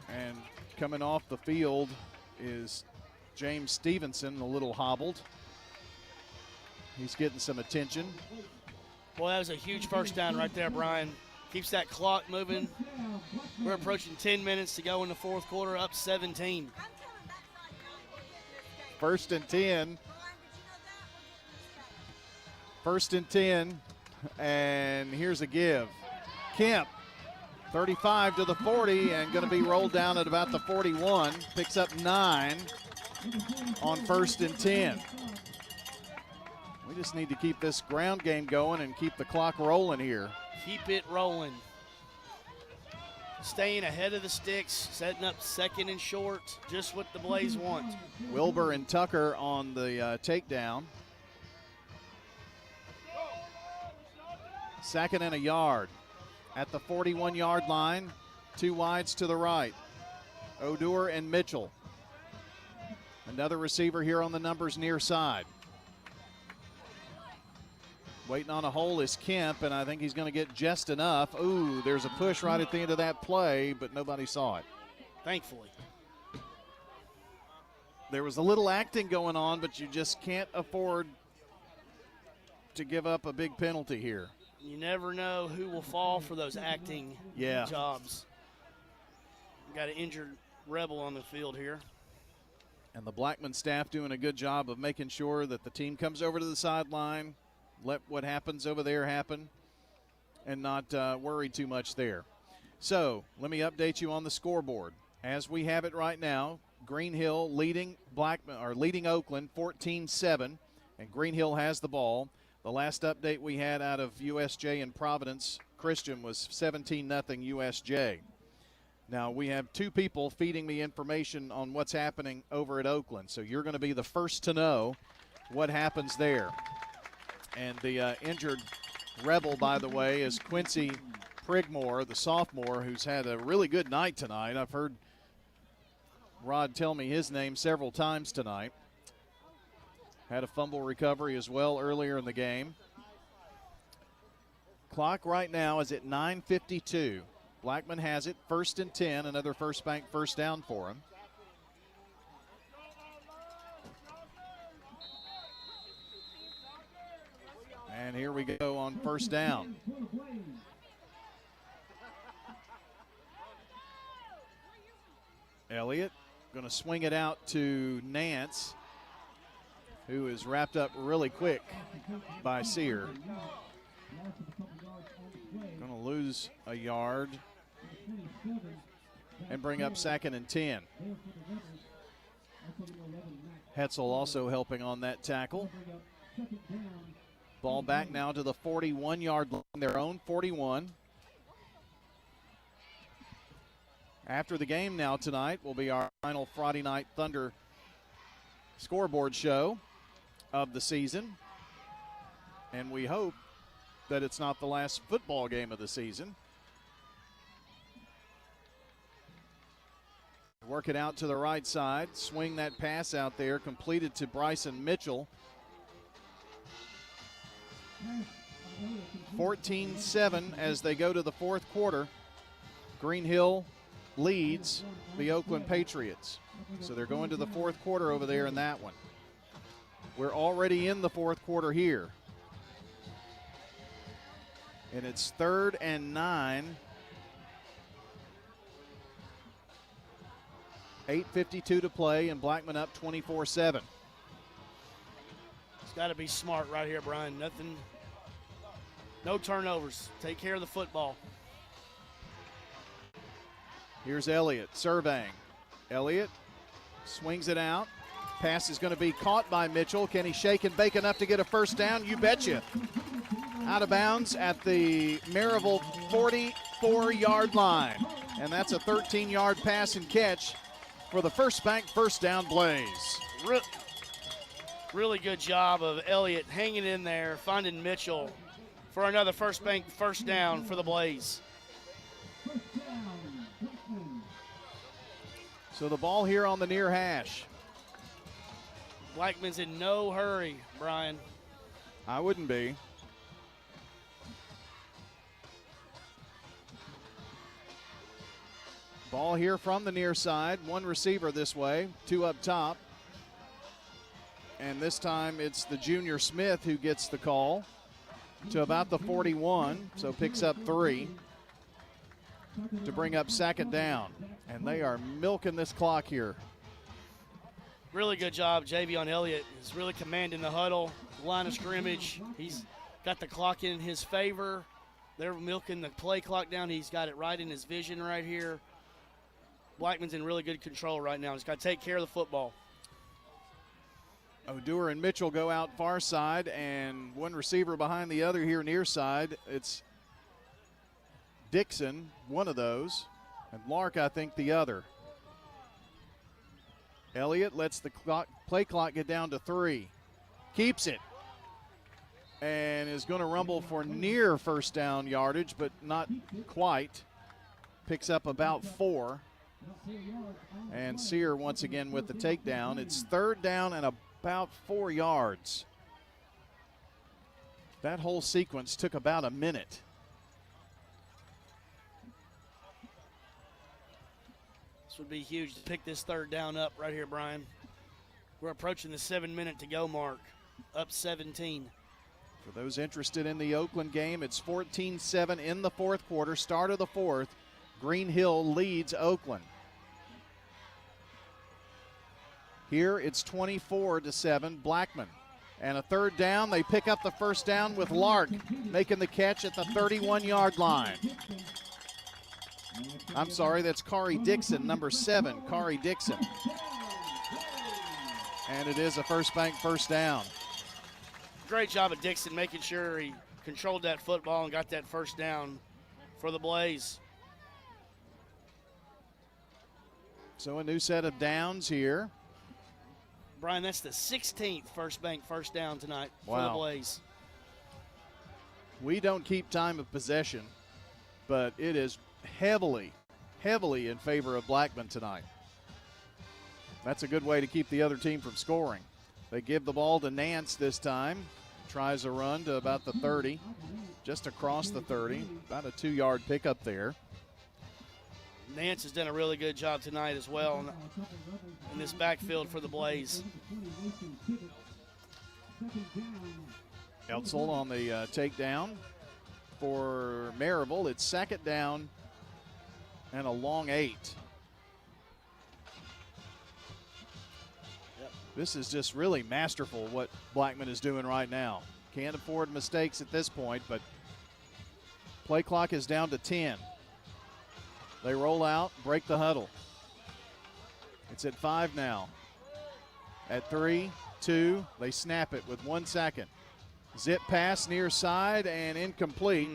And coming off the field is James Stevenson, a little hobbled. He's getting some attention. Boy, that was a huge first down right there, Brian. Keeps that clock moving. We're approaching 10 minutes to go in the fourth quarter, up 17. First and 10. First and 10, and here's a give. Kemp, 35 to the 40, and going to be rolled down at about the 41. Picks up 9 on first and 10. We just need to keep this ground game going and keep the clock rolling here. Keep it rolling. Staying ahead of the sticks, setting up second and short, just what the Blaze want. Wilbur and Tucker on the takedown. Second and a yard. At the 41-yard line, 2 wides to the right. Odor and Mitchell. Another receiver here on the numbers near side. Waiting on a hole is Kemp, and I think he's going to get just enough. Ooh, there's a push right at the end of that play, but nobody saw it. Thankfully. There was a little acting going on, but you just can't afford to give up a big penalty here. You never know who will fall for those acting jobs. Got an injured Rebel on the field here. And the Blackman staff doing a good job of making sure that the team comes over to the sideline, let what happens over there happen, and not worry too much there. So let me update you on the scoreboard. As we have it right now, Green Hill leading Oakland 14-7, and Green Hill has the ball. The last update we had out of USJ and Providence Christian was 17-0 USJ. Now, we have two people feeding me information on what's happening over at Oakland, so you're going to be the first to know what happens there. And the injured Rebel, by the way, is Quincy Prigmore, the sophomore, who's had a really good night tonight. I've heard Rod tell me his name several times tonight. Had a fumble recovery as well earlier in the game. Clock right now is at 9:52. Blackman has it, 1st and 10, another First Bank first down for him. And here we go on first down. Elliott going to swing it out to Nance, who is wrapped up really quick by Sear. Going to lose a yard and bring up 2nd and 10. Hetzel also helping on that tackle. Ball back now to the 41-yard line, their own 41. After the game now tonight will be our final Friday Night Thunder scoreboard show of the season. And we hope that it's not the last football game of the season. Work it out to the right side. Swing that pass out there, completed to Bryson Mitchell. 14-7 as they go to the fourth quarter. Green Hill leads the Oakland Patriots. So they're going to the fourth quarter over there in that one. We're already in the fourth quarter here. And it's 3rd and 9. 8:52 to play, and Blackman up 24-7. It's got to be smart right here, Brian. No turnovers. Take care of the football. Here's Elliott surveying. Elliott swings it out. Pass is going to be caught by Mitchell. Can he shake and bake enough to get a first down? You betcha. Out of bounds at the Maryville 44-yard line. And that's a 13-yard pass and catch for the First Bank first down Blaze. Really good job of Elliott hanging in there, finding Mitchell for another First Bank first down for the Blaze. So the ball here on the near hash. Blackman's in no hurry, Brian. I wouldn't be. Ball here from the near side. One receiver this way, two up top. And this time it's the junior Smith who gets the call to about the 41, so picks up 3 to bring up 2nd down. And they are milking this clock here. Really good job. Javion Elliott is really commanding the huddle, line of scrimmage. He's got the clock in his favor. They're milking the play clock down. He's got it right in his vision right here. Blackman's in really good control right now. He's got to take care of the football. Odeur and Mitchell go out far side, and one receiver behind the other here near side. It's Dixon, one of those, and Lark, I think, the other. Elliott lets the play clock get down to 3. Keeps it. And is going to rumble for near first down yardage, but not quite. Picks up about 4. And Sear once again with the takedown. It's 3rd down and about 4 yards. That whole sequence took about a minute. This would be huge to pick this 3rd down up right here, Brian. We're approaching the 7-minute to go mark. Up 17 for For those interested in the Oakland game, it's 14-7 in the fourth quarter. Start of the fourth. Green Hill leads Oakland. Here it's 24-7, Blackman. And a third down, they pick up the first down with Lark making the catch at the 31-yard line. I'm sorry, that's Kari Dixon, number 7, Kari Dixon. And it is a First Bank first down. Great job of Dixon making sure he controlled that football and got that first down for the Blaze. So a new set of downs here. Brian, that's the 16th First Bank first down tonight for the Blaze. We don't keep time of possession, but it is heavily in favor of Blackman tonight. That's a good way to keep the other team from scoring. They give the ball to Nance this time. Tries a run to about the 30, just across the 30, about a 2-yard pickup there. Nance has done a really good job tonight as well in this backfield for the Blaze. Eltsel on the takedown for Maryville. It's second down and a long 8. This is just really masterful what Blackman is doing right now. Can't afford mistakes at this point, but play clock is down to 10. They roll out, break the huddle. It's at 5 now. At 3, 2, they snap it with 1 second. Zip pass near side and incomplete.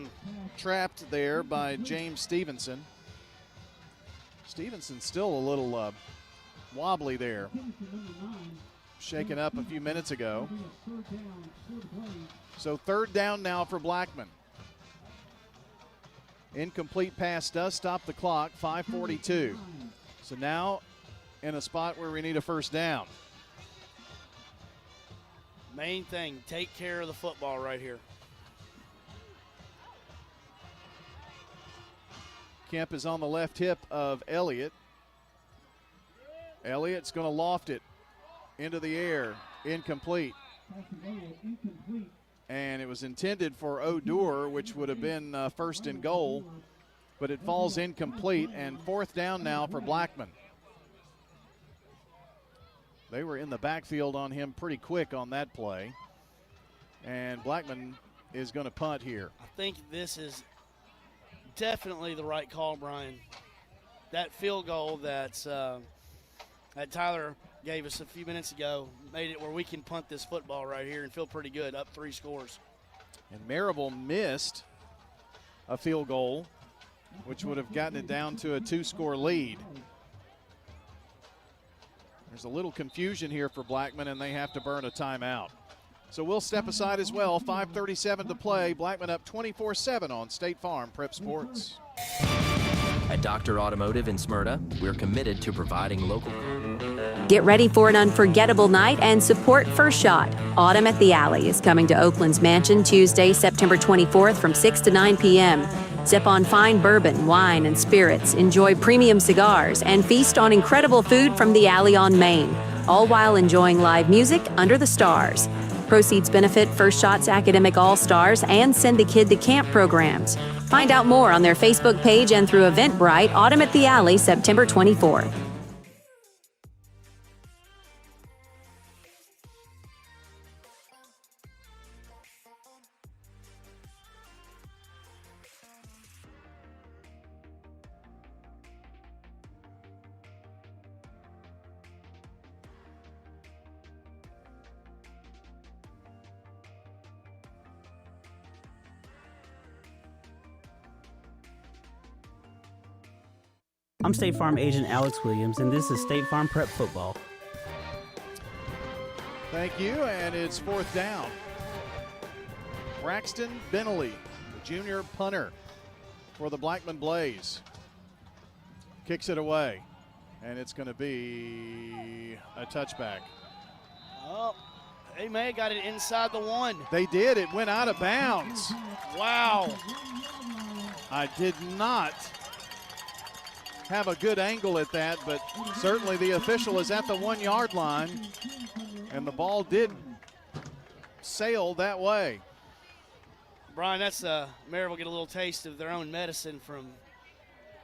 Trapped there by James Stevenson. Stevenson still a little wobbly there. Shaken up a few minutes ago. So third down now for Blackman. Incomplete pass does stop the clock, 5:42. So now in a spot where we need a first down. Main thing, take care of the football right here. Kemp is on the left hip of Elliott. Elliott's going to loft it into the air, incomplete. And it was intended for O'Dour, which would have been first and goal, but it falls incomplete, and fourth down now for Blackman. They were in the backfield on him pretty quick on that play, and Blackman is going to punt here. I think this is definitely the right call, Brian. That field goal that Tyler gave us a few minutes ago made it where we can punt this football right here and feel pretty good, up 3 scores. And Maryville missed a field goal, which would have gotten it down to a 2-score lead. There's a little confusion here for Blackman, and they have to burn a timeout. So we'll step aside as well. 5:37 to play. Blackman up 24-7 on State Farm Prep Sports. At Dr. Automotive in Smyrna, we're committed to providing local. Get ready for an unforgettable night and support First Shot. Autumn at the Alley is coming to Oakland's Mansion Tuesday, September 24th from 6 to 9 p.m. Sip on fine bourbon, wine, and spirits, enjoy premium cigars, and feast on incredible food from the Alley on Main, all while enjoying live music under the stars. Proceeds benefit First Shot's Academic All-Stars and Send the Kid to Camp programs. Find out more on their Facebook page and through Eventbrite, Autumn at the Alley, September 24th. I'm State Farm agent Alex Williams, and this is State Farm Prep Football. Thank you, and it's fourth down. Braxton Bentley, the junior punter for the Blackman Blaze, kicks it away, and it's going to be a touchback. Oh, they may have got it inside the 1. They did. It went out of bounds. Wow. I did not have a good angle at that, but certainly the official is at the 1-yard line, and the ball did sail that way. Brian, that's Maryville get a little taste of their own medicine from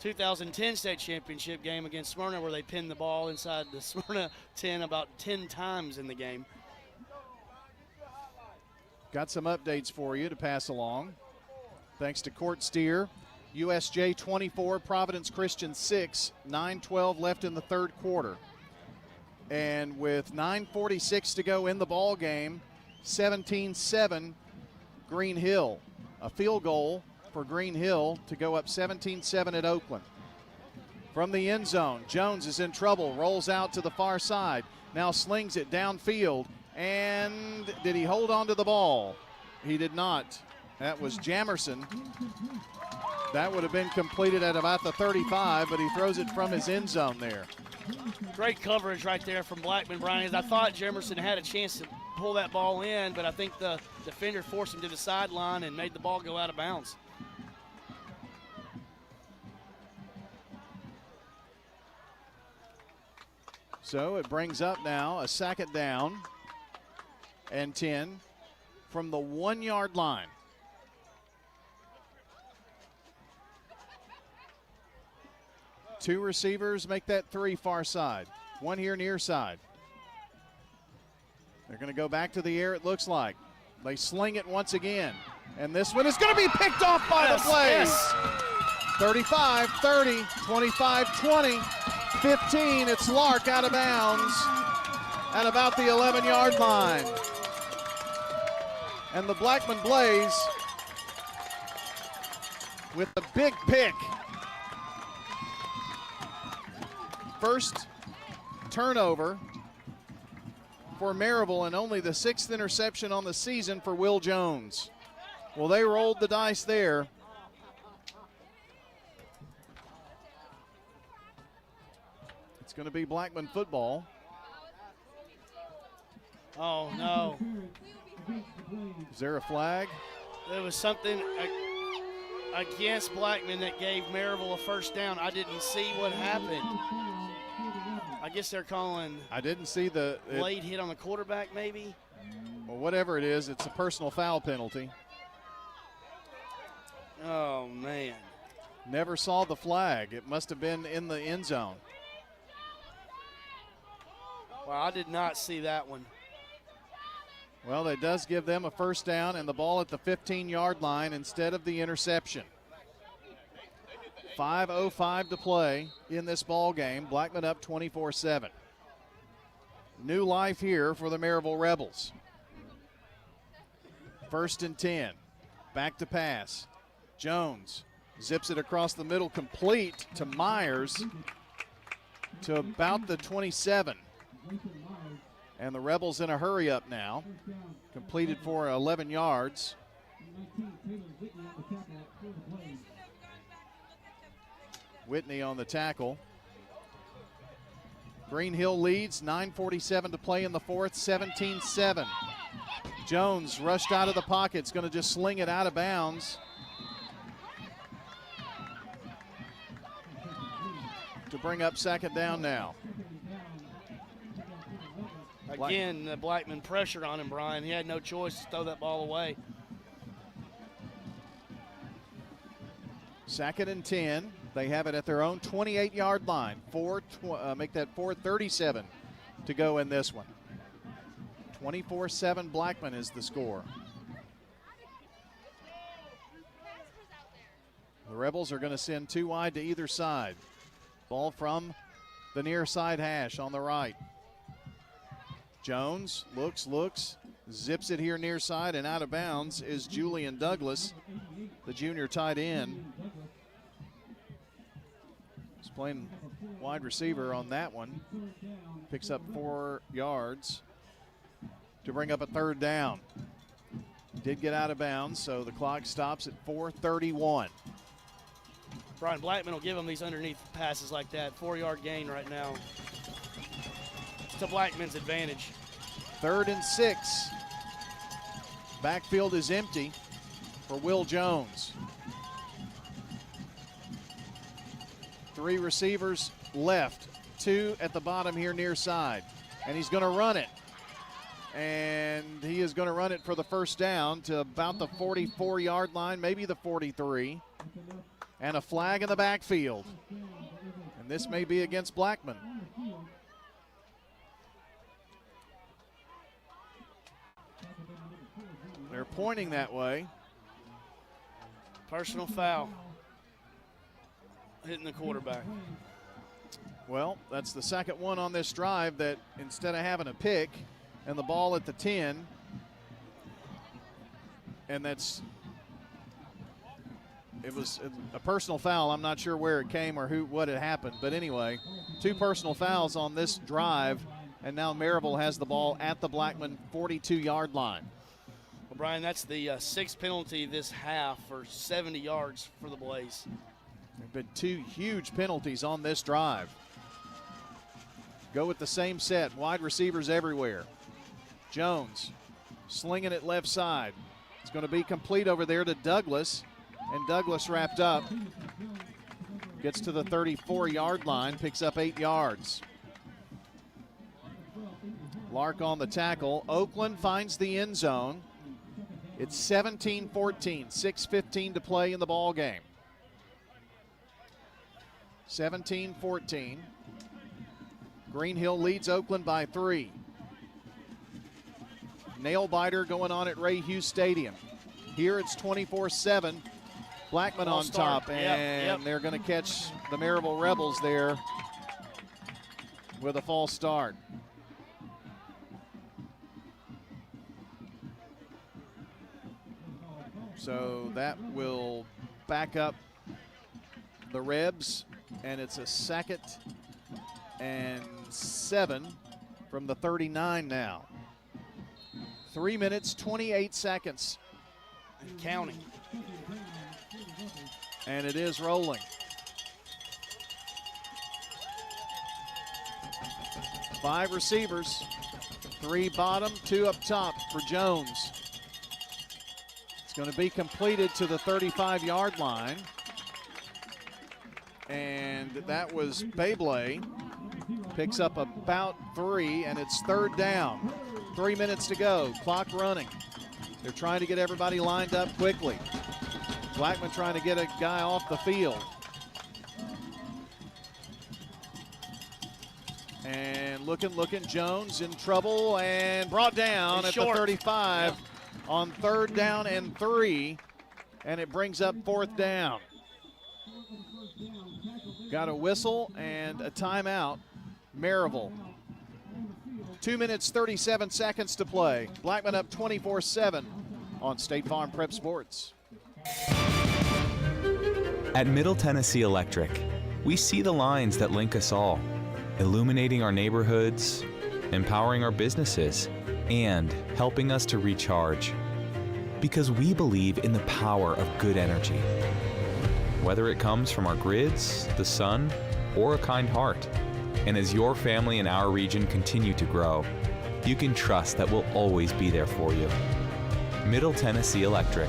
2010 state championship game against Smyrna, where they pinned the ball inside the Smyrna 10 about 10 times in the game. Got some updates for you to pass along. Thanks to Court Steer. USJ 24, Providence Christian 6, 9:12 left in the third quarter. And with 9:46 to go in the ball game, 17-7 Green Hill. A field goal for Green Hill to go up 17-7 at Oakland. From the end zone, Jones is in trouble, rolls out to the far side, now slings it downfield, and did he hold on to the ball? He did not. That was Jamerson. That would have been completed at about the 35, but he throws it from his end zone there. Great coverage right there from Blackman, Brian. I thought Jamerson had a chance to pull that ball in, but I think the defender forced him to the sideline and made the ball go out of bounds. So it brings up now a second down and 10 from the 1 yard line. Two receivers make that three far side. One here near side. They're going to go back to the air, it looks like. They sling it once again. And this one is going to be picked off by the Blaze. 35, 30, 25, 20, 15. It's Lark out of bounds at about the 11-yard line. And the Blackman Blaze with the big pick. First turnover for Maryville and only the 6th interception on the season for Will Jones. Well, they rolled the dice there. It's going to be Blackman football. Oh, no. Is there a flag? There was something against Blackman that gave Maryville a first down. I didn't see what happened. I guess they're calling. I didn't see the blade hit on the quarterback, maybe. Well, whatever it is, it's a personal foul penalty. Oh man! Never saw the flag. It must have been in the end zone. Well, I did not see that one. Well, that does give them a first down and the ball at the 15-yard line instead of the interception. 5:05 to play in this ball game. Blackman up 24-7. New life here for the Maryville Rebels. 1st and 10. Back to pass. Jones zips it across the middle, complete to Myers to about the 27. And the Rebels in a hurry up now. Completed for 11 yards. Whitney on the tackle. Green Hill leads, 9:47 to play in the fourth, 17-7. Jones rushed out of the pocket, is going to just sling it out of bounds. To bring up second down now. Again, the Blackman pressured on him, Brian. He had no choice to throw that ball away. 2nd and 10. They have it at their own 28-yard line. Make that 4:37 to go in this one. 24-7 Blackman is the score. The Rebels are going to send two wide to either side. Ball from the near side hash on the right. Jones looks, zips it here near side, and out of bounds is Julian Douglas, the junior tight end. He's playing wide receiver on that one. Picks up 4 yards to bring up a third down. Did get out of bounds, so the clock stops at 4:31. Brian, Blackman will give him these underneath passes like that. 4-yard gain right now. To Blackman's advantage. 3rd and 6. Backfield is empty for Will Jones. 3 receivers left, 2 at the bottom here near side. And he's going to run it. And he is going to run it for the first down to about the 44-yard line, maybe the 43. And a flag in the backfield. And this may be against Blackman. They're pointing that way. Personal foul. Hitting the quarterback. Well, that's the second one on this drive that instead of having a pick and the ball at the 10, and it was a personal foul. I'm not sure where it came or what had happened, but anyway, 2 personal fouls on this drive, and now Maryville has the ball at the Blackman 42-yard line. Well, Brian, that's the 6th penalty this half for 70 yards for the Blaze. There have been 2 huge penalties on this drive. Go with the same set, wide receivers everywhere. Jones slinging it left side. It's going to be complete over there to Douglas, and Douglas wrapped up. Gets to the 34-yard line, picks up 8 yards. Lark on the tackle. Oakland finds the end zone. It's 17-14, 6:15 to play in the ball game. 17-14. Green Hill leads Oakland by 3. Nail biter going on at Ray Hughes Stadium. Here it's 24-7. Blackman on top, and they're going to catch the Maryville Rebels there with a false start. So that will back up the Rebs, and it's a 2nd and 7 from the 39 now. 3 minutes, 28 seconds. And counting. And it is rolling. 5 receivers, 3 bottom, 2 up top for Jones. It's going to be completed to the 35-yard line. And that was Beyblade. Picks up about 3, and it's 3rd down. 3 minutes to go, clock running. They're trying to get everybody lined up quickly. Blackman trying to get a guy off the field. And looking, Jones in trouble and brought down at the 35 on 3rd down and 3, and it brings up 4th down. Got a whistle and a timeout. Maryville. 2 minutes, 37 seconds to play. Blackman up 24-7 on State Farm Prep Sports. At Middle Tennessee Electric, we see the lines that link us all, illuminating our neighborhoods, empowering our businesses, and helping us to recharge. Because we believe in the power of good energy. Whether it comes from our grids, the sun, or a kind heart. And as your family and our region continue to grow, you can trust that we'll always be there for you. Middle Tennessee Electric,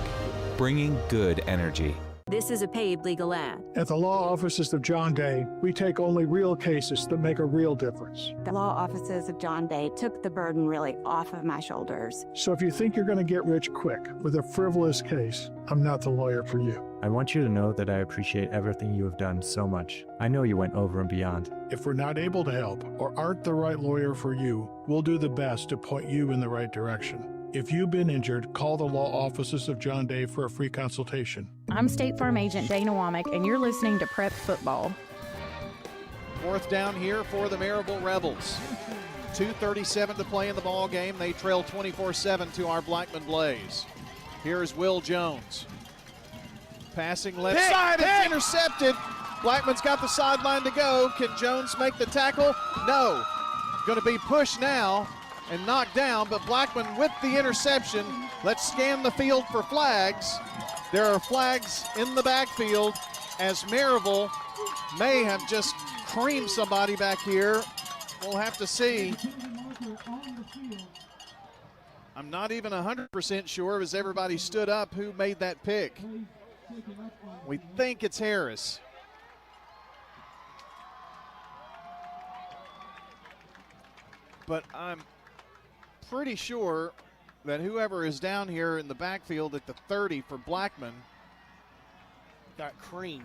bringing good energy. This is a paid legal ad. At the law offices of John Day, we take only real cases that make a real difference. The law offices of John Day took the burden really off of my shoulders. So if you think you're going to get rich quick with a frivolous case, I'm not the lawyer for you. I want you to know that I appreciate everything you have done so much. I know you went over and beyond. If we're not able to help or aren't the right lawyer for you, we'll do the best to point you in the right direction. If you've been injured, call the law offices of John Day for a free consultation. I'm State Farm Agent Dana Womack, and you're listening to Prep Football. 4th down here for the Maryville Rebels. 2:37 to play in the ball game. They trail 24-7 to our Blackman Blaze. Here is Will Jones. Passing left side, it's intercepted. Blackman's got the sideline to go. Can Jones make the tackle? No. Going to be pushed now and knocked down, but Blackman with the interception. Let's scan the field for flags. There are flags in the backfield as Maryville may have just creamed somebody back here. We'll have to see. I'm not even 100% sure as everybody stood up who made that pick. We think it's Harris. But I'm pretty sure that whoever is down here in the backfield at the 30 for Blackman got creamed.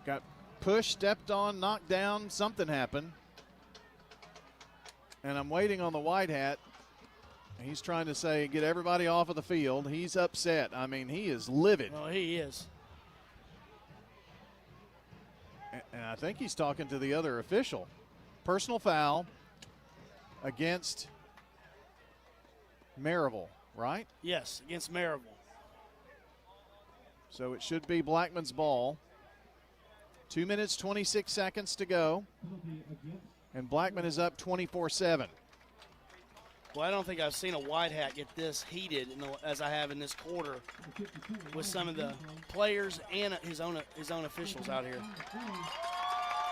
Got pushed, stepped on, knocked down, something happened. And I'm waiting on the white hat. He's trying to say, get everybody off of the field. He's upset. I mean, he is livid. Well, he is. And I think he's talking to the other official. Personal foul against Maryville, right? Yes, against Maryville. So it should be Blackman's ball. 2 minutes, 26 seconds to go. And Blackman is up 24-7. Well, I don't think I've seen a white hat get this heated as I have in this quarter with some of the players and his own officials out here.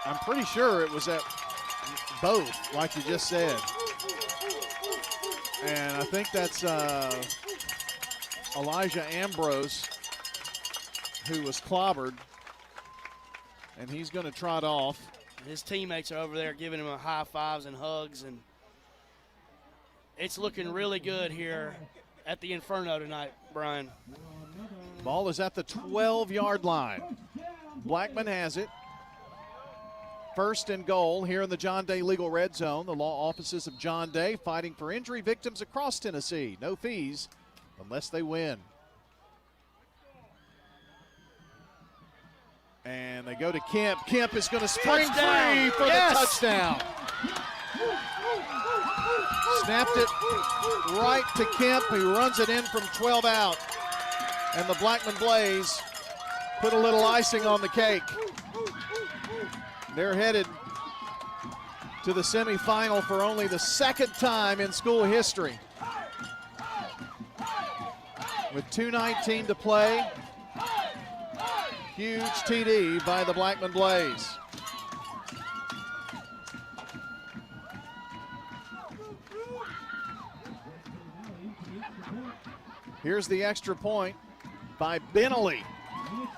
I'm pretty sure it was at both, like you just said. And I think that's Elijah Ambrose who was clobbered, and he's going to trot off. His teammates are over there giving him high fives and hugs, and it's looking really good here at the Inferno tonight, Brian. Ball is at the 12-yard line. Blackman has it. First and goal here in the John Day Legal Red Zone. The law offices of John Day fighting for injury victims across Tennessee. No fees unless they win. And they go to Kemp. Kemp is going to spring free for the touchdown. Snapped it right to Kemp. He runs it in from 12 out. And the Blackman Blaze put a little icing on the cake. They're headed to the semifinal for only the second time in school history. With 2:19 to play, huge TD by the Blackman Blaze. Here's the extra point by Bentley,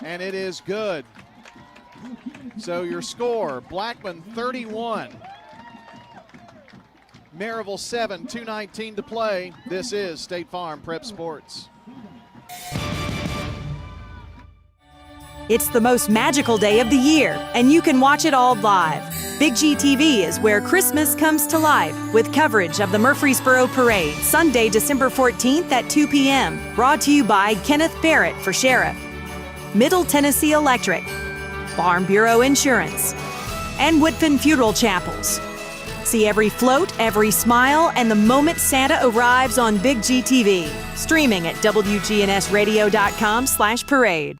and it is good. So your score, Blackman 31, Maryville 7, 2:19 to play. This is State Farm Prep Sports. It's the most magical day of the year, and you can watch it all live. Big G TV is where Christmas comes to life with coverage of the Murfreesboro Parade, Sunday, December 14th at 2 p.m. Brought to you by Kenneth Barrett for Sheriff, Middle Tennessee Electric, Farm Bureau Insurance, and Woodfin Funeral Chapels. See every float, every smile, and the moment Santa arrives on Big G TV. Streaming at wgnsradio.com/parade.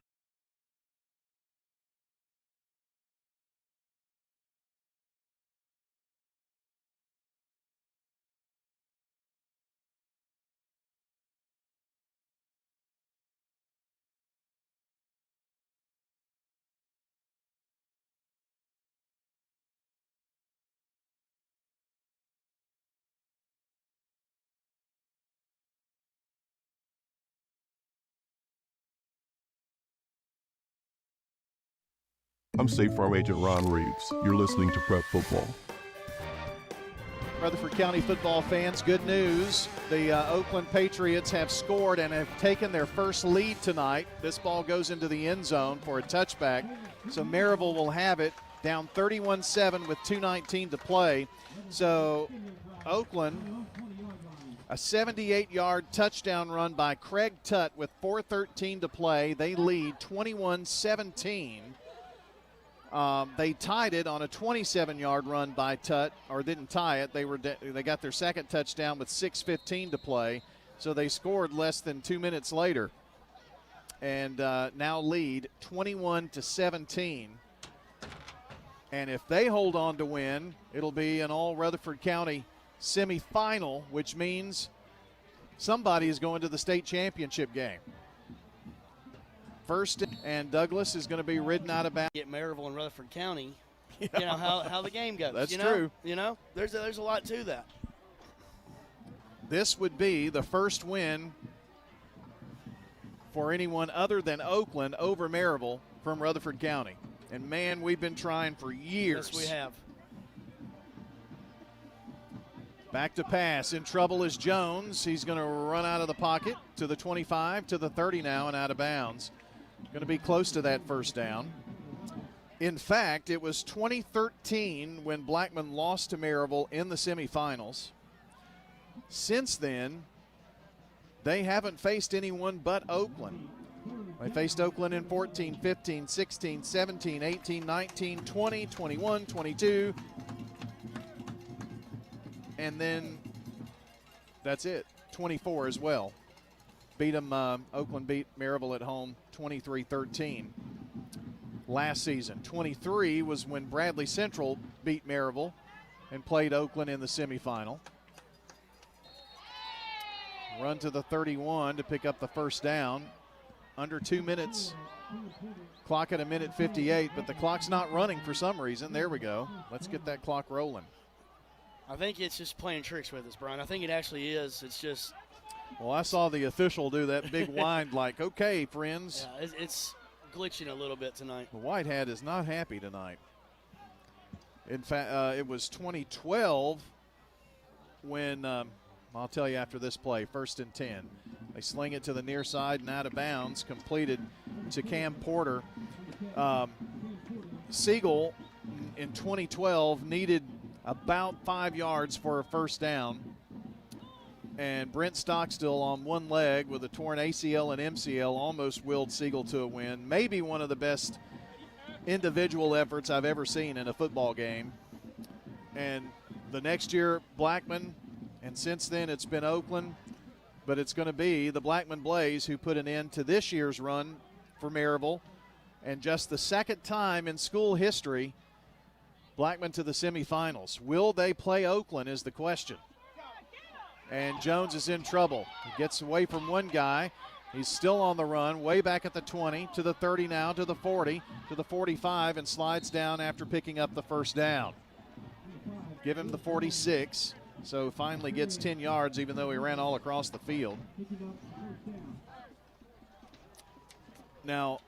I'm State Farm Agent Ron Reeves. You're listening to Prep Football. Rutherford County football fans, good news. The Oakland Patriots have scored and have taken their first lead tonight. This ball goes into the end zone for a touchback. So Maryville will have it down 31-7 with 2:19 to play. So Oakland, a 78-yard touchdown run by Craig Tutt with 4:13 to play. They lead 21-17. They tied it on a 27-yard run by Tutt, or didn't tie it. They got their second touchdown with 6:15 to play, so they scored less than 2 minutes later, and now lead 21-17. And if they hold on to win, it'll be an all Rutherford County semifinal, which means somebody is going to the state championship game. First, and Douglas is going to be ridden out of bounds. Get Maryville and Rutherford County, you know how the game goes. That's true. true. You know, there's a lot to that. This would be the first win for anyone other than Oakland over Maryville from Rutherford County. And, man, we've been trying for years. Yes, we have. Back to pass. In trouble is Jones. He's going to run out of the pocket to the 25, to the 30 now, and out of bounds. Going to be close to that first down. In fact, it was 2013 when Blackman lost to Maryville in the semifinals. Since then, they haven't faced anyone but Oakland. They faced Oakland in 14, 15, 16, 17, 18, 19, 20, 21, 22. And then that's it, 24 as well. Beat them, Oakland beat Maryville at home 23-13 last season. 23 was when Bradley Central beat Maryville and played Oakland in the semifinal. Run to the 31 to pick up the first down. Under 2 minutes. Clock at 1:58, but the clock's not running for some reason. There we go. Let's get that clock rolling. I think it's just playing tricks with us, Brian. I think it actually is. It's just. Well, I saw the official do that big wind like, okay, friends. Yeah, it's glitching a little bit tonight. The White Hat is not happy tonight. In fact, it was 2012 when, I'll tell you after this play, 1st and 10. They sling it to the near side and out of bounds, completed to Cam Porter. Siegel in 2012 needed about 5 yards for a first down. And Brent Stockstill on one leg with a torn ACL and MCL almost willed Siegel to a win. Maybe one of the best individual efforts I've ever seen in a football game. And the next year, Blackman, and since then it's been Oakland, but it's going to be the Blackman Blaze who put an end to this year's run for Maryville. And just the second time in school history, Blackman to the semifinals. Will they play Oakland is the question. And Jones is in trouble. He gets away from one guy. He's still on the run, way back at the 20, to the 30 now, to the 40, to the 45, and slides down after picking up the first down. Give him the 46. So finally gets 10 yards, even though he ran all across the field. Now,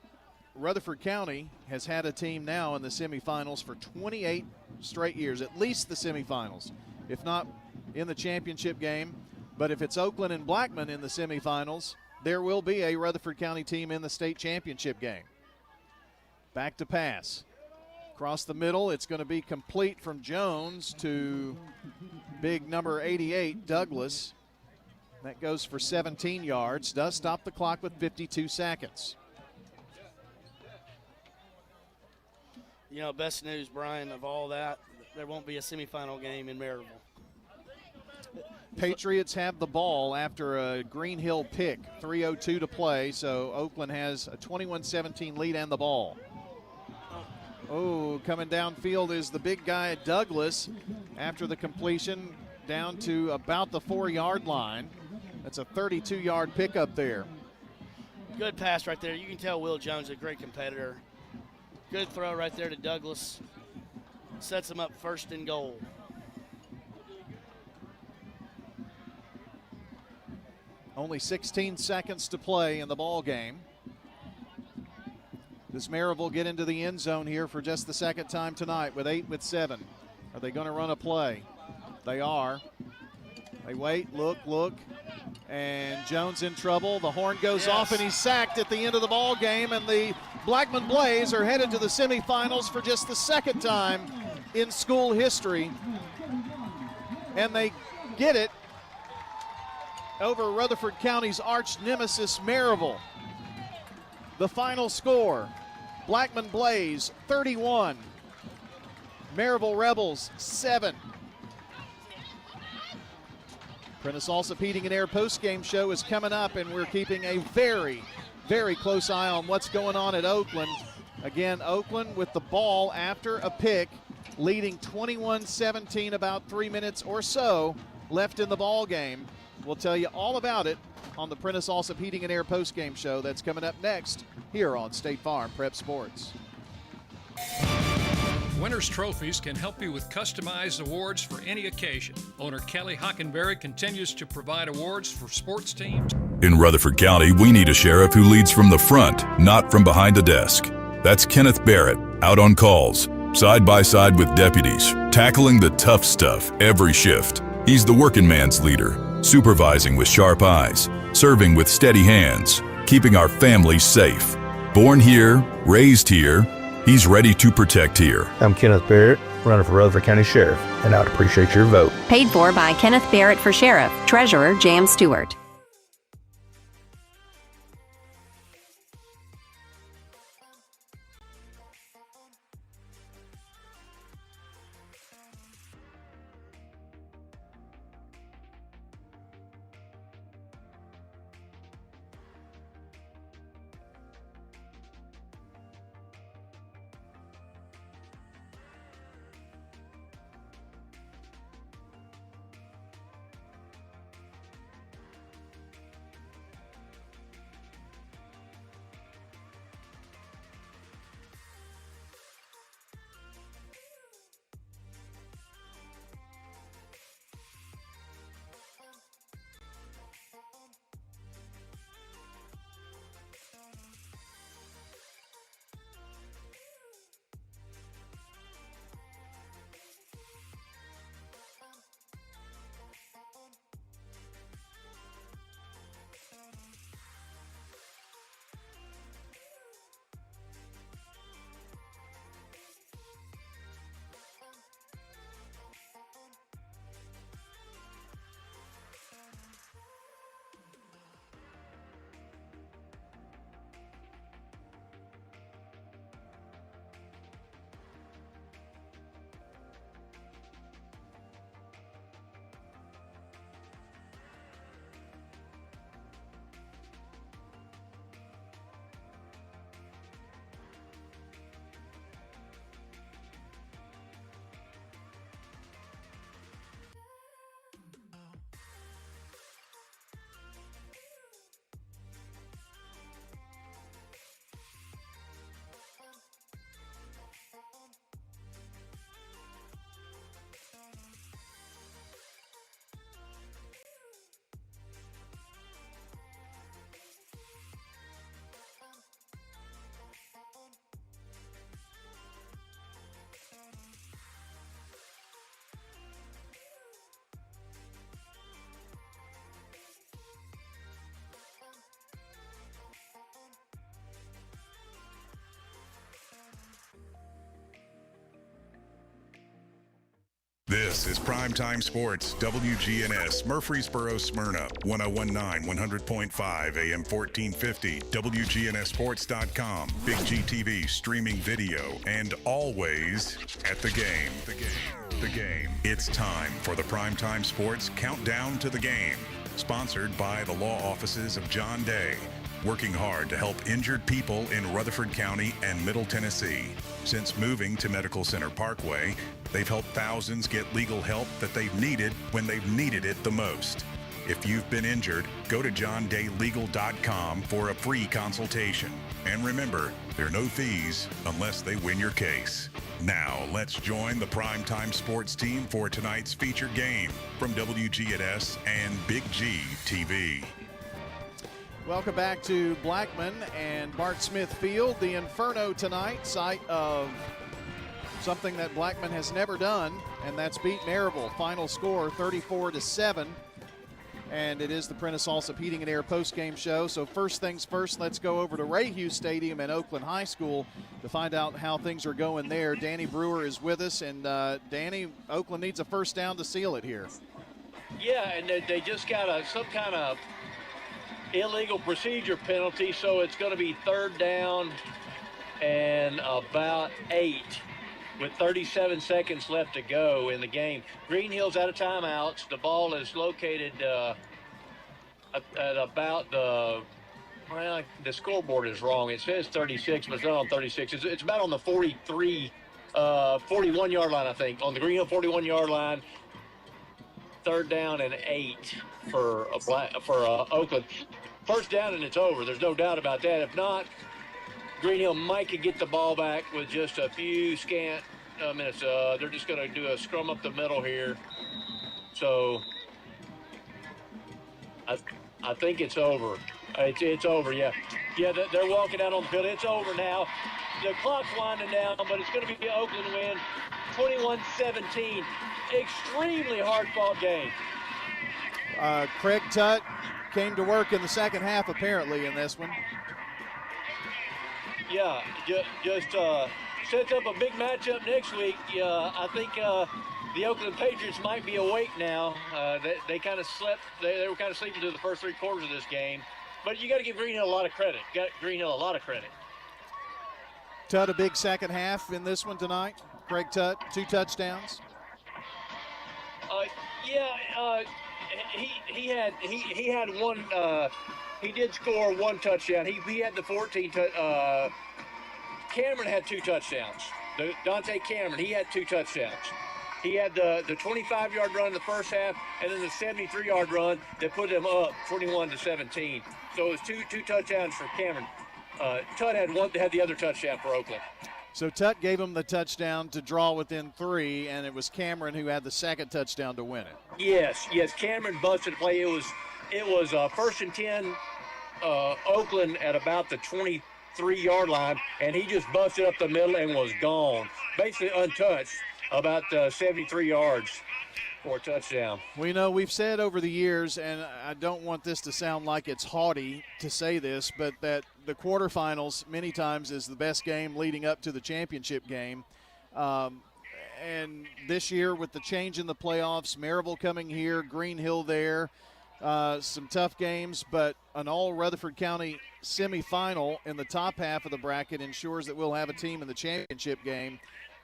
Rutherford County has had a team now in the semifinals for 28 straight years, at least the semifinals, if not in the championship game. But if it's Oakland and Blackman in the semifinals, there will be a Rutherford County team in the state championship game. Back to pass. Across the middle, it's going to be complete from Jones to big number 88, Douglas. That goes for 17 yards. Does stop the clock with 52 seconds. You know, best news, Brian, of all that, there won't be a semifinal game in Maryville. Patriots have the ball after a Green Hill pick. 3:02 to play, so Oakland has a 21-17 lead and the ball. Oh, coming downfield is the big guy, Douglas, after the completion down to about the 4-yard line. That's a 32-yard pickup there. Good pass right there. You can tell Will Jones is a great competitor. Good throw right there to Douglas. Sets him up 1st and goal. Only 16 seconds to play in the ball game. Does Maryville get into the end zone here for just the second time tonight with 8 with 7? Are they going to run a play? They are. They wait, look, and Jones in trouble. The horn goes off and he's sacked at the end of the ball game, and the Blackman Blaze are headed to the semifinals for just the second time in school history. And they get it over Rutherford County's arch nemesis, Maryville. The final score, Blackman Blaze 31, Maryville Rebels 7. Prentice Alsop Heating and Air postgame show is coming up, and we're keeping a very, very close eye on what's going on at Oakland. Again, Oakland with the ball after a pick, leading 21-17, about 3 minutes or so left in the ball game. We'll tell you all about it on the Prentice Alsop Heating and Air postgame show that's coming up next here on State Farm Prep Sports. Winners Trophies can help you with customized awards for any occasion. Owner Kelly Hockenberry continues to provide awards for sports teams. In Rutherford County, we need a sheriff who leads from the front, not from behind the desk. That's Kenneth Barrett, out on calls, side by side with deputies, tackling the tough stuff every shift. He's the working man's leader, supervising with sharp eyes, serving with steady hands, keeping our families safe. Born here, raised here, he's ready to protect here. I'm Kenneth Barrett, running for Rutherford County Sheriff, and I would appreciate your vote. Paid for by Kenneth Barrett for Sheriff, Treasurer Jan Stewart. This is Primetime Sports, WGNS, Murfreesboro, Smyrna, 1019, 100.5, AM 1450, wgnssports.com, Big G TV, streaming video, and always at the game. The game. It's time for the Primetime Sports Countdown to the Game, sponsored by the law offices of John Day, working hard to help injured people in Rutherford County and Middle Tennessee. Since moving to Medical Center Parkway, they've helped thousands get legal help that they've needed when they've needed it the most. If you've been injured, go to johndaylegal.com for a free consultation. And remember, there are no fees unless they win your case. Now, let's join the Primetime Sports team for tonight's feature game from WGNS and Big G TV. Welcome back to Blackman and Bart Smith Field. The Inferno tonight, site of something that Blackman has never done, and that's beat Maryville. Final score 34-7. And it is the Prentice Allsup Heating and Air postgame show. So first things first, let's go over to Ray Hughes Stadium in Oakland High School to find out how things are going there. Danny Brewer is with us, and Danny, Oakland needs a first down to seal it here. Yeah, and they just got some kind of illegal procedure penalty, so it's going to be third down and about 8 with 37 seconds left to go in the game. Green Hill's out of timeouts. The ball is located at about the scoreboard is wrong. It says 36, but it's not on 36. It's about on the 41-yard line, I think. On the Green Hill 41-yard line, third down and 8 for Oakland. First down and it's over. There's no doubt about that. If not, Green Hill might could get the ball back with just a few scant minutes. They're just going to do a scrum up the middle here. So I think it's over. It's over, yeah. Yeah, they're walking out on the field. It's over now. The clock's winding down, but it's going to be an Oakland win, 21-17. Extremely hard-fought game. Craig Tutt came to work in the second half, apparently, in this one. Yeah, just sets up a big matchup next week. I think the Oakland Patriots might be awake now. They kind of slept. They were kind of sleeping through the first 3 quarters of this game. But you got to give Green Hill a lot of credit. Tutt a big second half in this one tonight. Craig Tutt, 2 touchdowns. He had one. He did score 1 touchdown. He had the 14. Cameron had 2 touchdowns. Dante Cameron, he had 2 touchdowns. He had the 25-yard run in the first half, and then the 73-yard run that put them up 21-17. So it was two touchdowns for Cameron. Tutt had the other touchdown for Oakland. So Tutt gave him the touchdown to draw within 3, and it was Cameron who had the second touchdown to win it. Yes. Cameron busted the play. It was 1st and 10, Oakland at about the 23-yard line, and he just busted up the middle and was gone, basically untouched, about 73 yards for a touchdown. We know we've said over the years, and I don't want this to sound like it's haughty to say this, but that the quarterfinals many times is the best game leading up to the championship game. And this year with the change in the playoffs, Maryville coming here, Green Hill there, some tough games, but an all Rutherford County semifinal in the top half of the bracket ensures that we'll have a team in the championship game.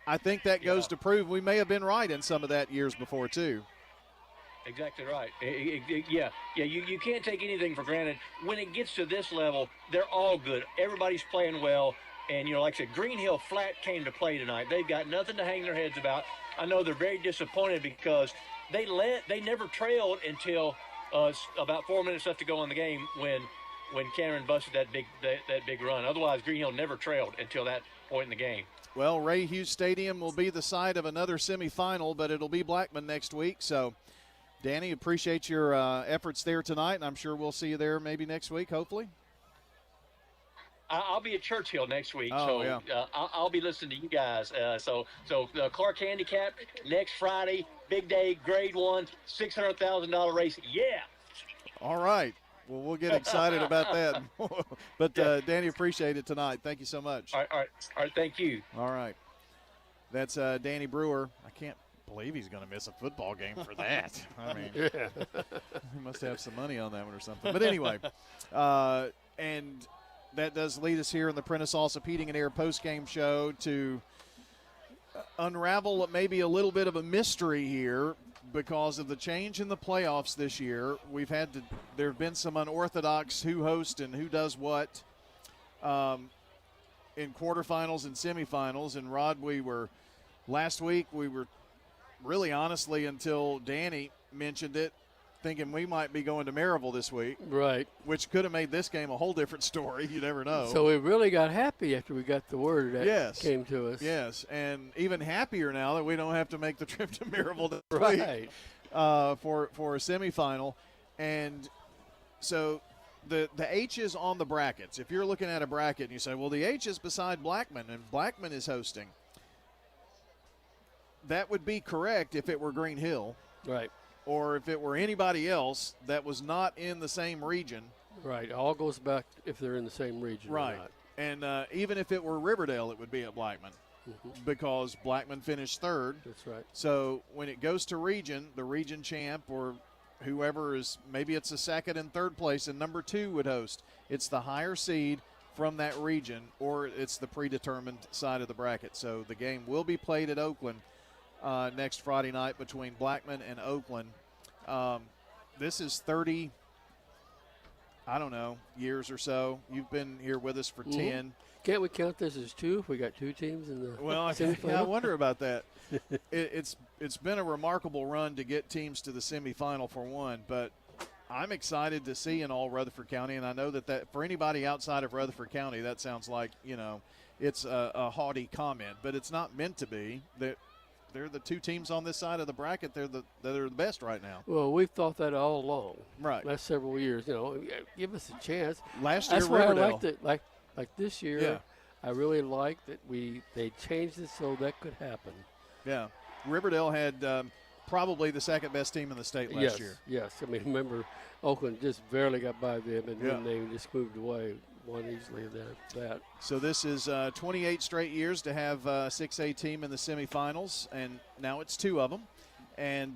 I think that goes to prove we may have been right in some of that years before, too. Exactly right. You can't take anything for granted. When it gets to this level, they're all good. Everybody's playing well. And, like I said, Green Hill flat came to play tonight. They've got nothing to hang their heads about. I know they're very disappointed because they never trailed until about 4 minutes left to go in the game when Cameron busted that big run. Otherwise, Green Hill never trailed until that point in the game. Well, Ray Hughes Stadium will be the site of another semifinal, but it'll be Blackman next week. So, Danny, appreciate your efforts there tonight, and I'm sure we'll see you there maybe next week, hopefully. I'll be at Churchill next week, so I'll be listening to you guys. So Clark Handicap next Friday, big day, grade 1, $600,000 race. Yeah. All right. Well, we'll get excited about that. But, Danny, appreciate it tonight. Thank you so much. All right. Thank you. All right. That's Danny Brewer. I can't believe he's going to miss a football game for that. I mean, he must have some money on that one or something. But anyway, and that does lead us here in the Prentice Allsup Heating and Air postgame show to unravel maybe a little bit of a mystery here. Because of the change in the playoffs this year, there have been some unorthodox who hosts and who does what in quarterfinals and semifinals. And Rod, last week we were really honestly until Danny mentioned it, thinking we might be going to Maryville this week. Right. Which could have made this game a whole different story. You never know. So we really got happy after we got the word that came to us. Yes, and even happier now that we don't have to make the trip to Maryville this week for a semifinal. And so the H is on the brackets. If you're looking at a bracket and you say, well, the H is beside Blackman and Blackman is hosting, that would be correct if it were Green Hill. Right. Or if it were anybody else that was not in the same region. Right. It all goes back if they're in the same region right. or not. And even if it were Riverdale, it would be at Blackman because Blackman finished 3rd. That's right. So when it goes to region, the region champ or whoever is, maybe it's the 2nd and 3rd place and number 2 would host. It's the higher seed from that region or it's the predetermined side of the bracket. So the game will be played at Oakland next Friday night between Blackman and Oakland. This is 30, years or so. You've been here with us for 10. Can't we count this as 2 if we got 2 teams in the semifinal? I wonder about that. It's been a remarkable run to get teams to the semifinal for one, but I'm excited to see in all Rutherford County, and I know that for anybody outside of Rutherford County, that sounds like, it's a haughty comment, but it's not meant to be. That they're the two teams on this side of the bracket. They're the best right now. Well, we've thought that all along. Right. Last several years, give us a chance. Last year, that's why Riverdale. I liked it. Like this year, Yeah. I really liked that they changed it so that could happen. Yeah, Riverdale had probably the second best team in the state last year. Yes, I mean, remember, Oakland just barely got by them, and then they just moved away. Won easily that. So this is 28 straight years to have a 6A team in the semifinals, and now it's 2 of them, and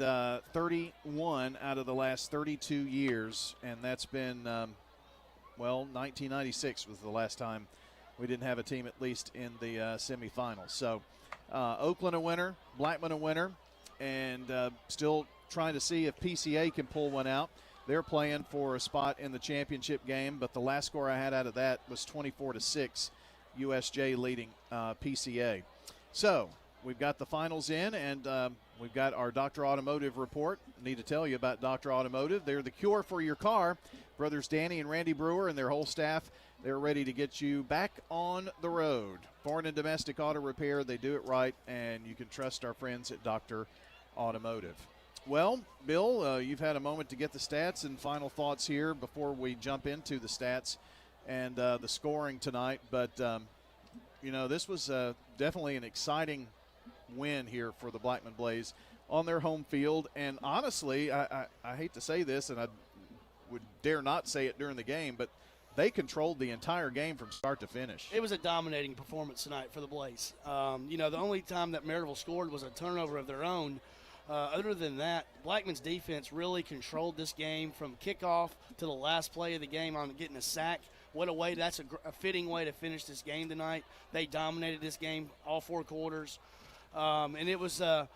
31 out of the last 32 years, and that's been, 1996 was the last time we didn't have a team at least in the semifinals. So Oakland a winner, Blackman a winner, and still trying to see if PCA can pull one out. They're playing for a spot in the championship game, but the last score I had out of that was 24-6, USJ leading PCA. So we've got the finals in, and we've got our Dr. Automotive report. Need to tell you about Dr. Automotive. They're the cure for your car. Brothers Danny and Randy Brewer and their whole staff, they're ready to get you back on the road. Foreign and domestic auto repair, they do it right, and you can trust our friends at Dr. Automotive. Well, Bill, you've had a moment to get the stats and final thoughts here before we jump into the stats and the scoring tonight. But, this was definitely an exciting win here for the Blackman Blaze on their home field. And honestly, I hate to say this, and I would dare not say it during the game, but they controlled the entire game from start to finish. It was a dominating performance tonight for the Blaze. The only time that Maryville scored was a turnover of their own. Other than that, Blackman's defense really controlled this game from kickoff to the last play of the game on getting a sack. What a way! That's a fitting way to finish this game tonight. They dominated this game all 4 quarters, and it was a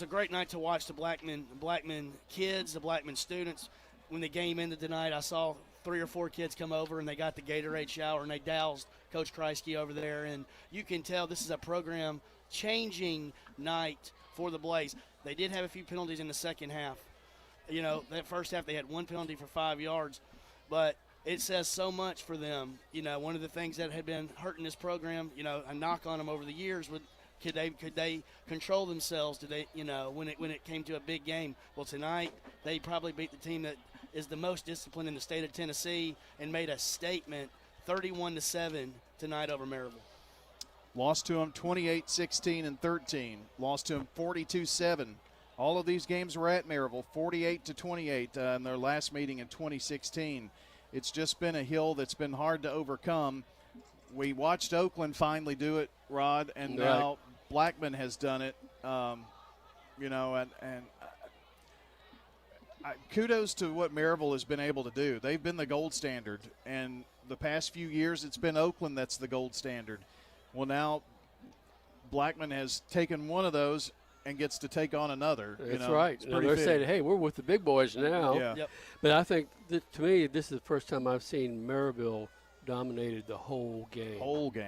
great night to watch the Blackman kids, the Blackman students. When the game ended tonight, I saw 3 or 4 kids come over and they got the Gatorade shower and they doused Coach Kreisky over there, and you can tell this is a program changing night for the Blaze. They did have a few penalties in the second half. That first half they had 1 penalty for 5 yards, but it says so much for them. One of the things that had been hurting this program, a knock on them over the years, could they control themselves? Did they, when it came to a big game? Well, tonight they probably beat the team that is the most disciplined in the state of Tennessee and made a statement, 31-7 tonight over Maryville. Lost to them 28-16 and 13. Lost to them 42-7. All of these games were at Maryville, 48-28 in their last meeting in 2016. It's just been a hill that's been hard to overcome. We watched Oakland finally do it, Rod, and now Blackman has done it. Kudos to what Maryville has been able to do. They've been the gold standard, and the past few years it's been Oakland that's the gold standard. Well, now Blackman has taken one of those and gets to take on another. That's right. They're saying, hey, we're with the big boys now. Yeah. Yep. But I think, to me, this is the first time I've seen Maryville dominated the whole game.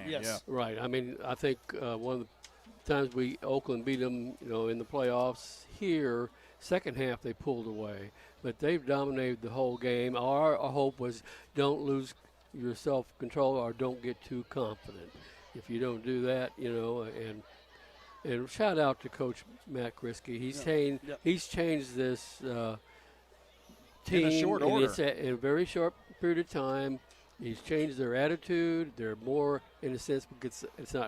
Yes. Yeah. Right. I mean, I think one of the times Oakland beat them, in the playoffs here, second half they pulled away. But they've dominated the whole game. Our hope was don't lose your self-control or don't get too confident. If you don't do that, and shout out to Coach Matt Kriske. He's changed this team in a short order. In a very short period of time. He's changed their attitude. They're more, in a sense, because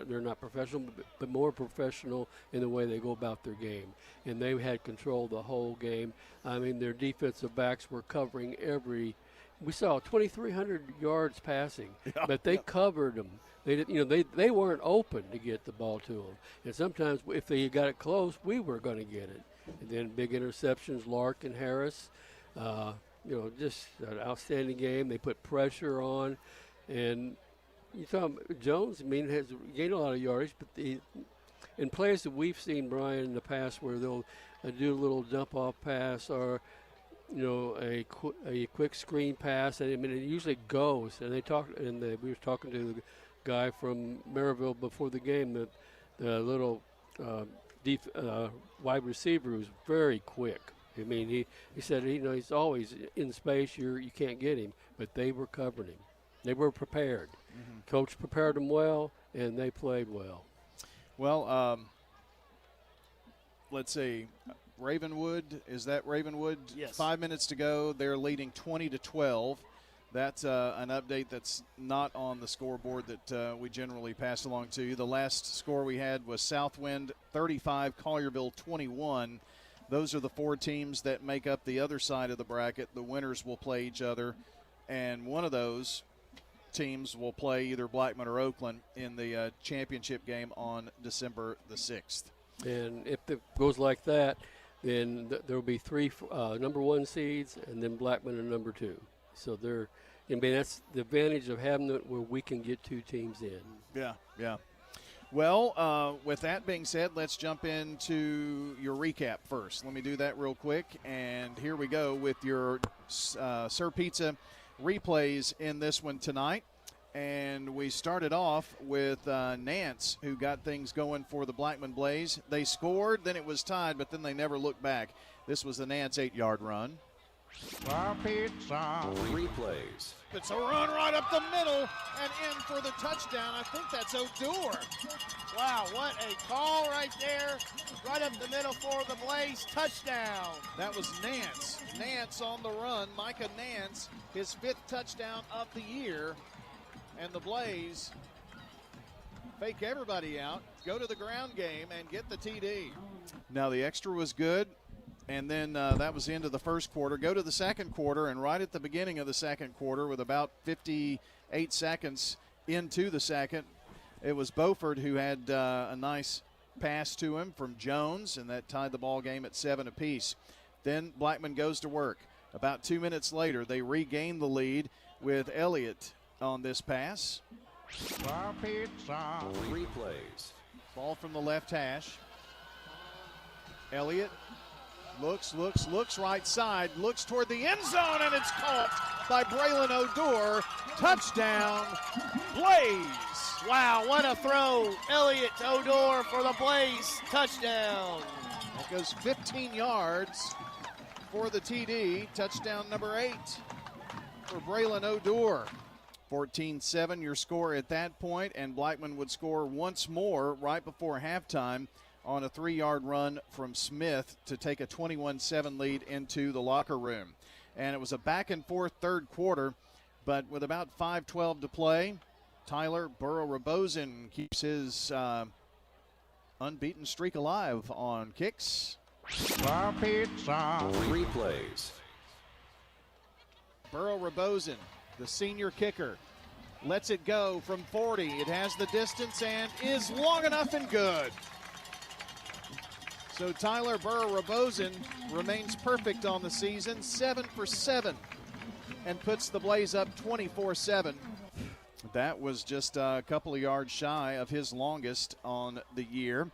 they're not professional, but more professional in the way they go about their game. And they've had control the whole game. I mean, their defensive backs were covering we saw 2,300 yards passing, but they covered them. They weren't open to get the ball to them. And sometimes if they got it close, we were going to get it. And then big interceptions, Lark and Harris. Just an outstanding game. They put pressure on. And you saw Jones, has gained a lot of yardage, but in plays that we've seen, Brian, in the past where they'll do a little dump-off pass or a quick screen pass, and it usually goes. And we were talking to the guy from Maryville before the game, the little wide receiver who's very quick. I mean, he said he's always in space. You can't get him, but they were covering him. They were prepared. Mm-hmm. Coach prepared them well, and they played well. Well, let's see, Ravenwood, is that Ravenwood? Yes. 5 minutes to go. They're leading 20-12. That's an update that's not on the scoreboard that we generally pass along to you. The last score we had was Southwind 35, Collierville 21. Those are the 4 teams that make up the other side of the bracket. The winners will play each other, and one of those teams will play either Blackman or Oakland in the championship game on December the 6th. And if it goes like that, then there will be 3 number 1 seeds, and then Blackman and number 2. So that's the advantage of having it where we can get 2 teams in. Yeah. Well, with that being said, let's jump into your recap first. Let me do that real quick. And here we go with your Sir Pizza replays in this one tonight. And we started off with Nance, who got things going for the Blackman Blaze. They scored, then it was tied, but then they never looked back. This was the Nance 8-yard run. Replays. It's a run right up the middle and in for the touchdown. I think that's O'Dour. Wow, what a call right there. Right up the middle for the Blaze. Touchdown. That was Nance. Nance on the run. Micah Nance, his 5th touchdown of the year. And the Blaze fake everybody out, go to the ground game, and get the TD. Now the extra was good. And then that was the end of the first quarter. Go to the second quarter, and right at the beginning of the second quarter, with about 58 seconds into the second, it was Beaufort who had a nice pass to him from Jones, and that tied the ball game at 7 apiece. Then Blackman goes to work. About 2 minutes later, they regain the lead with Elliott on this pass. Replays. Ball from the left hash. Elliott looks right side, looks toward the end zone, and it's caught by Braylon O'Dour. Touchdown, Blaze. Wow, what a throw. Elliott O'Dour for the Blaze. Touchdown. That goes 15 yards for the TD. Touchdown number 8 for Braylon O'Dour. 14-7 your score at that point, and Blackman would score once more right before halftime on a 3-yard run from Smith to take a 21-7 lead into the locker room. And it was a back-and-forth third quarter, but with about 5:12 to play, Tyler Burrow-Rabosin keeps his unbeaten streak alive on kicks. Replays. Burrow-Rabosin, the senior kicker, lets it go from 40. It has the distance and is long enough and good. So Tyler Burrow-Rabosin remains perfect on the season, 7 for 7, and puts the Blaze up 24-7. That was just a couple of yards shy of his longest on the year.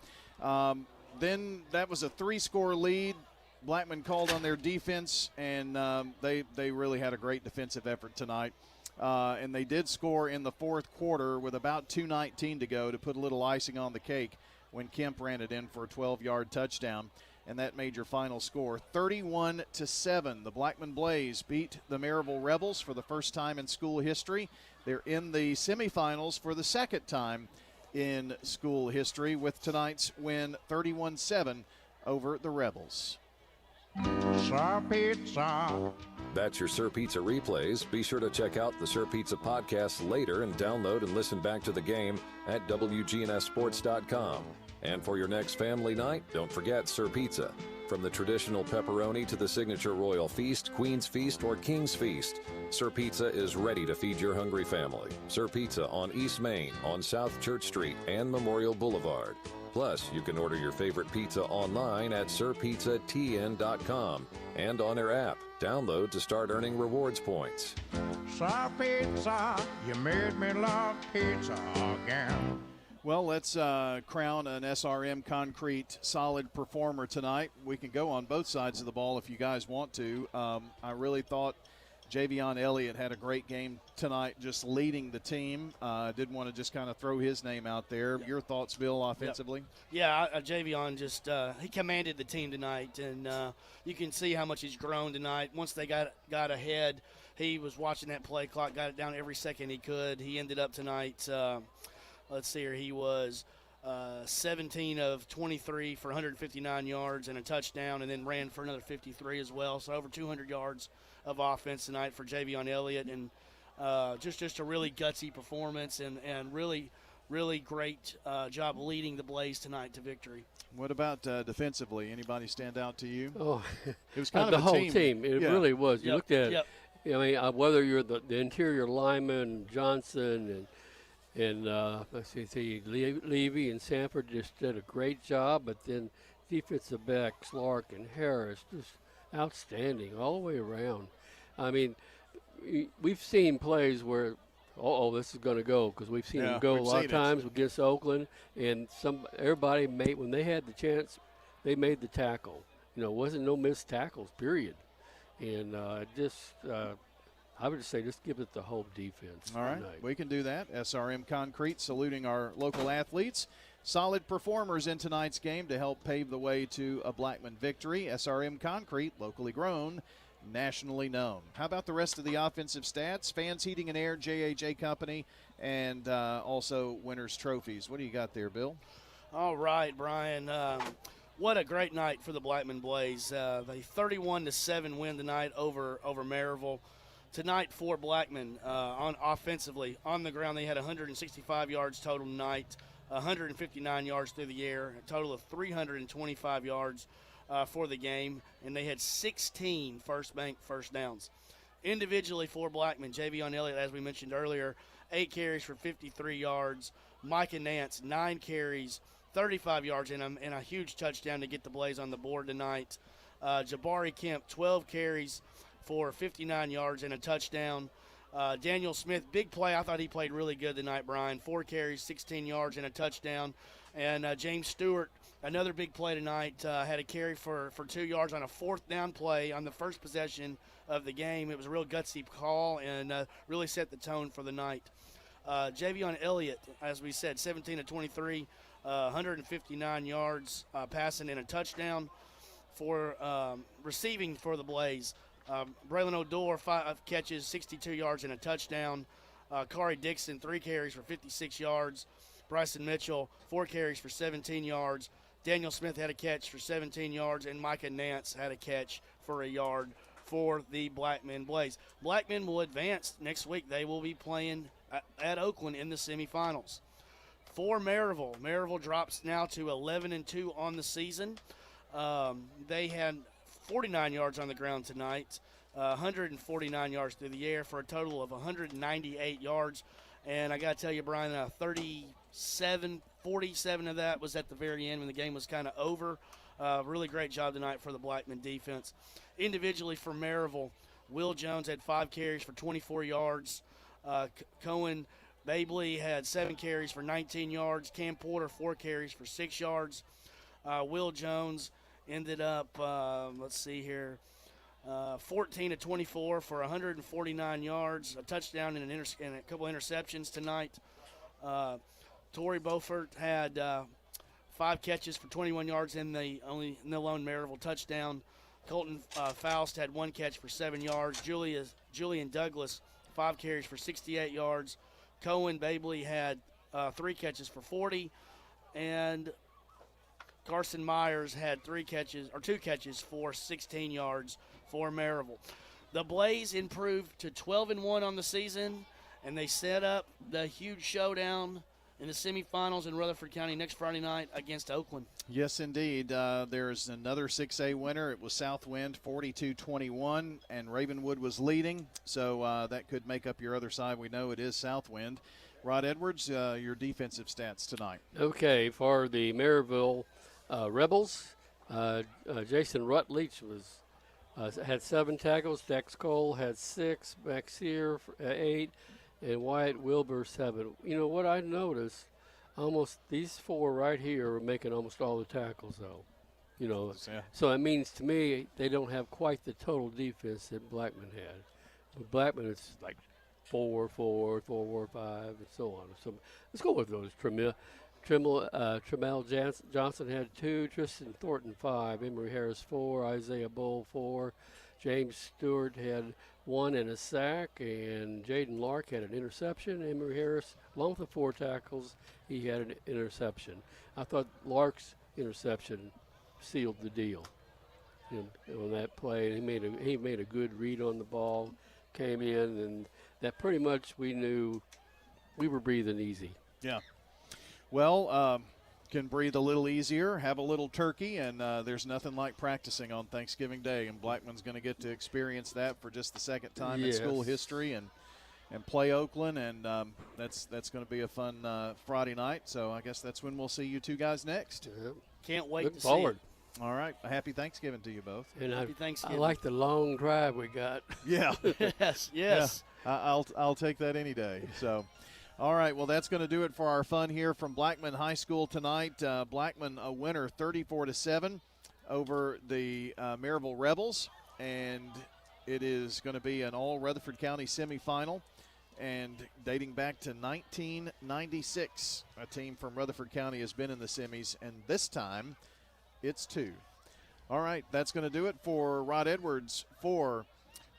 Then that was a 3-score lead. Blackman called on their defense, and they really had a great defensive effort tonight. And they did score in the fourth quarter with about 2:19 to go to put a little icing on the cake when Kemp ran it in for a 12-yard touchdown. And that made your final score 31-7. The Blackman Blaze beat the Maryville Rebels for the first time in school history. They're in the semifinals for the second time in school history with tonight's win 31-7 over the Rebels. Sir Pizza. That's your Sir Pizza replays. Be sure to check out the Sir Pizza podcast later and download and listen back to the game at wgnssports.com. And for your next family night, don't forget Sir Pizza. From the traditional pepperoni to the signature royal feast, Queen's Feast, or King's Feast, Sir Pizza is ready to feed your hungry family. Sir Pizza on East Main, on South Church Street, and Memorial Boulevard. Plus, you can order your favorite pizza online at sirpizzatn.com and on their app. Download to start earning rewards points. Sir Pizza, you made me love pizza again. Well, let's crown an SRM Concrete solid performer tonight. We can go on both sides of the ball if you guys want to. I really thought Javion Elliott had a great game tonight, just leading the team. Didn't want to just kind of throw his name out there. Your thoughts, Bill, offensively? Yeah, Javion just he commanded the team tonight, and you can see how much he's grown tonight. Once they got ahead, he was watching that play clock, got it down every second he could. He ended up tonight, let's see here, he was 17 of 23 for 159 yards and a touchdown, and then ran for another 53 as well. So over 200 yards of offense tonight for Javion Elliott, and just a really gutsy performance and really great job leading the Blaze tonight to victory. What about defensively? Anybody stand out to you? Oh, it was kind the of a whole team. It really was. You looked at it. I mean, whether you're the interior lineman, Johnson and let's see, Levy and Sanford just did a great job, but then defensive backs, Lark and Harris, just outstanding all the way around. I mean, we've seen plays where, this is going to go, because we've seen them go a lot of times against Oakland, and everybody made, when they had the chance, they made the tackle. You know, it wasn't no missed tackles, period. And I would say just give it the whole defense. All right, we can do that. SRM Concrete saluting our local athletes. Solid performers in tonight's game to help pave the way to a Blackman victory. SRM Concrete, locally grown, nationally known. How about the rest of the offensive stats? Fans Heating and Air, JAJ Company, and also winners' trophies. What do you got there, Bill? All right, Brian. What a great night for the Blackman Blaze. They 31-7 win tonight over Maryville. Tonight for Blackman, offensively, on the ground, they had 165 yards total tonight, 159 yards through the air, a total of 325 yards for the game, and they had 16 first downs. Individually for Blackman, Javion Elliott, as we mentioned earlier, 8 carries for 53 yards. Micah Nance, 9 carries, 35 yards, and a huge touchdown to get the Blaze on the board tonight. Jabari Kemp, 12 carries for 59 yards and a touchdown. Daniel Smith, big play. I thought he played really good tonight, Brian. 4 carries, 16 yards and a touchdown. And James Stewart, another big play tonight, had a carry for 2 yards on a 4th down play on the first possession of the game. It was a real gutsy call and really set the tone for the night. Javion Elliott, as we said, 17 of 23, 159 yards passing and a touchdown. For receiving for the Blaze, Braylon O'Dore, 5 catches, 62 yards and a touchdown. Kari Dixon, 3 carries for 56 yards. Bryson Mitchell, 4 carries for 17 yards. Daniel Smith had a catch for 17 yards, and Micah Nance had a catch for a yard for the Blackman Blaze. Blackman will advance next week. They will be playing at Oakland in the semifinals. For Maryville drops now to 11-2 on the season. They had 49 yards on the ground tonight, 149 yards through the air for a total of 198 yards. And I got to tell you, Brian, 47 of that was at the very end when the game was kind of over. Really great job tonight for the Blackman defense. Individually for Maryville, Will Jones had 5 carries for 24 yards. Cohen Babley had 7 carries for 19 yards. Cam Porter, 4 carries for 6 yards. Will Jones ended up, 14 of 24 for 149 yards, a touchdown and a couple interceptions tonight. Torrey Beaufort had 5 catches for 21 yards in the lone Maryville touchdown. Colton Faust had 1 catch for 7 yards. Julian Douglas, 5 carries for 68 yards. Cohen Babley had 3 catches for 40, and Carson Myers had 2 catches for 16 yards for Maryville. The Blaze improved to 12-1 on the season, and they set up the huge showdown in the semifinals in Rutherford County next Friday night against Oakland. Yes, indeed. There's another 6A winner. It was Southwind, 42-21, and Ravenwood was leading, so that could make up your other side. We know it is Southwind. Rod Edwards, your defensive stats tonight. Okay, for the Maryville Rebels, Jason Rutledge had 7 tackles. Dex Cole had 6. Maxier 8. And Wyatt Wilbur 7. You know what I noticed? Almost these 4 right here are making almost all the tackles, though. You know, so it means to me they don't have quite the total defense that Blackman had. But Blackman is like 4-4, 4-4, 5, and so on. So let's go with those. Tremel Johnson had 2. Tristan Thornton 5. Emery Harris 4. Isaiah Bull 4. James Stewart had 1 and a sack, and Jaden Lark had an interception. Emory Harris, along with the 4 tackles, he had an interception. I thought Lark's interception sealed the deal on that play. He made a good read on the ball, came in, and that pretty much we knew we were breathing easy. Yeah. Well, can breathe a little easier, have a little turkey, and there's nothing like practicing on Thanksgiving Day, and Blackman's going to get to experience that for just the second time in school history and play Oakland, and that's going to be a fun Friday night. So I guess that's when we'll see you two guys next. Can't wait Look to forward. see it. All right. Happy Thanksgiving to you both. And Happy I Thanksgiving. like the long drive we got. Yeah. Yes. Yeah. I'll take that any day. So, all right. Well, that's going to do it for our fun here from Blackman High School tonight. Blackman a winner 34-7 over the Maryville Rebels, and it is going to be an all Rutherford County semifinal. And dating back to 1996, a team from Rutherford County has been in the semis, and this time it's 2. All right, that's going to do it for Rod Edwards. For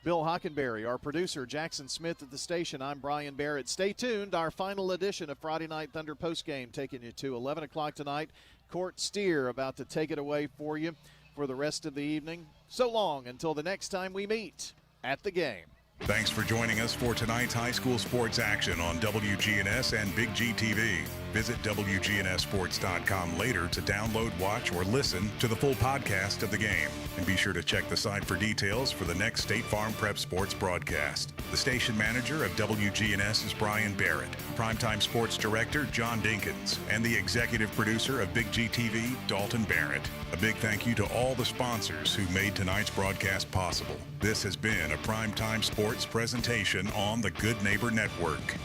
Bill Hockenberry, our producer, Jackson Smith at the station, I'm Brian Barrett. Stay tuned. Our final edition of Friday Night Thunder Postgame taking you to 11 o'clock tonight. Court Steer about to take it away for you for the rest of the evening. So long until the next time we meet at the game. Thanks for joining us for tonight's high school sports action on WGNS and Big G TV. Visit wgnssports.com later to download, watch, or listen to the full podcast of the game. And be sure to check the site for details for the next State Farm Prep Sports broadcast. The station manager of WGNS is Brian Barrett, Primetime Sports Director John Dinkins, and the executive producer of Big G TV, Dalton Barrett. A big thank you to all the sponsors who made tonight's broadcast possible. This has been a Primetime Sports presentation on the Good Neighbor Network.